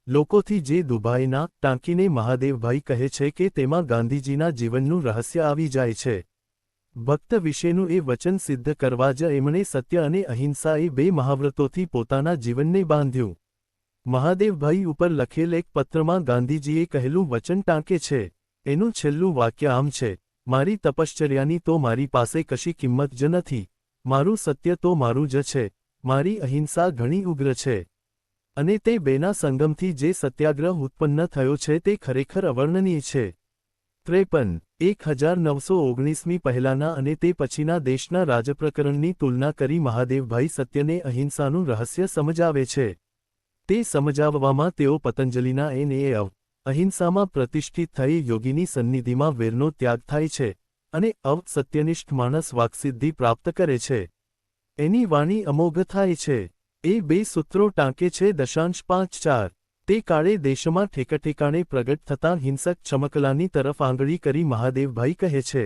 લોકોથી જે દુભાઈના ટાંકીને મહાદેવભાઈ કહે છે કે તેમાં ગાંધીજીના જીવનનું રહસ્ય આવી જાય છે. ભક્ત વિશેનું એ વચન સિદ્ધ કરવા જ એમણે સત્ય અને અહિંસા એ 2 મહાવ્રતોથી પોતાના જીવનને બાંધ્યું. મહાદેવભાઈ ઉપર લખેલ એક પત્રમાં ગાંધીજીએ કહેલું વચન ટાંકે છે. એનું છેલ્લું વાક્ય આમ છે: મારી તપશ્ચર્યાની તો મારી પાસે કશી કિંમત જ નથી. મારું સત્ય તો મારું જ છે. મારી અહિંસા ઘણી ઉગ્ર છે. અને તે બેના સંગમથી જે સત્યાગ્રહ ઉત્પન્ન થયો છે તે ખરેખર અવર્ણનીય છે. 53 1919મી પહેલાના અને તે પછીના દેશના રાજપ્રકરણની તુલના કરી મહાદેવભાઈ સત્યને અહિંસાનું રહસ્ય સમજાવે છે. તે સમજાવવામાં તેઓ પતંજલિના એન અહિંસામાં પ્રતિષ્ઠિત થઈ યોગીની સન્નિધિમાં વેરનો ત્યાગ થાય છે અને સત્યનિષ્ઠ માણસ વાક્સિદ્ધિ પ્રાપ્ત કરે છે. એની વાણી અમોઘ થાય છે. એ 2 સૂત્રો ટાંકે છે. 5.4 તે કાળે દેશમાં ઠેકઠેકાણે પ્રગટ થતાં હિંસક ચમકલાની તરફ આંગળી કરી મહાદેવભાઈ કહે છે: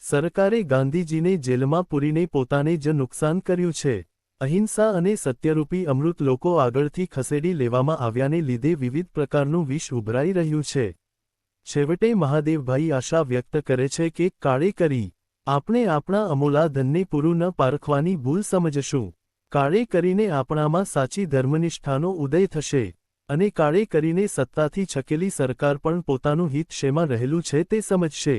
સરકારે ગાંધીજીને જેલમાં પૂરીને પોતાને જ નુકસાન કર્યું છે. અહિંસા અને સત્યરૂપી અમૃત લોકો આગળથી ખસેડી લેવામાં આવ્યાને લીધે વિવિધ પ્રકારનું વિષ ઉભરાઈ રહ્યું છે. છેવટે મહાદેવભાઈ આશા વ્યક્ત કરે છે કે કાળે કરી આપણે આપણા અમૂલા ધનને પૂરું ન પારખવાની ભૂલ સમજશું. કાળે કરીને આપણામાં સાચી ધર્મનિષ્ઠાનો ઉદય થશે અને કાળે કરીને સત્તાથી છકેલી સરકાર પણ પોતાનું હિત શેમાં રહેલું છે તે સમજશે.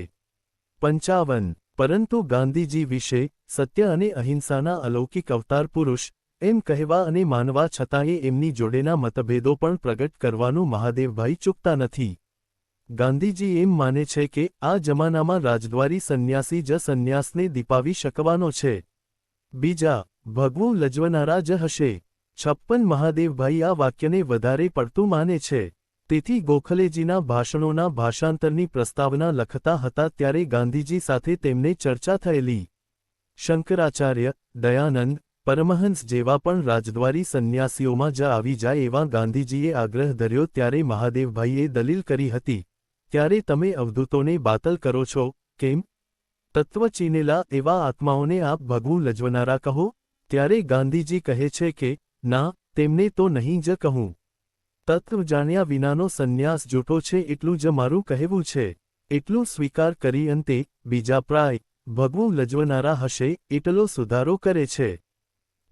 55 પરંતુ ગાંધીજી વિશે સત્ય અને અહિંસાના અલૌકિક અવતાર પુરુષ એમ કહેવા અને માનવા છતાંય એમની જોડેના મતભેદો પણ પ્રગટ કરવાનું મહાદેવભાઈ ચૂકતા નથી. ગાંધીજી એમ માને છે કે આ જમાનામાં રાજદ્વારી સંન્યાસી જ સંન્યાસને દીપાવી શકવાનો છે. બીજા ભગવું લજવનારા જ હશે. 56 મહાદેવભાઈ આ વાક્યને વધારે પડતું માને છે. તેથી ગોખલેજીના ભાષણોના ભાષાંતરની પ્રસ્તાવના લખતા હતા ત્યારે ગાંધીજી સાથે તેમને ચર્ચા થયેલી. શંકરાચાર્ય, દયાનંદ, પરમહંસ જેવા પણ રાજદ્વારી સંન્યાસીઓમાં જ આવી જાય એવા ગાંધીજીએ આગ્રહ ધર્યો ત્યારે મહાદેવભાઈએ દલીલ કરી હતી, ત્યારે તમે અવધૂતોને બાતલ કરો છો, કેમ? તત્વ ચીનેલા એવા આત્માઓને આપ ભગવું લજવનારા કહો? ત્યારે ગાંધીજી કહે છે કે, ના, તેમને તો નહીં જ કહું. તત્વ જાણ્યા વિનાનો સંન્યાસ જૂઠો છે એટલું જ મારું કહેવું છે. એટલું સ્વીકાર કરી અંતે બીજા પ્રાય ભગવું લજવનારા હશે એટલો સુધારો કરે છે.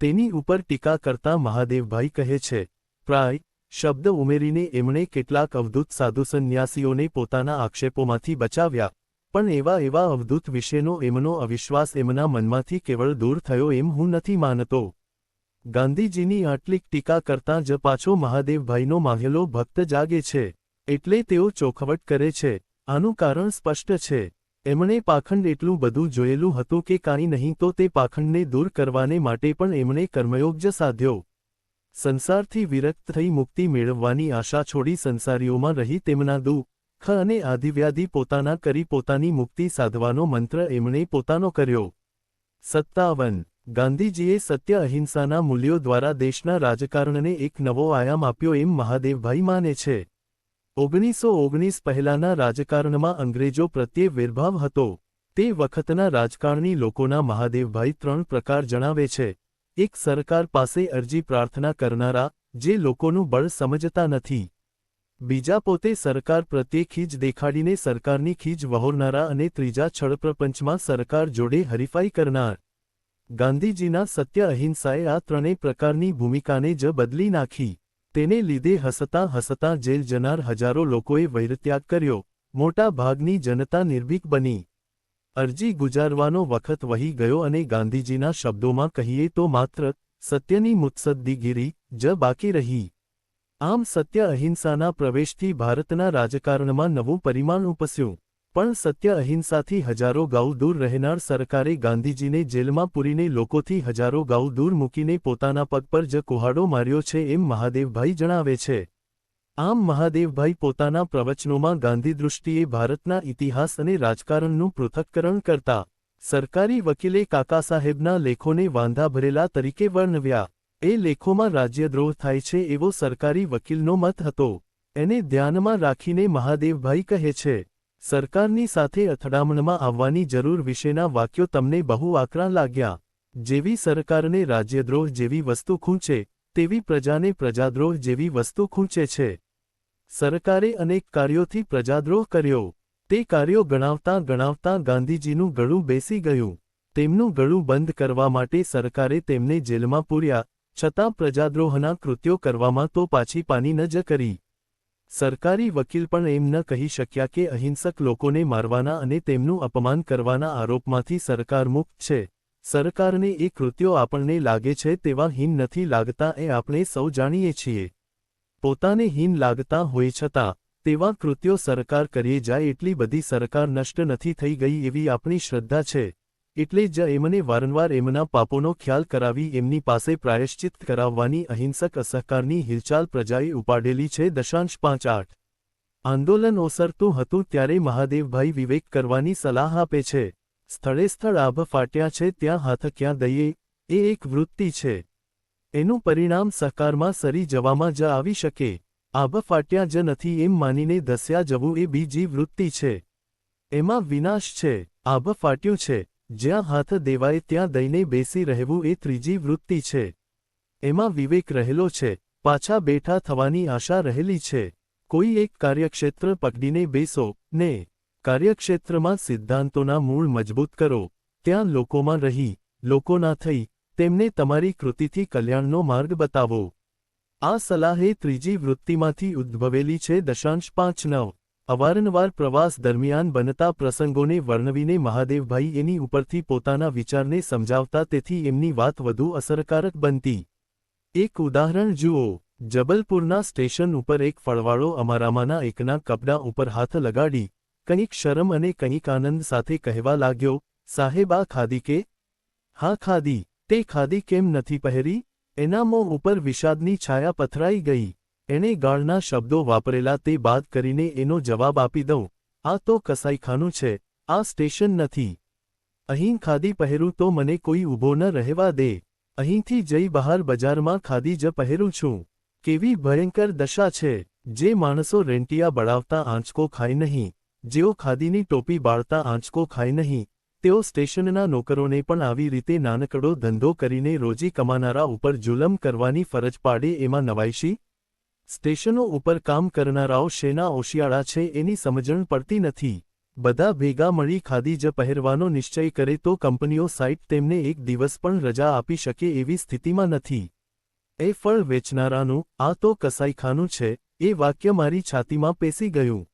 તેની ઉપર ટીકા કરતા મહાદેવભાઈ કહે છે, પ્રાય શબ્દ ઉમેરીને એમણે કેટલાક અવધૂત સાધુ સંન્યાસીઓને પોતાના આક્ષેપોમાંથી બચાવ્યા, પણ એવા અવધૂત વિશેનો એમનો અવિશ્વાસ એમના મનમાંથી કેવળ દૂર થયો એમ હું નથી માનતો. ગાંધીજીની આટલીક ટીકા કરતાં જ પાછો મહાદેવભાઈનો માહેલો ભક્ત જાગે છે. એટલે તેઓ ચોખવટ કરે છે. આનું કારણ સ્પષ્ટ છે. એમણે પાખંડ એટલું બધું જોયેલું હતું કે કાંઈ નહીં તો તે પાખંડને દૂર કરવાને માટે પણ એમણે કર્મયોગ જ સાધ્યો. સંસારથી વિરક્ત થઈ મુક્તિ મેળવવાની આશા છોડી સંસારીઓમાં રહી તેમના દુઃખ અને આધિવ્યાધિ પોતાના કરી પોતાની મુક્તિ સાધવાનો મંત્ર એમણે પોતાનો કર્યો. 57 ગાંધીજીએ સત્ય અહિંસાના મૂલ્યો દ્વારા દેશના રાજકારણને એક નવો આયામ આપ્યો એમ મહાદેવભાઈ માને છે. 1919 પહેલાના રાજકારણમાં અંગ્રેજો પ્રત્યે વેરભાવ હતો. તે વખતના રાજકારણી લોકોના મહાદેવભાઈ 3 પ્રકાર જણાવે છે. એક સરકાર પાસે અરજી પ્રાર્થના કરનારા, જે લોકોનું બળ સમજતા નથી. બીજા પોતે સરકાર પ્રત્યે ખીજ દેખાડીને સરકારની ખીજ વહોરનારા અને ત્રીજા છળપ્રપંચમાં સરકાર જોડે હરીફાઈ કરનાર. ગાંધીજીના સત્ય અહિંસાએ આ ત્રણેય પ્રકારની ભૂમિકાને જ બદલી નાખી. તેને લીધે હસતાં હસતાં જેલ જનાર હજારો લોકોએ વૈરત્યાગ કર્યો. મોટા ભાગની જનતા નિર્ભીક બની. અરજી ગુજારવાનો વખત વહી ગયો અને ગાંધીજીના શબ્દોમાં કહીએ તો માત્ર સત્યની મુત્સદ્દીગીરી જ બાકી રહી. આમ સત્ય અહિંસાના પ્રવેશથી ભારતના રાજકારણમાં નવું પરિમાણ ઉપસ્યું. પણ સત્ય અહિંસાથી હજારો ગાઉ દૂર રહેનાર સરકારે ગાંધીજીને જેલમાં પૂરીને લોકોથી હજારો ગાઉ દૂર મૂકીને પોતાના પગ પર જ કુહાડો માર્યો છે એમ મહાદેવભાઈ જણાવે છે. આમ મહાદેવભાઈ પોતાના પ્રવચનોમાં ગાંધી દૃષ્ટિએ ભારતના ઇતિહાસ અને રાજકારણનું પૃથક્કરણ કરતા સરકારી વકીલે કાકાસાહેબના લેખોને વાંધા ભરેલા તરીકે વર્ણવ્યા. એ લેખોમાં રાજ્યદ્રોહ થાય છે એવો સરકારી વકીલનો મત હતો. એને ધ્યાનમાં રાખીને મહાદેવભાઈ કહે છે, સરકારની સાથે અથડામણમાં આવવાની જરૂર વિશેના વાક્યો તમને બહુ આકરા લાગ્યા. જેવી સરકારને રાજ્યદ્રોહ જેવી વસ્તુ ખૂંચે, તેવી પ્રજાને પ્રજાદ્રોહ જેવી વસ્તુ ખૂંચે છે. સરકારે અનેક કાર્યોથી પ્રજાદ્રોહ કર્યો. તે કાર્યો ગણાવતાં ગાંધીજીનું ગળું બેસી ગયું. તેમનું ગળું બંધ કરવા માટે સરકારે તેમને જેલમાં પૂર્યા, છતાં પ્રજાદ્રોહના કૃત્યો કરવામાં તો પાછી પાની ન જ કરી. સરકારી વકીલ પણ એમ ન કહી શક્યા કે અહિંસક લોકોને મારવાના અને તેમનું અપમાન કરવાના આરોપમાંથી સરકાર મુક્ત છે. સરકારને એ કૃત્યો આપણને લાગે છે તેવા હીન નથી લાગતા એ આપણે સૌ જાણીએ છીએ. પોતાને હીન લાગતા હોય છતાં તેવા કૃત્યો સરકાર કરીએ જાય એટલી બધી સરકાર નષ્ટ નથી થઈ ગઈ એવી આપણી શ્રદ્ધા છે. એટલે જ એમને વારંવાર એમના પાપોનો ખ્યાલ કરાવી એમની પાસે પ્રાયશ્ચિત કરાવવાની અહિંસક અસહકારની હિલચાલ પ્રજાએ ઉપાડેલી છે. 5.8 આંદોલન ઓસરતું હતું ત્યારે મહાદેવભાઈ વિવેક કરવાની સલાહ આપે છે. સ્થળે સ્થળ આભ ફાટ્યા છે ત્યાં હાથ ક્યાં દઈએ, એ એક વૃત્તિ છે. એનું પરિણામ સહકારમાં સરી જવામાં જ આવી શકે. આભ ફાટ્યા જ નથી એમ માનીને ધસ્યા જવું એ બીજી વૃત્તિ છે. એમાં વિનાશ છે. આભ ફાટ્યું છે, જ્યાં હાથ દેવાય ત્યાં દઈને બેસી રહેવું એ ત્રીજી વૃત્તિ છે. એમાં વિવેક રહેલો છે, પાછા બેઠા થવાની આશા રહેલી છે. કોઈ એક કાર્યક્ષેત્ર પકડીને બેસો ને કાર્યક્ષેત્રમાં સિદ્ધાંતોના મૂળ મજબૂત કરો. ત્યાં લોકોમાં રહી, લોકોના થઈ, તેમને તમારી કૃતિથી કલ્યાણનો માર્ગ બતાવો. આ સલાહ એ ત્રીજી વૃત્તિમાંથી ઉદ્ભવેલી છે. 5.9 અવારનવાર પ્રવાસ દરમિયાન બનતા પ્રસંગોને વર્ણવીને મહાદેવભાઈ એની ઉપરથી પોતાના વિચારને સમજાવતા, તેથી એમની વાત વધુ અસરકારક બનતી. એક ઉદાહરણ જુઓ. જબલપુરના સ્ટેશન ઉપર એક ફળવાળો અમારામાંના એકના કપડાં ઉપર હાથ લગાડી કંઈક શરમ અને કંઈક આનંદ સાથે કહેવા લાગ્યો, સાહેબ આ ખાદી કે? હા ખાદી. તે ખાદી કેમ નથી પહેરી? એના મોં ઉપર વિષાદની છાયા પથરાઈ ગઈ. એણે ગાળના શબ્દો વાપરેલા તે બાદ કરીને એનો જવાબ આપી દઉં, આ તો કસાઈખાનું છે, આ સ્ટેશન નથી. અહીં ખાદી પહેરું તો મને કોઈ ઊભો ન રહેવા દે. અહીંથી જઈ બહાર બજારમાં ખાદી જ પહેરું છું. કેવી ભયંકર દશા છે. જે માણસો રેંટિયા બળાવતા આંચકો ખાય નહીં, જેઓ ખાદીની ટોપી બાળતા આંચકો ખાય નહીં, તેઓ સ્ટેશનના નોકરોને પણ આવી રીતે નાનકડો ધંધો કરીને રોજી કમાનારા ઉપર જુલમ કરવાની ફરજ પાડે એમાં નવાઈશી? સ્ટેશનો ઉપર કામ કરનારાઓ શેના ઓશિયાળા છે એની સમજણ પડતી નથી. બધા ભેગા મળી ખાદી જ પહેરવાનો નિશ્ચય કરે તો કંપનીઓ સાઇટ તેમને એક દિવસ પણ રજા આપી શકે એવી સ્થિતિમાં નથી. એ ફળ વેચનારાનું આ તો કસાઈખાનું છે એ વાક્ય મારી છાતીમાં પેસી ગયું.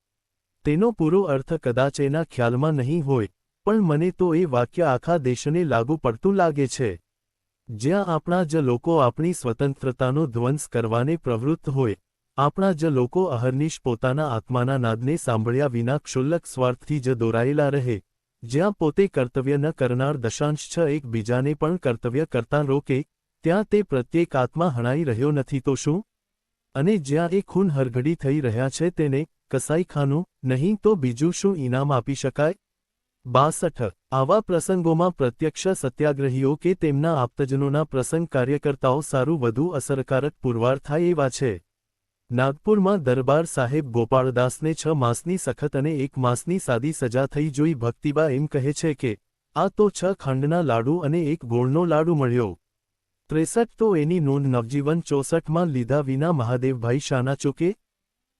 તેનો પૂરો અર્થ કદાચ એના ખ્યાલમાં નહીં હોય, પણ મને તો એ વાક્ય આખા દેશને લાગુ પડતું લાગે છે. જ્યાં આપણા જ લોકો આપણી સ્વતંત્રતાનો ધ્વંસ કરવાને પ્રવૃત્ત હોય, આપણા જ લોકો અહર્નિશ પોતાના આત્માના નાદને સાંભળ્યા વિના ક્ષુલ્લક સ્વાર્થથી જ દોરાયેલા રહે, જ્યાં પોતે કર્તવ્ય ન કરનાર દશાંશ એકબીજાને પણ કર્તવ્ય કરતા રોકે, ત્યાં તે પ્રત્યેક આત્મા હણાઈ રહ્યો નથી તો શું? અને જ્યાં એ ખૂન હરઘડી થઈ રહ્યા છે તેને કસાઈખાનું નહીં તો બીજું શું ઇનામ આપી શકાય? 62. આવા પ્રસંગોમાં પ્રત્યક્ષ સત્યાગ્રહીઓ કે તેમના આપ્તજનોના પ્રસંગ કાર્યકર્તાઓ સારું વધુ અસરકારક પુરવાર થાય એવા છે. નાગપુરમાં દરબાર સાહેબ ગોપાળદાસને 6 માસની સખત અને 1 માસની સાદી સજા થઈ જોઈ ભક્તિબા એમ કહે છે કે આ તો 6 ખાંડના લાડુ અને 1 ગોળનો લાડુ મળ્યો. 63. તો એની નોંધ નવજીવન 64માં લીધા વિના મહાદેવભાઈ શાના ચૂકે?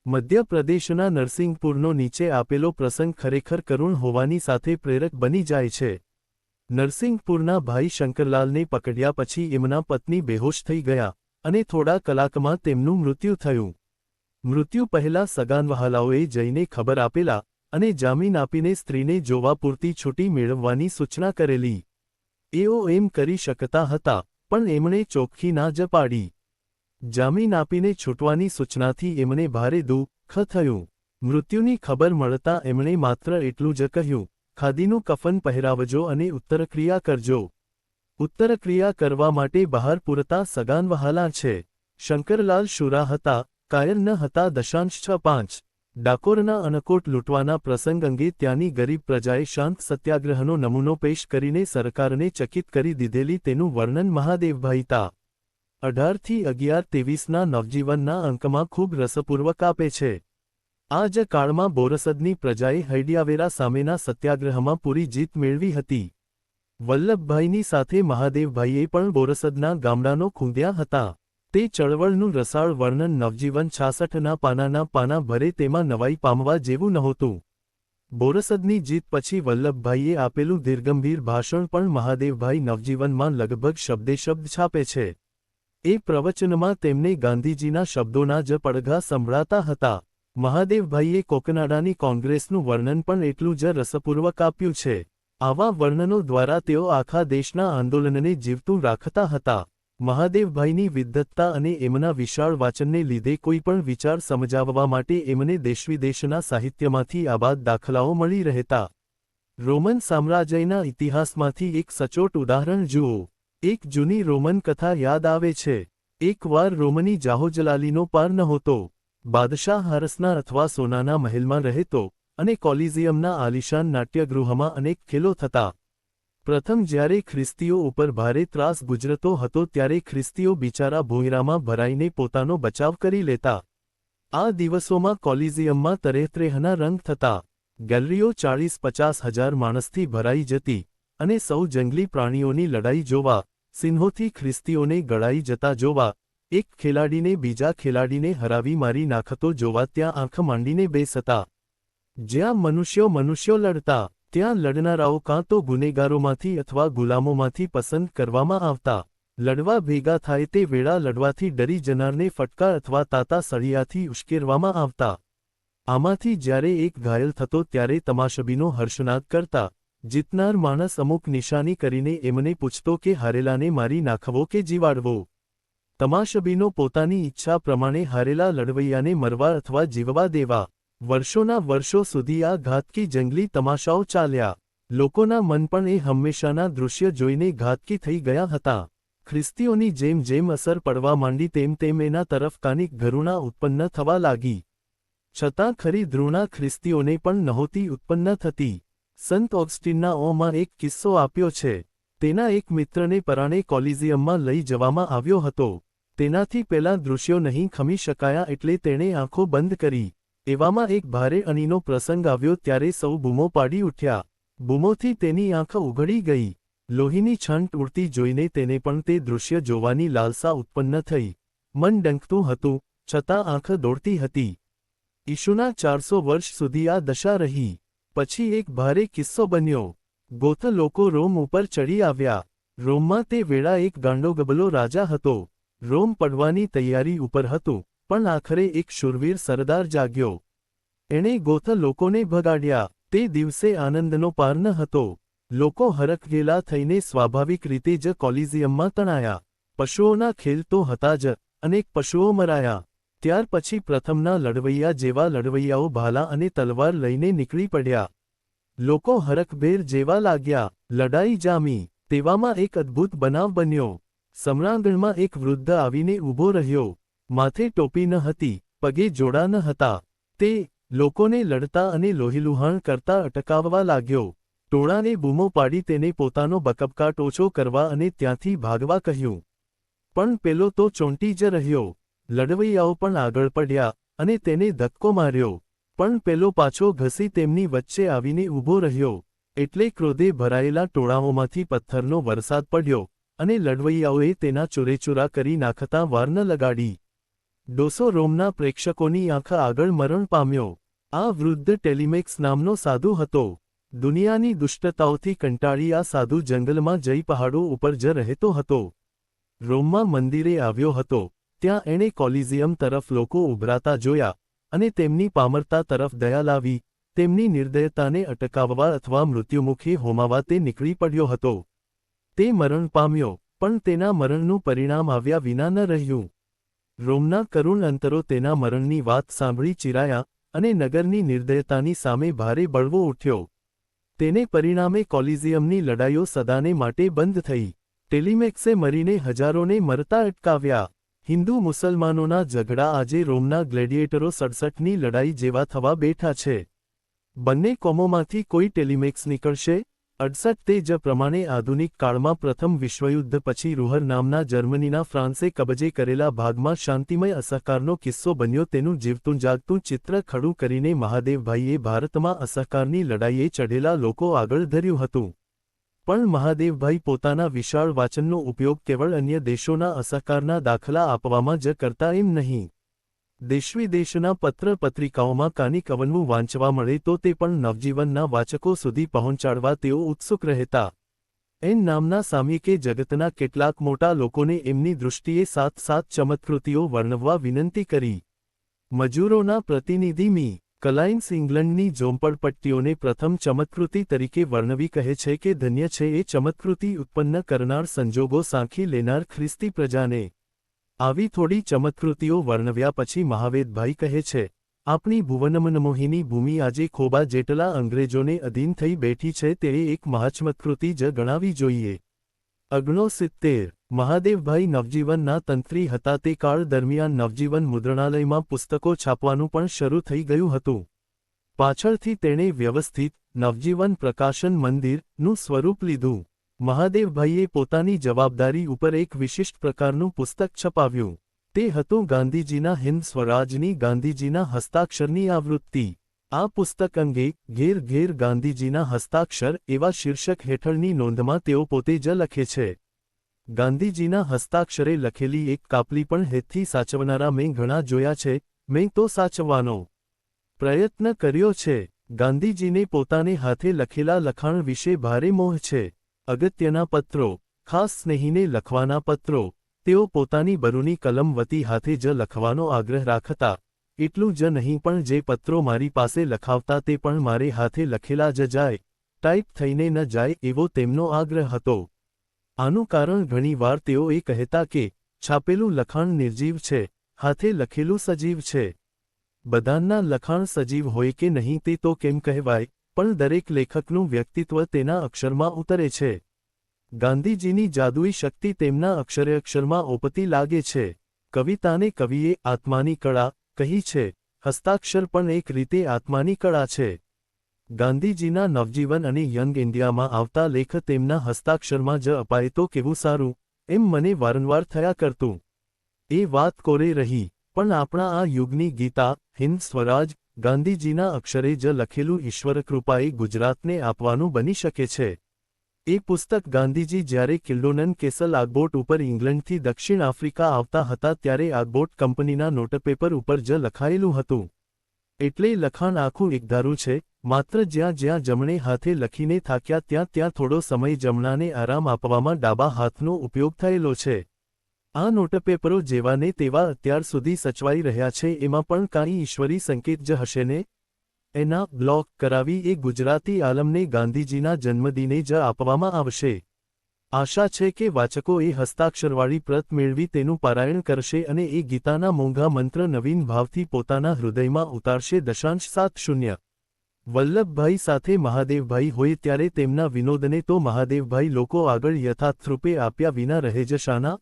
મધ્યપ્રદેશના નરસિંહપુરનો નીચે આપેલો પ્રસંગ ખરેખર કરુણ હોવાની સાથે પ્રેરક બની જાય છે. નરસિંહપુરના ભાઈ શંકરલાલને પકડ્યા પછી એમના પત્ની બેહોશ થઈ ગયા અને થોડા કલાકમાં તેમનું મૃત્યુ થયું. મૃત્યુ પહેલા સગાનવહાલાઓએ જઈને ખબર આપેલા અને જામીન આપીને સ્ત્રીને જોવા પૂરતી છૂટી મેળવવાની સૂચના કરેલી. એઓ એમ કરી શકતા હતા, પણ એમણે ચોખ્ખી ના જ પાડી. જામીન આપીને છૂટવાની સૂચનાથી એમને ભારે દુઃખ થયું. મૃત્યુની ખબર મળતા એમણે માત્ર એટલું જ કહ્યું, ખાદીનું કફન પહેરાવજો અને ઉત્તરક્રિયા કરજો. ઉત્તરક્રિયા કરવા માટે બહાર પૂરતા સગાનવહાલા છે. શંકરલાલ શુરા હતા, કાયર ન હતા. 5. ડાકોરના અનકોટ લૂંટવાના પ્રસંગ અંગે ત્યાંની ગરીબ પ્રજાએ શાંત સત્યાગ્રહનો નમૂનો પેશ કરીને સરકારને ચકિત કરી દીધેલી તેનું વર્ણન મહાદેવભાઈ તા. 18-11-23ના નવજીવનના અંકમાં ખૂબ રસપૂર્વક આપે છે. આ જ કાળમાં બોરસદની પ્રજાએ હૈડિયાવેરા સામેના સત્યાગ્રહમાં પૂરી જીત મેળવી હતી. વલ્લભભાઈની સાથે મહાદેવભાઈએ પણ બોરસદના ગામડાનો ખૂંદ્યા હતા. તે ચળવળનું રસાળ વર્ણન નવજીવન 66ના પાના ભરે તેમાં નવાઈ પામવા જેવું નહોતું. બોરસદની જીત પછી વલ્લભભાઈએ આપેલું દીર્ઘગંભીર ભાષણ પણ મહાદેવભાઈ નવજીવનમાં લગભગ શબ્દેશબ્દ છાપે છે. એ પ્રવચનમાં તેમને ગાંધીજીના શબ્દોના જ પડઘા સંભળાતા હતા. મહાદેવભાઈએ કોકનાડાની કોંગ્રેસનું વર્ણન પણ એટલું જ રસપૂર્વક આપ્યું છે. આવા વર્ણનો દ્વારા તેઓ આખા દેશના આંદોલનને જીવતું રાખતા હતા. મહાદેવભાઈની વિદ્વત્તા અને એમના વિશાળ વાચનને લીધે કોઈ પણ વિચાર સમજાવવા માટે એમને દેશવિદેશના સાહિત્યમાંથી આબાદ દાખલાઓ મળી રહેતા. રોમન સામ્રાજ્યના ઇતિહાસમાંથી એક સચોટ ઉદાહરણ જુઓ. એક જૂની રોમન કથા યાદ આવે છે. એકવાર રોમની જાહોજલાલીનો પાર નહોતો. બાદશાહ હરસના અથવા સોનાના મહેલમાં રહેતો અને કોલિઝિયમના આલિશાન નાટ્યગૃહમાં અનેક ખેલો થતા. પ્રથમ જ્યારે ખ્રિસ્તીઓ ઉપર ભારે ત્રાસ ગુજરતો હતો ત્યારે ખ્રિસ્તીઓ બિચારા ભોંયરામાં ભરાઈને પોતાનો બચાવ કરી લેતા. આ દિવસોમાં કોલિઝિયમમાં તરેહતરેહના રંગ થતા. ગેલરીઓ 40-50 હજાર માણસથી ભરાઈ જતી અને સૌ જંગલી પ્રાણીઓની લડાઈ જોવા, સિંહોથી ખ્રિસ્તીઓને ગળાઈ જતા જોવા, એક ખેલાડીને બીજા ખેલાડીને હરાવી મારી નાખતો જોવા ત્યાં આંખ માંડીને બેસતા. જ્યાં મનુષ્યો લડતા, ત્યાં લડનારાઓ કાં તો ગુનેગારોમાંથી અથવા ગુલામોમાંથી પસંદ કરવામાં આવતા. લડવા ભેગા થાય તે વેળા લડવાથી ડરી જનારને ફટકાર અથવા તાતા સળિયાથી ઉશ્કેરવામાં આવતા. આમાંથી જ્યારે એક ઘાયલ થતો ત્યારે તમાશબીનો હર્ષનાદ કરતા જીતનાર માણસ અમુક નિશાની કરીને એમને પૂછતો કે હારેલાને મારી નાખવો કે જીવાડવો. તમાશબીનો પોતાની ઈચ્છા પ્રમાણે હારેલા લડવૈયાને મરવા અથવા જીવવા દેવા. વર્ષોના વર્ષો સુધી આ ઘાતકી જંગલી તમાશાઓ ચાલ્યા. લોકોના મન પણ એ હંમેશાના દૃશ્ય જોઈને ઘાતકી થઈ ગયા હતા. ખ્રિસ્તીઓની જેમ જેમ અસર પડવા માંડી તેમ તેમ એના તરફ કાનિક ઘૃણા ઉત્પન્ન થવા લાગી. છતાં ખરી ધૃણા ખ્રિસ્તીઓને પણ નહોતી ઉત્પન્ન થતી. સંત ઓગસ્ટીનના ઓમાં એક કિસ્સો આપ્યો છે. તેના એક મિત્રને પરાણે કોલિઝિયમમાં લઈ જવામાં આવ્યો હતો. તેનાથી પેલા દૃશ્યો નહીં ખમી શકાયા એટલે તેણે આંખો બંધ કરી. એવામાં એક ભારે અણીનો પ્રસંગ આવ્યો ત્યારે સૌ બૂમો પાડી ઉઠ્યા. બૂમોથી તેની આંખ ઉઘડી ગઈ. લોહીની છંટ ઉડતી જોઈને તેને પણ તે દૃશ્ય જોવાની લાલસા ઉત્પન્ન થઈ. મન ડંકતું હતું, છતાં આંખ દોડતી હતી. ઈસુના 400 વર્ષ સુધી આ દશા રહી. પછી એક ભારે કિસ્સો બન્યો. ગોથ લોકો રોમ ઉપર ચડી આવ્યા. રોમમાં તે વેળા એક ગાંડો ગબલો રાજા હતો. રોમ પડવાની તૈયારી ઉપર હતું, પણ આખરે એક શૂરવીર સરદાર જાગ્યો. એણે ગોથ લોકોને ભગાડ્યા. તે દિવસે આનંદનો પાર ન હતો. લોકો હરખઘેલા થઈને સ્વાભાવિક રીતે જ કોલિઝિયમમાં તણાયા. પશુઓના ખેલ તો હતા જ, અનેક પશુઓ મરાયા. ત્યાર પછી પ્રથમના લડવૈયા જેવા લડવૈયાઓ ભાલા અને તલવાર લઈને નીકળી પડ્યા. લોકો હરખભેર જેવા લાગ્યા. લડાઈ જામી. તેવામાં એક અદ્ભુત બનાવ બન્યો. સમ્રાંગણમાં એક વૃદ્ધ આવીને ઊભો રહ્યો. માથે ટોપી ન હતી, પગે જોડા ન હતા. તે લોકોને લડતા અને લોહીલુહાણ કરતા અટકાવવા લાગ્યો. ટોળાને બૂમો પાડી તેને પોતાનો બકબકાટ ઓછો કરવા અને ત્યાંથી ભાગવા કહ્યું. પણ પેલો તો ચોંટી જ રહ્યો. લડવૈયાઓ પણ આગળ પડ્યા અને તેને ધક્કો માર્યો. પણ પેલો પાછો ઘસી તેમની વચ્ચે આવીને ઊભો રહ્યો. એટલે ક્રોધે ભરાયેલા ટોળાઓમાંથી પથ્થરનો વરસાદ પડ્યો અને લડવૈયાઓએ તેના ચૂરેચૂરા કરી નાખતા વાર ન લગાડી. ડોસો રોમના પ્રેક્ષકોની આંખ આગળ મરણ પામ્યો. આ વૃદ્ધ ટેલિમેક્સ નામનો સાધુ હતો. દુનિયાની દુષ્ટતાઓથી કંટાળી આ સાધુ જંગલમાં જઈ પહાડો ઉપર જ રહેતો હતો. રોમમાં મંદિરે આવ્યો હતો. ત્યાં એણે કોલિઝિયમ તરફ લોકો ઉભરાતા જોયા અને તેમની પામરતા તરફ દયા લાવી. તેમની નિર્દયતાને અટકાવવા અથવા મૃત્યુમુખી હોમાવા તે નીકળી પડ્યો હતો. તે મરણ પામ્યો, પણ તેના મરણનું પરિણામ આવ્યા વિના ન રહ્યું. રોમના કરુણ અંતરો તેના મરણની વાત સાંભળી ચિરાયા અને નગરની નિર્દયતાની સામે ભારે બળવો ઉઠ્યો. તેને પરિણામે કોલિઝિયમની લડાઈઓ સદાને માટે બંધ થઈ. ટેલિમેક્સે મરીને હજારોને મરતા અટકાવ્યા. હિન્દુ મુસલમાનોના ઝઘડા આજે રોમના ગ્લેડિએટરો 67ની લડાઈ જેવા થવા બેઠા છે. બંને કોમોમાંથી કોઈ ટેલિમેક્સ નીકળશે? 68 તે જ પ્રમાણે આધુનિક કાળમાં પ્રથમ વિશ્વયુદ્ધ પછી રૂહર નામના જર્મનીના ફ્રાન્સે કબજે કરેલા ભાગમાં શાંતિમય અસહકારનો કિસ્સો બન્યો. તેનું જીવતું જાગતું ચિત્ર ખડું કરીને મહાદેવભાઈએ ભારતમાં અસહકારની લડાઈએ ચઢેલા લોકો આગળ ધર્યું હતું. પણ મહાદેવભાઈ પોતાના વિશાળ વાચનનો ઉપયોગ કેવળ અન્ય દેશોના અસહકારના દાખલા આપવામાં જ કરતા એમ નહીં. દેશવિદેશના પત્ર પત્રિકાઓમાં કાનિક અવનવું વાંચવા મળે તો તે પણ નવજીવનના વાચકો સુધી પહોંચાડવા તેઓ ઉત્સુક રહેતા. એન નામના સામયિકે જગતના કેટલાક મોટા લોકોને એમની દૃષ્ટિએ 7 ચમત્કૃતિઓ વર્ણવવા વિનંતી કરી. મજૂરોના પ્રતિનિધિ મી. કલાઇન્સ ઇંગ્લન્ડની ઝોંપડપટ્ટીઓને પ્રથમ ચમત્કૃતિ તરીકે વર્ણવી કહે છે કે ધન્ય છે એ ચમત્કૃતિ ઉત્પન્ન કરનાર સંજોગો સાંખી લેનાર ખ્રિસ્તી પ્રજાને. આવી થોડી ચમત્કૃતિઓ વર્ણવ્યા પછી મહાવેદભાઈ કહે છે, આપણી ભુવનમનમોહિની ભૂમિ આજે ખોબા જેટલા અંગ્રેજોને અધીન થઈ બેઠી છે તે એક મહાચમત્કૃતિ જ ગણાવી જોઈએ. 69 મહાદેવભાઈ નવજીવનના તંત્રી હતા. તે કાળ દરમિયાન નવજીવન મુદ્રણાલયમાં પુસ્તકો છાપવાનું પણ શરૂ થઈ ગયું હતું. પાછળથી તેણે વ્યવસ્થિત નવજીવન પ્રકાશન મંદિરનું સ્વરૂપ લીધું. મહાદેવભાઈએ પોતાની જવાબદારી ઉપર એક વિશિષ્ટ પ્રકારનું પુસ્તક છપાવ્યું. તે હતું ગાંધીજીના હિન્દ સ્વરાજની ગાંધીજીના હસ્તાક્ષરની આવૃત્તિ. આ પુસ્તક અંગે ઘેર ઘેર ગાંધીજીના હસ્તાક્ષર એવા શીર્ષક હેઠળની નોંધમાં તેઓ પોતે જ લખે છે. ગાંધીજીના હસ્તાક્ષરે લખેલી એક કાપલી પણ હેતથી સાચવનારા મેં ઘણા જોયા છે. મેં તો સાચવવાનો પ્રયત્ન કર્યો છે. ગાંધીજીને પોતાને હાથે લખેલા લખાણ વિશે ભારે મોહ છે. અગત્યના પત્રો, ખાસ સ્નેહીને લખવાના પત્રો, તેઓ પોતાની બરૂની કલમ વતી હાથે જ લખવાનો આગ્રહ રાખતા. એટલું જ નહીં પણ જે પત્રો મારી પાસે લખાવતા તે પણ મારે હાથે લખેલા જ જાય, ટાઈપ થઈને ન જાય એવો તેમનો આગ્રહ હતો. આનું કારણ ઘણીવાર તેઓ એ કહેતા કે છાપેલું લખાણ નિર્જીવ છે, હાથે લખેલું સજીવ છે. બધાના લખાણ સજીવ હોય કે નહીં તે તો કેમ કહેવાય, પણ દરેક લેખકનું વ્યક્તિત્વ તેના અક્ષરમાં ઉતરે છે. ગાંધીજીની જાદુઈ શક્તિ તેમના અક્ષરે-અક્ષરમાં ઓપતી લાગે છે. કવિતાને કવિએ આત્માની કળા કહી છે, હસ્તાક્ષર પણ એક રીતે આત્માની કળા છે. ગાંધીજીના નવજીવન અને યંગ ઇન્ડિયામાં આવતા લેખ તેમના હસ્તાક્ષરમાં જ અપાય તો કેવું સારું, એમ મને વારંવાર થયા કરતું. એ વાત કોરે રહી, પણ આપણા આ યુગની ગીતા, હિન્દ સ્વરાજ, ગાંધીજીના અક્ષરે જ લખેલું ઈશ્વરકૃપાએ ગુજરાતને આપવાનું બની શકે છે. એ પુસ્તક ગાંધીજી જ્યારે કિલ્ડોનન કેસલ આગબોટ ઉપર ઇંગ્લેન્ડથી દક્ષિણ આફ્રિકા આવતા હતા ત્યારે આગબોટ કંપનીના નોટપેપર ઉપર જ લખાયેલું હતું. એટલે લખાણ આખું એકધારું છે, માત્ર જ્યાં જ્યાં જમણે હાથે લખીને થાક્યા ત્યાં ત્યાં થોડો સમય જમણાને આરામ આપવામાં ડાબા હાથનો ઉપયોગ થયેલો છે. આ નોટપેપરો જેવાને તેવા અત્યાર સુધી સચવાઈ રહ્યા છે એમાં પણ કાંઈ ઈશ્વરી સંકેત જ હશે ને? એના બ્લોક કરાવી એ ગુજરાતી આલમને ગાંધીજીના જન્મદિને જ આપવામાં આવશે. આશા છે કે વાચકો એ હસ્તાક્ષરવાળી પ્રત મેળવી તેનું પારાયણ કરશે અને એ ગીતાના મોંઘા મંત્ર નવીન ભાવથી પોતાના હૃદયમાં ઉતારશે. .70 વલ્લભભાઈ સાથે મહાદેવભાઈ હોય ત્યારે તેમના વિનોદને તો મહાદેવભાઈ લોકો આગળ યથાર્થરૂપે આપ્યા વિના રહે જ શાના?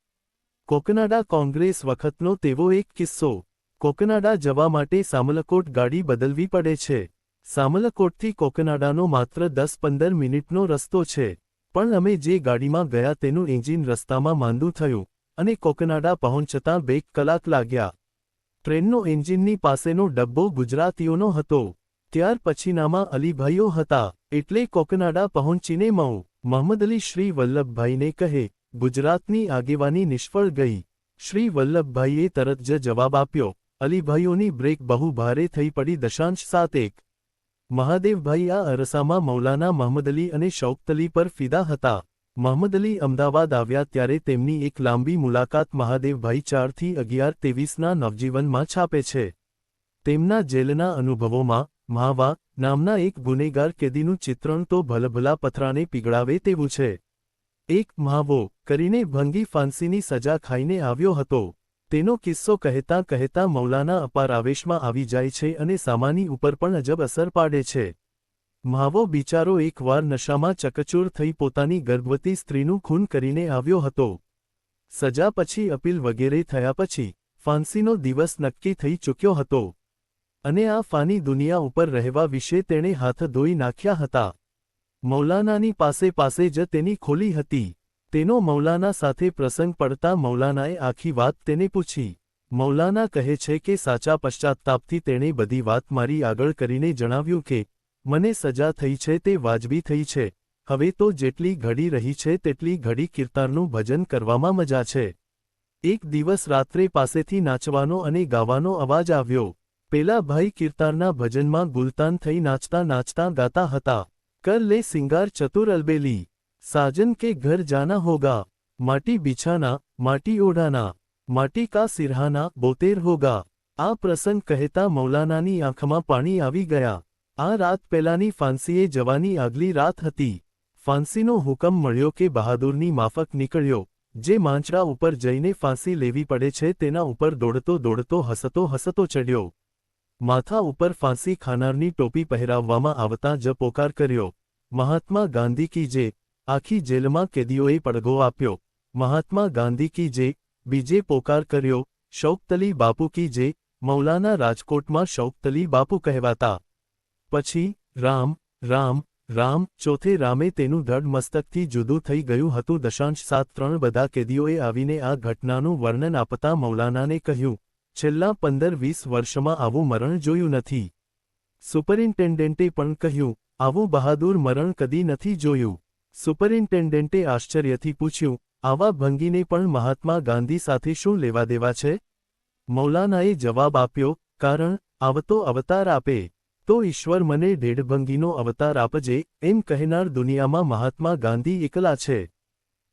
કોકનાડા કોંગ્રેસ વખતનો તેવો એક કિસ્સો. કોકનાડા જવા માટે સામલકોટ ગાડી બદલવી પડે છે. સામલકોટથી કોકનાડાનો માત્ર 10-15 મિનિટનો રસ્તો છે, પણ અમે જે ગાડીમાં ગયા તેનું એન્જિન રસ્તામાં માંદું થયું અને કોકનાડા પહોંચતાં 2 કલાક લાગ્યા. ટ્રેનનો એન્જિનની પાસેનો ડબ્બો ગુજરાતીઓનો હતો. ત્યાર પછીનામાં અલીભાઈઓ હતા, એટલે કોકનાડા પહોંચીને મહંમદઅલી શ્રી વલ્લભભાઈને કહે, ગુજરાતની આગેવાની નિષ્ફળ ગઈ. શ્રી વલ્લભભાઈએ તરત જ જવાબ આપ્યો, અલીભાઈઓની બ્રેક બહુ ભારે થઈ પડી. .71 મહાદેવભાઈ આ અરસામાં મૌલાના મહંમદઅલી અને શૌકતઅલી પર ફિદા હતા. મહંમદઅલી અમદાવાદ આવ્યા ત્યારે તેમની એક લાંબી મુલાકાત મહાદેવભાઈ 4-11-23ના નવજીવનમાં છાપે છે. તેમના જેલના અનુભવોમાં મહાવા નામના એક ગુનેગાર કેદીનું ચિત્રણ તો ભલભલા પથરાને પીગળાવે તેવું છે. એક મહાવો કરીને ભંગી ફાંસીની સજા ખાઈને આવ્યો હતો. તેનો કિસ્સો કહેતા કહેતા મૌલાના અપાર આવેશમાં આવી જાય છે અને સામાની ઉપર પણ અજબ અસર પાડે છે. મહાવો બિચારો એકવાર નશામાં ચકચૂર થઈ પોતાની ગર્ભવતી સ્ત્રીનું ખૂન કરીને આવ્યો હતો. સજા પછી અપીલ વગેરે થયા પછી ફાંસીનો દિવસ નક્કી થઈ ચૂક્યો હતો અને આ ફાની દુનિયા ઉપર રહેવા વિશે તેણે હાથ ધોઈ નાખ્યા હતા. મૌલાનાની પાસે જ તેની ખોલી હતી. તેનો મૌલાના સાથે પ્રસંગ પડતા મૌલાનાએ આખી વાત તેને પૂછી. મૌલાના કહે છે કે સાચા પશ્ચાતાપથી તેણે બધી વાત મારી આગળ કરીને જણાવ્યું કે મને સજા થઈ છે તે વાજબી થઈ છે. હવે તો જેટલી ઘડી રહી છે તેટલી ઘડી કીર્તનનું ભજન કરવામાં મજા છે. એક દિવસ રાત્રે પાસેથી નાચવાનો અને ગાવાનો અવાજ આવ્યો. પેલા ભાઈ કીર્તનના ભજનમાં ગુલતાન થઈ નાચતા નાચતા ગાતા હતા, કર લે સિંગાર ચતુર અલબેલી, साजन के घर जाना होगा, माटी बिछाना, माटी ओढ़ाना, माटी का सिरहाना बोतेर होगा. આ પ્રસંગ કહેતા મૌલાનાની આંખમાં પાણી આવી ગયા. આ રાત પહેલાની ફાંસીએ જવાની આગલી રાત હતી. ફાંસીનો હુકમ મળ્યો કે બહાદુરની માફક નીકળ્યો. જે માંચડા ઉપર જઈને ફાંસી લેવી પડે છે તેના ઉપર દોડતો દોડતો હસતો હસતો ચડ્યો. માથા ઉપર ફાંસી ખાનારની ટોપી પહેરાવવામાં આવતાં જ પોકાર કર્યો, મહાત્મા ગાંધી કી જય. આખી જેલમાં કેદીઓએ પડઘો આપ્યો, મહાત્મા ગાંધી કી જય. બીજે પોકાર કર્યો, શૌકતઅલી બાપુ કી જય. મૌલાના રાજકોટમાં શૌકતઅલી બાપુ કહેવાતા. પછી રામ રામ રામ. ચોથે રામે તેનું ધડ મસ્તકથી જુદું થઈ ગયું હતું. .73 બધા કેદીઓએ આવીને આ ઘટનાનું વર્ણન આપતા મૌલાનાને કહ્યું, છેલ્લા 15-20 વર્ષમાં આવું મરણ જોયું નથી. સુપરિન્ટેન્ડન્ટે પણ કહ્યું, આવું બહાદુર મરણ કદી નથી જોયું. સુપરિન્ટેન્ડન્ટે આશ્ચર્યથી પૂછ્યું, આવા ભંગીને પણ મહાત્મા ગાંધી સાથે શું લેવા દેવા છે? મૌલાનાએ જવાબ આપ્યો, કારણ આવતો અવતાર આપે તો ઈશ્વર મને ઢેઢભંગીનો અવતાર આપજે એમ કહેનાર દુનિયામાં મહાત્મા ગાંધી એકલા છે.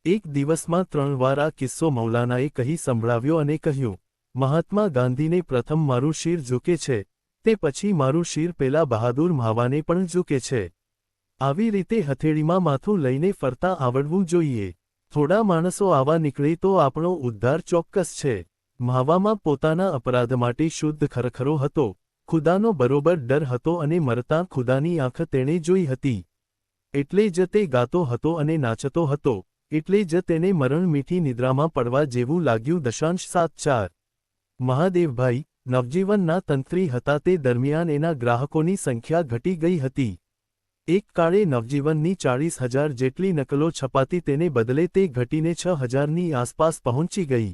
એક દિવસમાં 3 વાર આ કિસ્સો મૌલાનાએ કહી સંભળાવ્યો અને કહ્યું, મહાત્મા ગાંધીને પ્રથમ મારું શિર ઝૂકે છે, તે પછી મારું શિર પેલા બહાદુર માવાને પણ ઝૂકે છે. આવી રીતે હથેળીમાં માથું લઈને ફરતા આવડવું જોઈએ. થોડા માણસો આવા નીકળે તો આપણો ઉદ્ધાર ચોક્કસ છે. મહાવામાં પોતાના અપરાધ માટે શુદ્ધ ખરખરો હતો, ખુદાનો બરોબર ડર હતો અને મરતા ખુદાની આંખ તેણે જોઈ હતી. એટલે જ તે ગાતો હતો અને નાચતો હતો, એટલે જ તેને મરણ મીઠી નિદ્રામાં પડવા જેવું લાગ્યું. 7.4 મહાદેવભાઈ નવજીવનના તંત્રી હતા. તે દરમિયાન એના ગ્રાહકોની સંખ્યા ઘટી ગઈ હતી. એક કાળે નવજીવનની 40,000 જેટલી નકલો છપાતી, તેને બદલે તે ઘટીને 6,000ની આસપાસ પહોંચી ગઈ.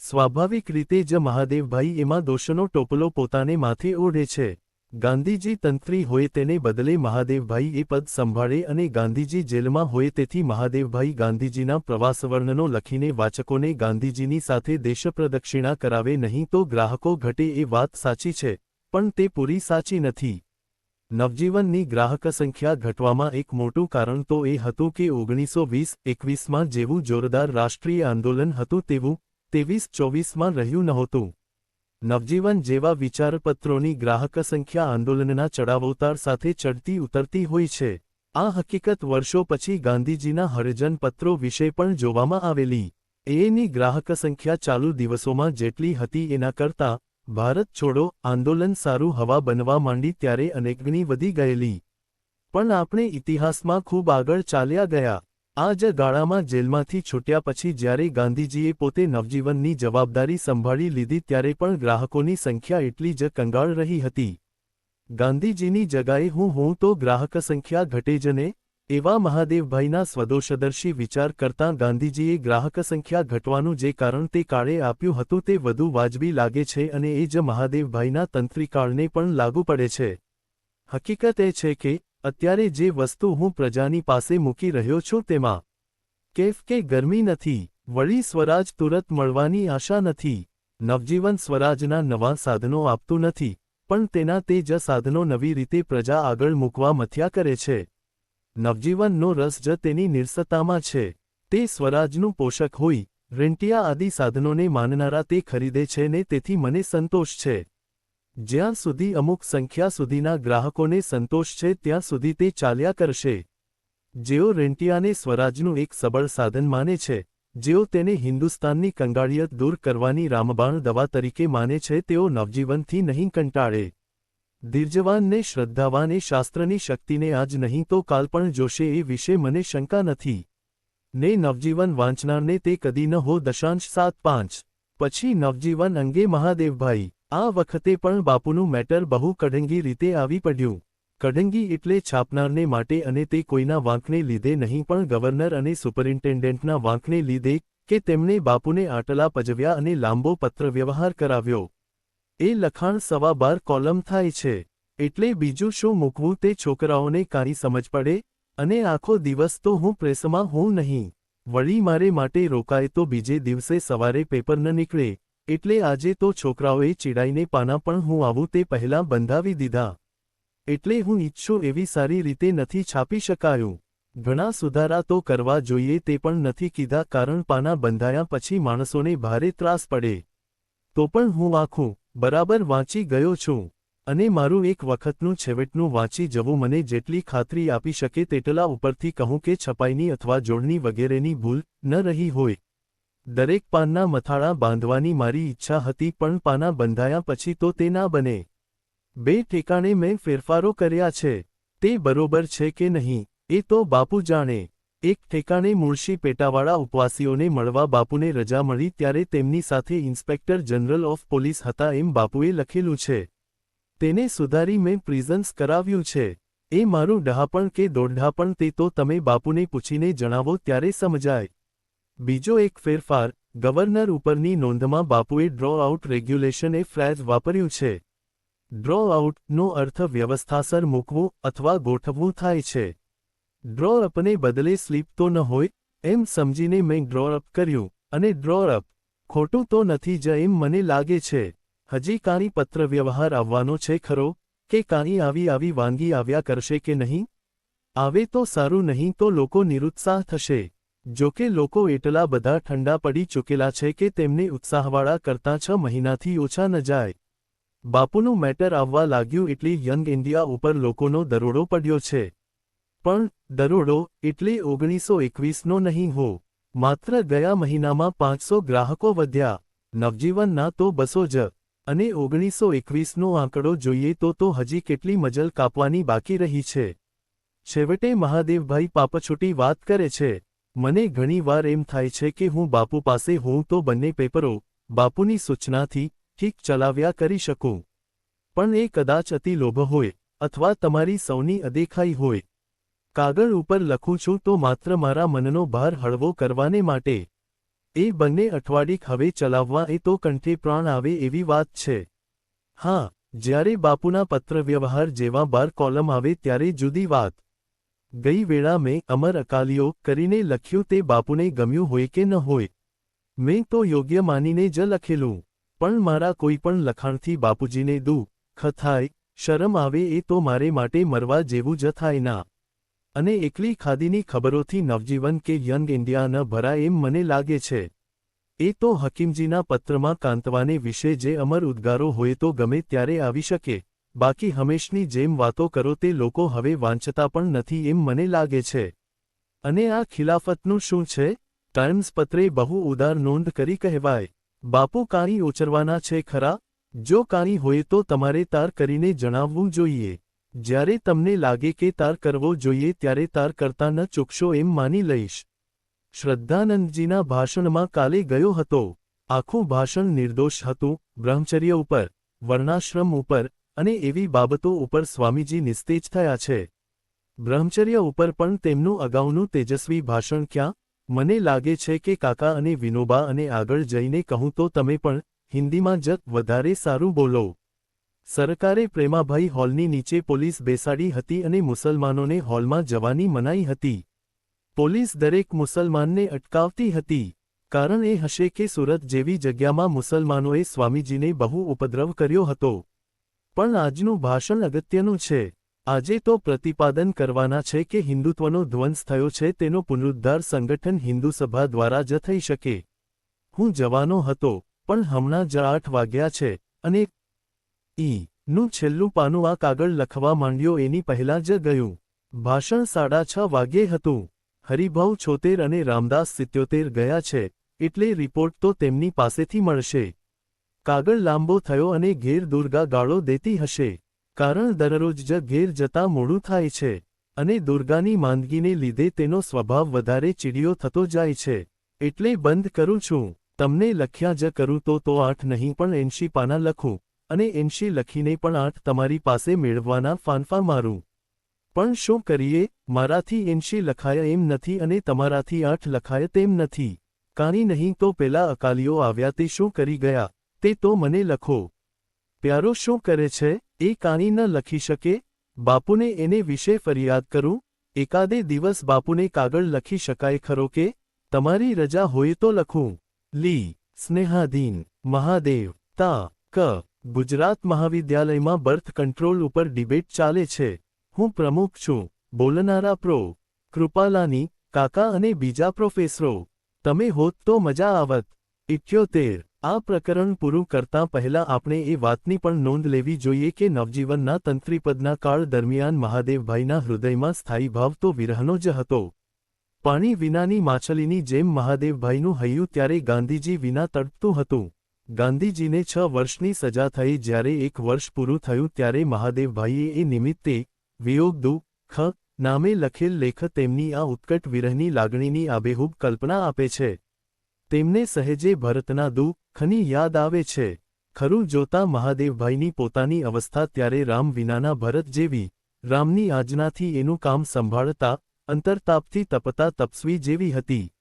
સ્વાભાવિક રીતે જ મહાદેવભાઈ એમાં દોષનો ટોપલો પોતાને માથે ઓઢે છે. ગાંધીજી તંત્રી હોય તેને બદલે મહાદેવભાઈ એ પદ સંભાળે અને ગાંધીજી જેલમાં હોય, તેથી મહાદેવભાઈ ગાંધીજીના પ્રવાસવર્ણનો લખીને વાચકોને ગાંધીજીની સાથે દેશપ્રદક્ષિણા કરાવે નહીં તો ગ્રાહકો ઘટે. એ વાત સાચી છે, પણ તે પૂરી સાચી નથી. નવજીવનની ગ્રાહક સંખ્યા ઘટવામાં એક મોટું કારણ તો એ હતું કે 1920-21માં જેવું જોરદાર રાષ્ટ્રીય આંદોલન હતું તેવું 23-24માં રહ્યું નહોતું. નવજીવન જેવા વિચારપત્રોની ગ્રાહક સંખ્યા આંદોલનના ચડાવોતાર સાથે ચડતી ઉતરતી હોય છે. આ હકીકત વર્ષો પછી ગાંધીજીના હરિજન પત્રો વિશે પણ જોવામાં આવેલી. એની ગ્રાહક સંખ્યા ચાલુ દિવસોમાં જેટલી હતી એના કરતાં ભારત છોડો આંદોલન સારું હવા બનવા માંડી ત્યારે અનેકગણી વધી ગયેલી. પણ આપણે ઇતિહાસમાં ખૂબ આગળ ચાલ્યા ગયા. આ જ ગાળામાં જેલમાંથી છૂટ્યા પછી જ્યારે ગાંધીજીએ પોતે નવજીવનની જવાબદારી સંભાળી લીધી ત્યારે પણ ગ્રાહકોની સંખ્યા એટલી જ કંગાળ રહી હતી. ગાંધીજીની જગાએ હું તો ગ્રાહક સંખ્યા ઘટે જ ને. એવા મહાદેવભાઈના સ્વદોષદર્શી વિચાર કરતાં ગાંધીજીએ ગ્રાહક સંખ્યા ઘટવાનું જે કારણ તે કાળે આપ્યું હતું તે વધુ વાજબી લાગે છે અને એ જ મહાદેવભાઈના તંત્રીકાળને પણ લાગુ પડે છે. હકીકત એ છે કે અત્યારે જે વસ્તુ હું પ્રજાની પાસે મૂકી રહ્યો છું તેમાં કેફ કે ગરમી નથી, વળી સ્વરાજ તુરત મળવાની આશા નથી. નવજીવન સ્વરાજના નવા સાધનો આપતું નથી, પણ તેના તે જ સાધનો નવી રીતે પ્રજા આગળ મૂકવા મથ્યા કરે છે. નવજીવનનો રસ જ તેની નિર્સતામાં છે. તે સ્વરાજનું પોષક હોય, રેંટિયા આદિ સાધનોને માનનારા તે ખરીદે છે ને તેથી મને સંતોષ છે. જ્યાં સુધી અમુક સંખ્યા સુધીના ગ્રાહકોને સંતોષ છે ત્યાં સુધી તે ચાલ્યા કરશે. જેઓ રેંટિયાને સ્વરાજનું એક સબળ સાધન માને છે, જેઓ તેને હિન્દુસ્તાનની કંગાળિયત દૂર કરવાની રામબાણ દવા તરીકે માને છે, તેઓ નવજીવનથી નહીં કંટાળે. ધીરજવાનને શ્રદ્ધાવાને શાસ્ત્રની શક્તિને આજ નહીં તો કાલ પણ જોશે એ વિશે મને શંકા નથી. ને નવજીવન વાંચનારને તે કદી ન હો. 7.5 પછી નવજીવન અંગે મહાદેવભાઈ આ વખતે પણ બાપુનું મેટર બહુ કઢંગી રીતે આવી પડ્યું. કઢંગી એટલે છાપનારને માટે, અને તે કોઈના વાંકને લીધે નહીં પણ ગવર્નર અને સુપરિન્ટેન્ડન્ટના વાંકને લીધે કે તેમણે બાપુને આટલા પજવ્યા અને લાંબો પત્રવ્યવહાર કરાવ્યો. એ લખાણ 12 કોલમ થાય છે. એટલે બીજું શું મૂકવું તે છોકરાઓને કાંઈ સમજ પડે. અને આખો દિવસ તો હું પ્રેસમાં હું નહીં. વળી મારે માટે રોકાય તો બીજે દિવસે સવારે પેપર ન નીકળે. એટલે આજે તો છોકરાઓએ ચીડાઈને પાના પણ હું આવું તે પહેલાં બંધાવી દીધા. એટલે હું ઈચ્છું એવી સારી રીતે નથી છાપી શકાયું. ઘણા સુધારા તો કરવા જોઈએ તે પણ નથી કીધા, કારણ પાના બંધાયા પછી માણસોને ભારે ત્રાસ પડે. તો પણ હું આખું બરાબર વાંચી ગયો છું. અને મારું એક વખતનું છેવટનું વાંચી જવું મને જેટલી ખાતરી આપી શકે તેટલા ઉપરથી કહું કે છપાઈની અથવા જોડણી વગેરેની ભૂલ ન રહી હોય. દરેક પાનના મથાળા બાંધવાની મારી ઈચ્છા હતી, પણ પાના બંધાયા પછી તો તે ના બને. 2 ઠેકાણે મેં ફેરફારો કર્યા છે. તે બરોબર છે કે નહીં એ તો બાપુ જાણે. એક ઠેકાણે મુળશી પેટાવાળા ઉપવાસીઓને મળવા બાપુને રજા મળી ત્યારે તેમની સાથે ઇન્સ્પેક્ટર જનરલ ઓફ પોલીસ હતા એમ બાપુએ લખેલું છે. તેને સુધારી મેં પ્રિઝન્સ કરાવ્યું છે. એ મારું ડહાપણ કે દોઢાપણ તે તો તમે બાપુને પૂછીને જણાવો ત્યારે સમજાય. બીજો એક ફેરફાર, ગવર્નર ઉપરની નોંધમાં બાપુએ ડ્રો આઉટ રેગ્યુલેશન એ ફ્રેઝ વાપર્યું છે. ડ્રો આઉટનો અર્થ વ્યવસ્થાસર મૂકવું અથવા ગોઠવવું થાય છે. ડ્રો અપને બદલે સ્લીપ તો ન હોય એમ સમજીને મેં ડ્રો અપ કર્યું, અને ડ્રો અપ ખોટું તો નથી જ એમ મને લાગે છે. હજી કાંઈ પત્રવ્યવહાર આવવાનો છે ખરો, કે કાંઈ આવી વાનગી આવ્યા કરશે કે નહીં? આવે તો સારું, નહીં તો લોકો નિરુત્સાહ થશે. જો કે લોકો એટલા બધા ઠંડા પડી ચૂકેલા છે કે તેમને ઉત્સાહવાળા કરતાં 6 મહિનાથી ઓછા ન જાય. બાપુનું મેટર આવવા લાગ્યું એટલે યંગ ઇન્ડિયા ઉપર લોકોનો દરોડો પડ્યો છે. પણ દરોડો એટલે 1921નો નહીં હો. માત્ર ગયા મહિનામાં 500 ગ્રાહકો વધ્યા. નવજીવનના તો 200 જ. અને 1921નો આંકડો જોઈએ તો હજી કેટલી મજલ કાપવાની બાકી રહી છે. છેવટે મહાદેવભાઈ પાપછૂટી વાત કરે છે. મને ઘણીવાર એમ થાય છે કે હું બાપુ પાસે હોઉં તો બંને પેપરો બાપુની સૂચનાથી ઠીક ચલાવ્યા કરી શકું. પણ એ કદાચ અતિ લોભ હોય અથવા તમારી સૌની અદેખાઈ હોય. કાગળ ઉપર લખું છું તો માત્ર મારા મનનો ભાર હળવો કરવાને માટે. એ બંને અઠવાડિક હવે ચલાવવા એ તો કંઠે પ્રાણ આવે એવી વાત છે. હા, જ્યારે બાપુના પત્રવ્યવહાર જેવા 12 કોલમ આવે ત્યારે જુદી વાત. ગઈ વેળા મેં અમર અકાલીઓ કરીને લખ્યું તે બાપુને ગમ્યું હોય કે ન હોય. મેં તો યોગ્ય માનીને જ લખેલું. પણ મારા કોઈ પણ લખાણથી બાપુજીને દુઃખ થાય, શરમ આવે એ તો મારે માટે મરવા જેવું જ થાય ના. અને એકલી ખાદીની ખબરોથી નવજીવન કે યંગ ઇન્ડિયા ન ભરાય એમ મને લાગે છે. એ તો હકીમજીના પત્રમાં કાંતવાને વિશે જે અમર ઉદ્ગારો હોય તો ગમે ત્યારે આવી શકે. બાકી હંમેશની જેમ વાતો કરો તે લોકો હવે વાંચતા પણ નથી એમ મને લાગે છે. અને આ ખિલાફતનું શું છે? ટાઇમ્સ પત્રે બહુ ઉદાર નોંધ કરી કહેવાય. બાપુ કાંઈ ઓચરવાના છે ખરા? જો કાંઈ હોય તો તમારે તાર કરીને જણાવવું જોઈએ. જ્યારે તમને લાગે કે તાર કરવો જોઈએ ત્યારે તાર કરતા ન ચૂકશો એમ માની લઈશ. શ્રદ્ધાનંદજીના ભાષણમાં કાલે ગયો હતો. આખું ભાષણ નિર્દોષ હતું. બ્રહ્મચર્ય ઉપર, વર્ણાશ્રમ ઉપર અને એવી બાબતો ઉપર સ્વામીજી નિસ્તેજ થયા છે. બ્રહ્મચર્ય ઉપર પણ તેમનું અગાઉનું તેજસ્વી ભાષણ ક્યાં? મને લાગે છે કે કાકા અને વિનોબા અને આગળ જઈને કહું તો તમે પણ હિન્દીમાં જ વધારે સારું બોલો. સરકારે પ્રેમાભાઈ હોલની નીચે પોલીસ બેસાડી હતી અને મુસલમાનોને હોલમાં જવાની મનાઈ હતી. પોલીસ દરેક મુસલમાનને અટકાવતી હતી. કારણ એ હશે કે સુરત જેવી જગ્યામાં મુસલમાનોએ સ્વામીજીને બહુ ઉપદ્રવ કર્યો હતો. પણ આજનું ભાષણ અગત્યનું છે. આજે તો પ્રતિપાદન કરવાના છે કે હિન્દુત્વનો ધ્વંસ થયો છે તેનો પુનરુદ્ધાર સંગઠન હિન્દુ સભા દ્વારા જ થઈ શકે. હું જવાનો હતો, પણ હમણાં જ 8 વાગ્યા છે, અને નું છેલ્લું પાનું આ કાગળ લખવા માંડ્યો એની પહેલાં જ ગયું. ભાષણ 6:30 વાગ્યે હતું. હરિભાઉ 76 અને રામદાસ 77 ગયા છે, એટલે રિપોર્ટ તો તેમની પાસેથી મળશે. કાગળ લાંબો થયો અને ઘેર દુર્ગા ગાળો દેતી હશે. કારણ દરરોજ જ ઘેર જતાં મોડું થાય છે. અને દુર્ગાની માંદગીને લીધે તેનો સ્વભાવ વધારે ચીડિયો થતો જાય છે. એટલે બંધ કરું છું. તમને લખ્યા જ કરું તો 8 નહીં પણ 80 પાના લખું, અને 80 લખીને પણ 8 તમારી પાસે મેળવવાના ફાંફા મારું. પણ શું કરીએ, મારાથી 80 લખાય એમ નથી અને તમારાથી 8 લખાય તેમ નથી. કાંઈ નહીં તો પેલા અકાલીઓ આવ્યા તે શું કરી ગયા, તે તો મને લખો. પ્યારો શું કરે છે, એ કાંઈ ન લખી શકે? બાપુને એને વિશે ફરિયાદ કરું? એકાદે દિવસ બાપુને કાગળ લખી શકાય ખરો કે? તમારી રજા હોય તો લખું. લી સ્નેહાધીન મહાદેવ તા ગુજરાત મહાવિદ્યાલયમાં બર્થ કંટ્રોલ ઉપર ડિબેટ ચાલે છે. હું પ્રમુખ છું. બોલનારા પ્રો. કૃપાલાની, કાકા અને બીજા પ્રોફેસરો. તમે હોત તો મજા આવત. 78. આ પ્રકરણ પૂરું કરતાં પહેલાં આપણે એ વાતની પણ નોંધ લેવી જોઈએ કે નવજીવનના તંત્રીપદના કાળ દરમિયાન મહાદેવભાઈના હૃદયમાં સ્થાયી ભાવ તો વિરહનો જ હતો. પાણી વિનાની માછલીની જેમ મહાદેવભાઈનું હૈયું ત્યારે ગાંધીજી વિના તડપતું હતું. ગાંધીજીને 6 વર્ષની સજા થઈ જ્યારે 1 વર્ષ પૂરું થયું ત્યારે મહાદેવભાઈએ એ નિમિત્તે વિયોગ દુઃખ નામે લખેલ લેખ તેમની આ ઉત્કટ વિરહની લાગણીની આબેહૂબ કલ્પના આપે છે. તેમને સહેજે ભરતના દુઃખની યાદ આવે છે. ખરું જોતા મહાદેવભાઈની પોતાની અવસ્થા ત્યારે રામ વિનાના ભરત જેવી, રામની આજ્ઞાથી એનું કામ સંભાળતા, અંતરતાપથી તપતા તપસ્વી જેવી હતી.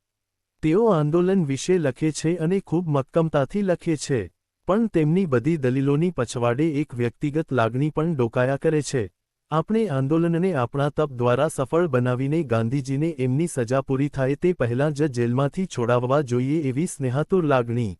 તેઓ આંદોલન વિશે લખે છે અને ખૂબ મક્કમતાથી લખે છે. પણ તેમની બધી દલીલોની પછવાડે એક વ્યક્તિગત લાગણી પણ ડોકાયા કરે છે. આપણે આંદોલનને આપણા તપ દ્વારા સફળ બનાવીને ગાંધીજીને એમની સજા પૂરી થાય તે પહેલાં જ જેલમાંથી છોડાવવા જોઈએ એવી સ્નેહાતુર લાગણી.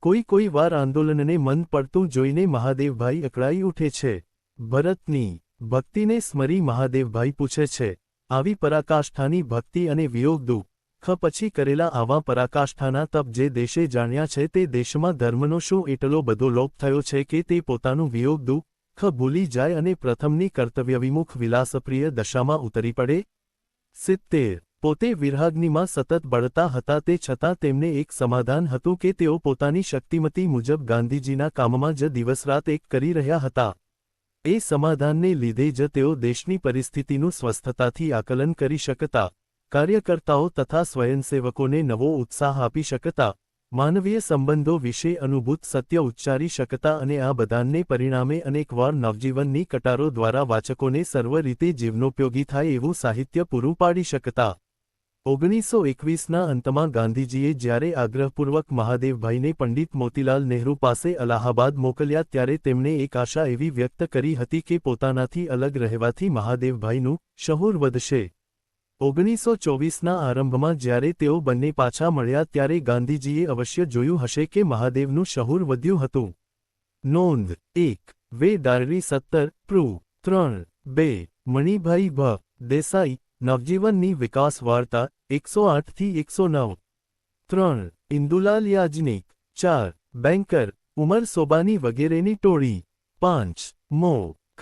કોઈ વાર આંદોલનને મન પડતું જોઈને મહાદેવભાઈ અકળાઈ ઉઠે છે. ભરતની ભક્તિને સ્મરી મહાદેવભાઈ પૂછે છે, આવી પરાકાષ્ઠાની ભક્તિ અને વિયોગ દુઃખ ખ પછી કરેલા આવા પરાકાષ્ઠાના તપ જે દેશે જાણ્યા છે તે દેશમાં ધર્મનો શું એટલો બધો લોપ થયો છે કે તે પોતાનું વિયોગ દુઃખ ભૂલી જાય અને પ્રથમની કર્તવ્યવિમુખ વિલાસપ્રિય દશામાં ઉતરી પડે? 70. પોતે વિરહાગ્નિમાં સતત બળતા હતા તે છતાં તેમને એક સમાધાન હતું કે તેઓ પોતાની શક્તિમતી મુજબ ગાંધીજીના કામમાં જ દિવસરાત એક કરી રહ્યા હતા. એ સમાધાનને લીધે જ તેઓ દેશની પરિસ્થિતિનું સ્વસ્થતાથી આકલન કરી શકતા, કાર્યકર્તાઓ તથા સ્વયંસેવકોને નવો ઉત્સાહ આપી શકતા, માનવીય સંબંધો વિશે અનુભૂત સત્ય ઉચ્ચારી શકતા અને આ બધાને પરિણામે અનેકવાર નવજીવનની કટારો દ્વારા વાચકોને સર્વ રીતે જીવનોપયોગી થાય એવું સાહિત્ય પૂરું પાડી શકતા. 1921ના અંતમાં ગાંધીજીએ જ્યારે આગ્રહપૂર્વક મહાદેવભાઈને પંડિત મોતીલાલ નહેરુ પાસે અલાહાબાદ મોકલ્યા ત્યારે તેમણે એક આશા એવી વ્યક્ત કરી હતી કે પોતાનાથી અલગ રહેવાથી મહાદેવભાઈનું શહુર વધશે. 1924ના આરંભમાં જ્યારે તેઓ બંને પાછા મળ્યા ત્યારે ગાંધીજીએ અવશ્ય જોયું હશે કે મહાદેવનું શહુર વધ્યું હતું. નોંધ 1. વે ડાયરી 17 પ્રૂ 3 2 મણિભાઈ ભ દેસાઈ નવજીવનની વિકાસ વાર્તા 108-109 3. ઇન્દુલાલ યાજ્ઞિક 4. બેન્કર ઉમર સોબાની વગેરેની ટોળી 5. મો ક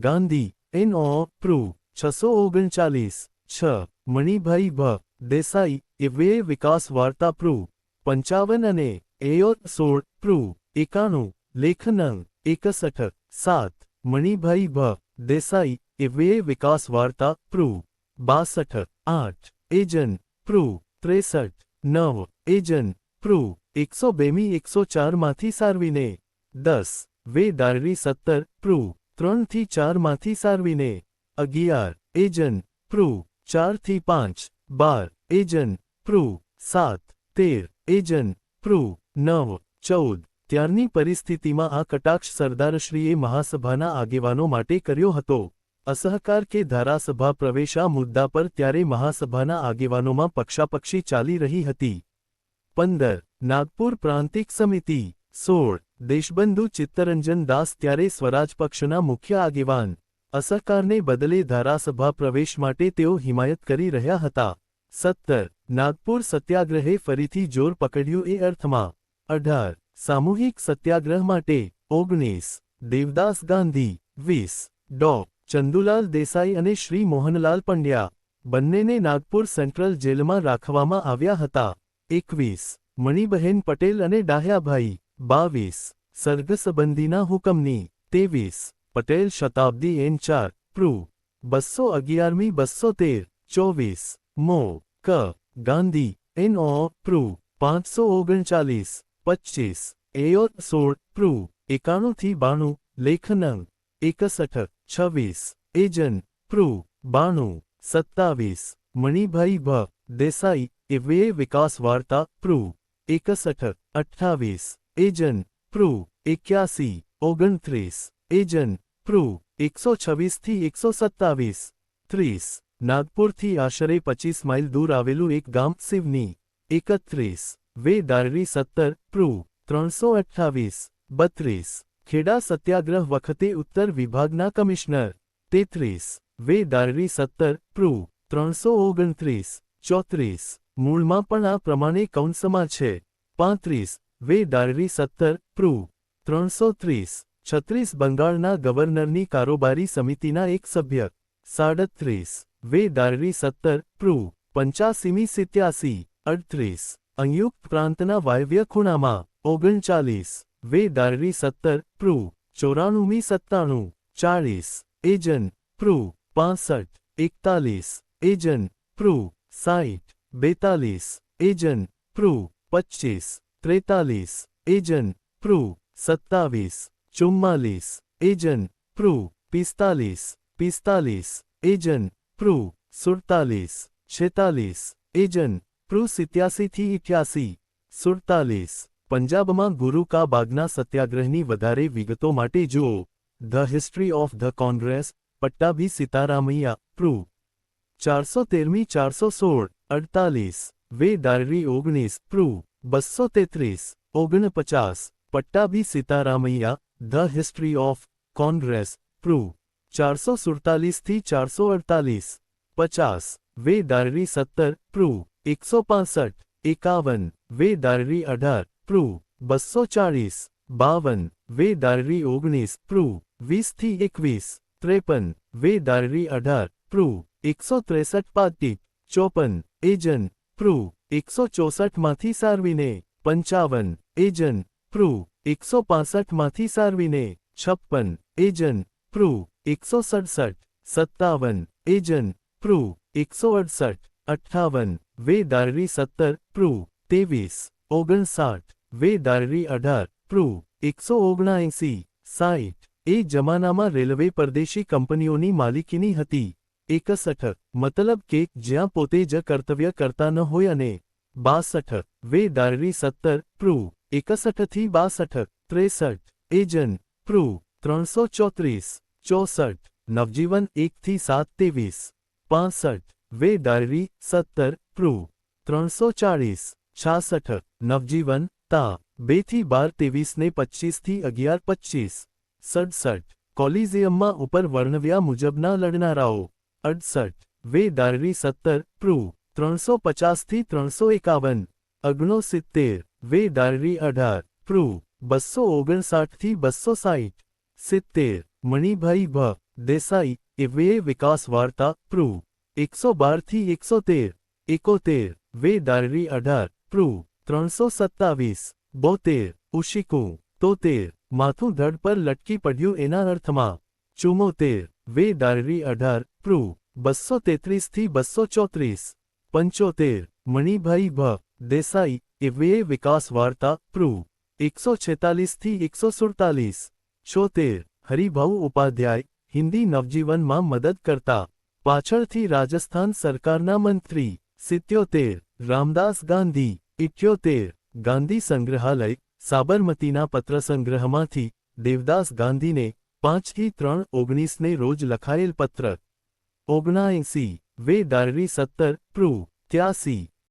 ગાંધી એન.ઓ. પ્રૂ 639 6. મણિભાઈ ભ દેસાઈ એવે વિકાસ વાર્તા પ્રૂ 55 અને એયો 16 પ્રૂ 91 લેખનંગ 61 7. મણિભાઈ ભ દેસાઈ એવે વિકાસ વાર્તા પ્રૂ 62 8. એજન પ્રૂ 63 9. એજન પ્રૂ 102મી 104માંથી સારવીને 10. Way diary 17 પ્રૂ 3-4માંથી સારવીને 11. એજન પ્રૂ 4-5 12. એજન પ્રૂ 7 13. એજન પ્રૂ 9 14. ત્યારની પરિસ્થિતિમાં આ કટાક્ષ સરદારશ્રીએ મહાસભાના આગેવાનો માટે કર્યો હતો. અસહકાર કે ધારાસભા પ્રવેશ આ મુદ્દા પર ત્યારે મહાસભાના આગેવાનોમાં પક્ષાપક્ષી ચાલી રહી હતી. 15. નાગપુર પ્રાંતિક સમિતિ 16. દેશબંધુ ચિત્તરંજન દાસ ત્યારે સ્વરાજ પક્ષના મુખ્ય આગેવાન. અસહકારને બદલે ધારાસભા પ્રવેશ માટે તેઓ હિમાયત કરી રહ્યા હતા. 17. નાગપુર સત્યાગ્રહે ફરીથી જોર પકડ્યું એ અર્થમાં. 18. સામૂહિક સત્યાગ્રહ માટે 19. દેવદાસ ગાંધી 20. ડો. ચંદુલાલ દેસાઈ અને શ્રી મોહનલાલ પંડ્યા બંનેને નાગપુર સેન્ટ્રલ જેલમાં રાખવામાં આવ્યા હતા. 21. મણિબહેન પટેલ અને ડાહ્યાભાઈ 22. સરગસબંધીના હુકમની 23. પટેલ શતાબ્દી N4 પ્રૂ 211મી 213 24. મો ક ગાંધી N.ઓ. પ્રૂ 539 25. એયો 16 પ્રૂ 91-92 લેખનંગ 61 26. એજન પ્રૂ 92 27. મણિભાઈ ભ દેસાઈ એવે વિકાસ વાર્તા પ્રૂ 61 28. એજન પ્રૂ 81 29. એજન પ્રૂ 126-127 30. નાગપુરથી આશરે 25 માઇલ દૂર આવેલું એક ગામ સિવની 31. Way diary 17 પ્રૂ 328 32. ખેડા સત્યાગ્રહ વખતે ઉત્તર વિભાગના કમિશનર 33. Way diary 17 પ્રૂ 329 34. મૂળમાં પણ આ પ્રમાણે કૌંસમાં છે. 35. Way diary 17 પ્રૂ 330 36. બંગાળના ગવર્નરની કારોબારી સમિતિના એક સભ્ય 37. Way diary 17 પ્રૂ 85મી 87 38. સંયુક્ત પ્રાંતના વાયવ્ય ખૂણામાં 39. Way diary 17 પ્રૂ 94મી 97 40. એજન પ્રૂ 65 41. એજન પ્રૂ 60 42. એજન પ્રૂ 25 43. એજન પ્રૂ 27 44. એજન પ્રૂ 45 45. એજન પ્રૂ 47 46. એજન પ્રૂ 87-88 47. પંજાબમાં ગુરુ કા બાગના સત્યાગ્રહની વધારે વિગતો માટે જુઓ the history of the Congress Pattabhi Sitaramayya પ્રૂ 413મી 416 48. વે ડાયરી 19 પ્રૂ 233 49. Pattabhi Sitaramayya the history of Congress પ્રૂ 447-448 50. વે ડાયરી 17 પ્રૂ 165 51 વે ડાયરી 18 પ્રૂ 240 52 વે ડાયરી 19 પ્રૂ 20 થી 21 53 વે ડાયરી 18 પ્રૂ 163 પાટી 54 એજન્ટ પ્રૂ 164 માંથી સારવીને 55 એજન્ટ પ્રૂ 165 માંથી સારવીને 56 એજન્ટ પ્રૂ 167 57 એજન્ટ પ્રૂ 168 58 વે ડાયરી 17 પ્રૂ 23 59 વે ડાયરી 18 પ્રૂ 179 60 એ જમાનામાં રેલવે પરદેશી કંપનીઓની માલિકીની હતી 61 મતલબ કે જ્યાં પોતે જ કર્તવ્ય કરતા ન હોય અને 62 વે ડાયરી 17 પ્રૂ 61 થી 62 63 એજન્ટ પ્રૂ 334 64 નવજીવન 1 થી 7 23 65 વે ડાયરી 17 પ્રૂ 340 66 નવજીવન તા 2 થી 12 23 ને 25 થી 11 25 67 કોલિઝિયમમાં ઉપર વર્ણવ્યા મુજબના લડનારાઓ 68 વે ડાયરી 17 પ્રૂ 350 થી 351 69 વે ડાયરી 18 પ્રૂ 259 થી 260 70 મણિભાઈ ભ દેસાઈ એવે વિકાસ વાર્તા પ્રૂ 112 થી 113 71 વે ડાયરી 18 પ્રૂ 327 72 ઉશિકુ 73 માથું ધડ પર લટકી પડ્યું એના અર્થમાં 74 વે ડાયરી 18 પ્રૂ 233 થી 234 75 મણિભાઈ ભ દેસાઈ એવે વિકાસ વાર્તા પ્રૂ 146 થી 147 76 હરિભાઉ ઉપાધ્યાય હિન્દી નવજીવનમાં મદદ કરતા પાછળથી રાજસ્થાન સરકારના મંત્રી 77 રામદાસ ગાંધી 78 ગાંધી સંગ્રહાલય સાબરમતીના પત્રસંગ્રહમાંથી દેવદાસ ગાંધીને 5 થી 3 19 ને રોજ લખાયેલ પત્ર 79 વે ડાયરી 17 પ્રૂ 83